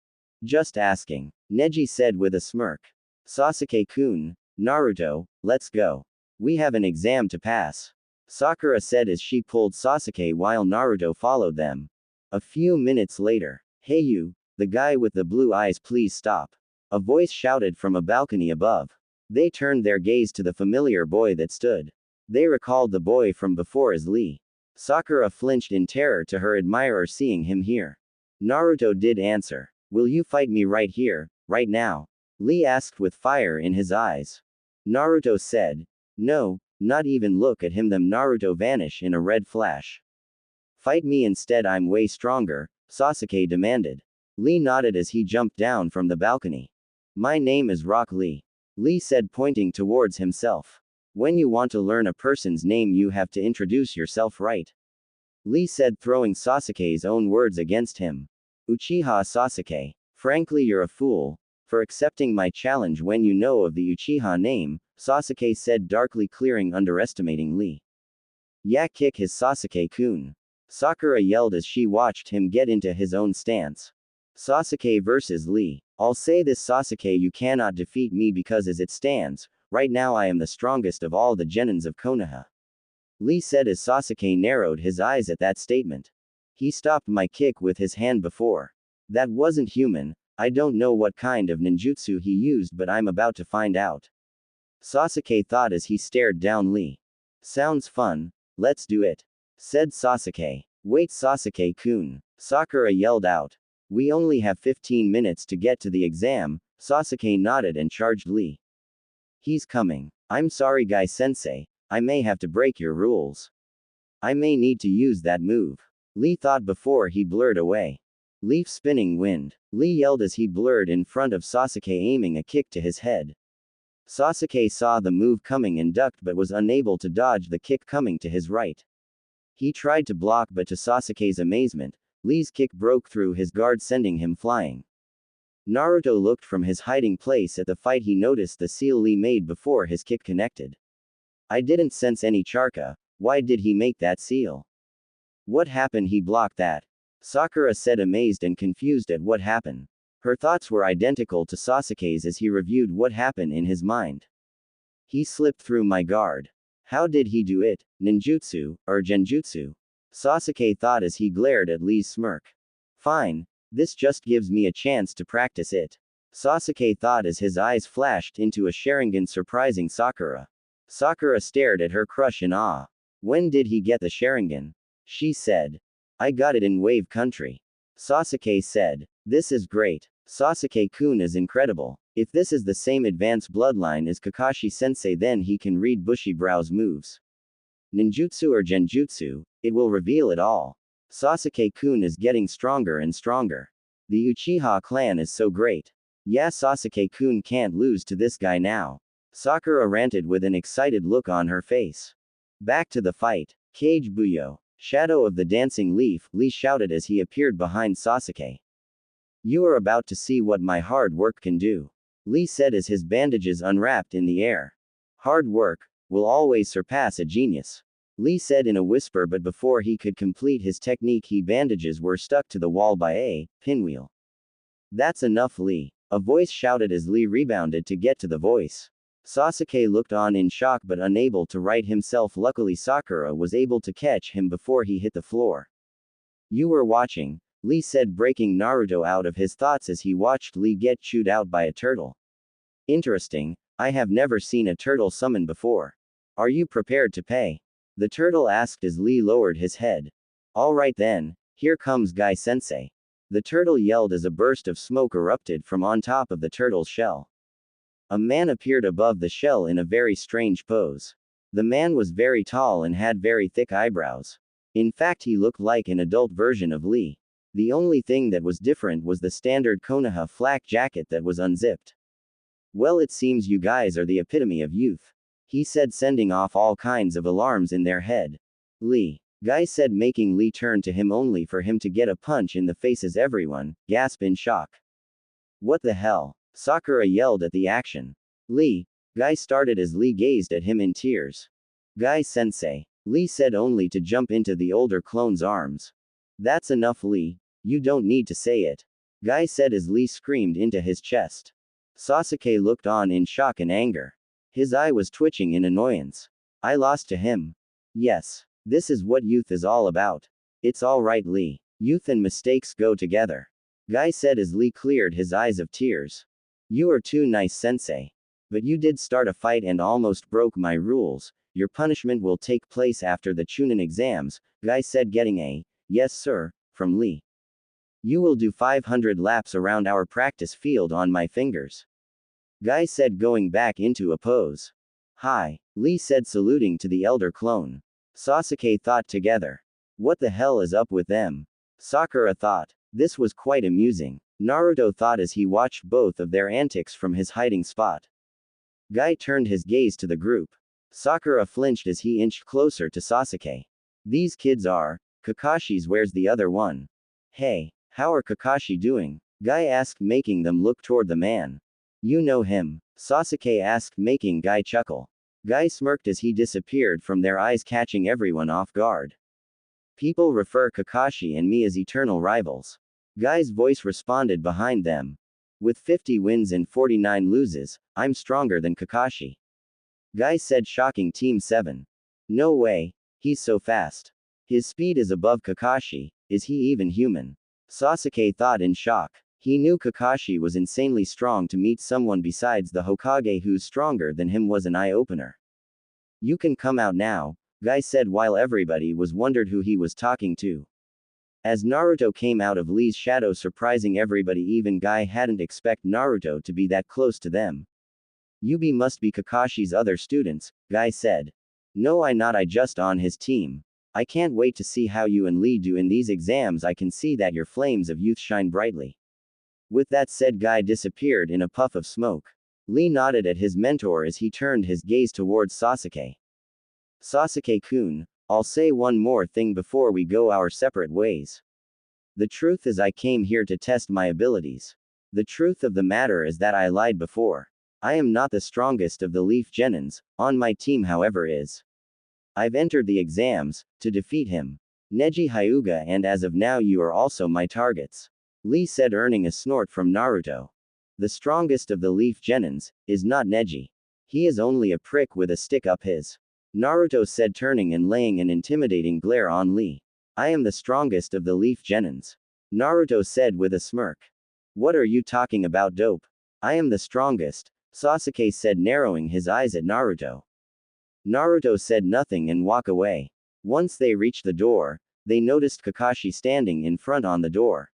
Just asking. Neji said with a smirk. Sasuke-kun, Naruto, let's go. We have an exam to pass. Sakura said as she pulled Sasuke while Naruto followed them. A few minutes later. Hey you, the guy with the blue eyes, please stop. A voice shouted from a balcony above. They turned their gaze to the familiar boy that stood. They recalled the boy from before as Lee. Sakura flinched in terror to her admirer seeing him here. Naruto did answer. Will you fight me right here, right now? Lee asked with fire in his eyes. Naruto said. No, not even look at him. Then Naruto vanished in a red flash. Fight me instead, I'm way stronger, Sasuke demanded. Lee nodded as he jumped down from the balcony. My name is Rock Lee. Lee said, pointing towards himself. When you want to learn a person's name, you have to introduce yourself, right? Lee said, throwing Sasuke's own words against him. Uchiha Sasuke. Frankly, you're a fool for accepting my challenge when you know of the Uchiha name, Sasuke said, darkly clearing, underestimating Lee. Yeah, kick his Sasuke-kun. Sakura yelled as she watched him get into his own stance. Sasuke versus Lee. I'll say this, Sasuke, you cannot defeat me because as it stands, right now I am the strongest of all the genins of Konoha. Lee said as Sasuke narrowed his eyes at that statement. He stopped my kick with his hand before. That wasn't human. I don't know what kind of ninjutsu he used, but I'm about to find out. Sasuke thought as he stared down Lee. Sounds fun. Let's do it, said Sasuke. Wait, Sasuke-kun. Sakura yelled out. We only have 15 minutes to get to the exam. Sasuke nodded and charged Lee. He's coming. I'm sorry, Guy Sensei. I may have to break your rules. I may need to use that move. Lee thought before he blurred away. Leaf spinning wind. Lee yelled as he blurred in front of Sasuke, aiming a kick to his head. Sasuke saw the move coming and ducked but was unable to dodge the kick coming to his right. He tried to block, but to Sasuke's amazement, Lee's kick broke through his guard, sending him flying. Naruto looked from his hiding place at the fight. He noticed the seal Lee made before his kick connected. I didn't sense any Charka. Why did he make that seal? What happened? He blocked that. Sakura said, amazed and confused at what happened. Her thoughts were identical to Sasuke's as he reviewed what happened in his mind. He slipped through my guard. How did he do it? Ninjutsu, or genjutsu? Sasuke thought as he glared at Lee's smirk. Fine. This just gives me a chance to practice it. Sasuke thought as his eyes flashed into a Sharingan, surprising Sakura. Sakura stared at her crush in awe. When did he get the Sharingan? She said. I got it in Wave Country. Sasuke said. This is great. Sasuke-kun is incredible. If this is the same advanced bloodline as Kakashi-sensei, then he can read Bushibrow's moves. Ninjutsu or genjutsu, it will reveal it all. Sasuke-kun is getting stronger and stronger. The Uchiha clan is so great. Yeah, Sasuke-kun can't lose to this guy now. Sakura ranted with an excited look on her face. Back to the fight. Kage Buyo. Shadow of the Dancing Leaf, Lee shouted as he appeared behind Sasuke. You are about to see what my hard work can do. Lee said as his bandages unwrapped in the air. Hard work will always surpass a genius. Lee said in a whisper, but before he could complete his technique, his bandages were stuck to the wall by a pinwheel. That's enough, Lee. A voice shouted as Lee rebounded to get to the voice. Sasuke looked on in shock but unable to right himself. Luckily, Sakura was able to catch him before he hit the floor. You were watching, Lee said, breaking Naruto out of his thoughts as he watched Lee get chewed out by a turtle. Interesting, I have never seen a turtle summon before. Are you prepared to pay? The turtle asked as Lee lowered his head. Alright then, here comes Guy-sensei. The turtle yelled as a burst of smoke erupted from on top of the turtle's shell. A man appeared above the shell in a very strange pose. The man was very tall and had very thick eyebrows. In fact, he looked like an adult version of Lee. The only thing that was different was the standard Konoha flak jacket that was unzipped. Well, it seems you guys are the epitome of youth, he said, sending off all kinds of alarms in their head. Lee. Guy said, making Lee turn to him only for him to get a punch in the face as everyone gasped in shock. What the hell? Sakura yelled at the action. Lee. Guy started as Lee gazed at him in tears. Guy-sensei. Lee said, only to jump into the older clone's arms. That's enough, Lee. You don't need to say it. Guy said as Lee screamed into his chest. Sasuke looked on in shock and anger. His eye was twitching in annoyance. I lost to him. Yes. This is what youth is all about. It's alright, Lee. Youth and mistakes go together. Guy said as Lee cleared his eyes of tears. You are too nice, sensei. But you did start a fight and almost broke my rules. Your punishment will take place after the Chunin exams, Guy said, getting a yes sir from Lee. You will do 500 laps around our practice field on my fingers. Guy said, going back into a pose. Hi, Lee said, saluting to the elder clone. Sasuke thought together. What the hell is up with them? Sakura thought. This was quite amusing. Naruto thought as he watched both of their antics from his hiding spot. Guy turned his gaze to the group. Sakura flinched as he inched closer to Sasuke. These kids are Kakashi's. Where's the other one? Hey, how are Kakashi doing? Guy asked, making them look toward the man. You know him? Sasuke asked, making Guy chuckle. Guy smirked as he disappeared from their eyes, catching everyone off guard. People refer Kakashi and me as eternal rivals. Guy's voice responded behind them. With 50 wins and 49 loses, I'm stronger than Kakashi. Guy said, shocking Team 7. No way. He's so fast. His speed is above Kakashi. Is he even human? Sasuke thought in shock. He knew Kakashi was insanely strong. To meet someone besides the Hokage who's stronger than him was an eye-opener. You can come out now, Guy said while everybody was wondered who he was talking to. As Naruto came out of Lee's shadow, surprising everybody, even Guy hadn't expected Naruto to be that close to them. You must be Kakashi's other students, Guy said. No, I just on his team. I can't wait to see how you and Lee do in these exams. I can see that your flames of youth shine brightly. With that said, Guy disappeared in a puff of smoke. Lee nodded at his mentor as he turned his gaze towards Sasuke. Sasuke-kun, I'll say one more thing before we go our separate ways. The truth is, I came here to test my abilities. The truth of the matter is that I lied before. I am not the strongest of the Leaf Genins, on my team however is. I've entered the exams to defeat him. Neji Hyuga, and as of now you are also my targets. Lee said, earning a snort from Naruto. The strongest of the Leaf Genins is not Neji. He is only a prick with a stick up his. Naruto said, turning and laying an intimidating glare on Lee. I am the strongest of the Leaf Genins. Naruto said with a smirk. What are you talking about, dope? I am the strongest, Sasuke said, narrowing his eyes at Naruto. Naruto said nothing and walked away. Once they reached the door, they noticed Kakashi standing in front on the door.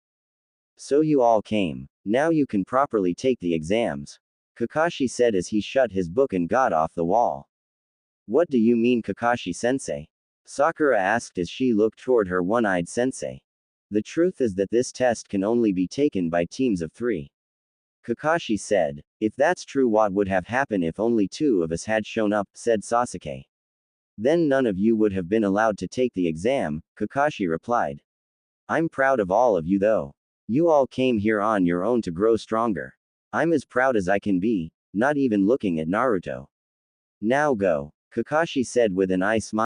So you all came. Now you can properly take the exams, Kakashi said as he shut his book and got off the wall. What do you mean, Kakashi-sensei? Sakura asked as she looked toward her one-eyed sensei. The truth is that this test can only be taken by teams of 3. Kakashi said. If that's true, what would have happened if only 2 of us had shown up, said Sasuke. Then none of you would have been allowed to take the exam, Kakashi replied. I'm proud of all of you though. You all came here on your own to grow stronger. I'm as proud as I can be, not even looking at Naruto. Now go, Kakashi said with an eye smile.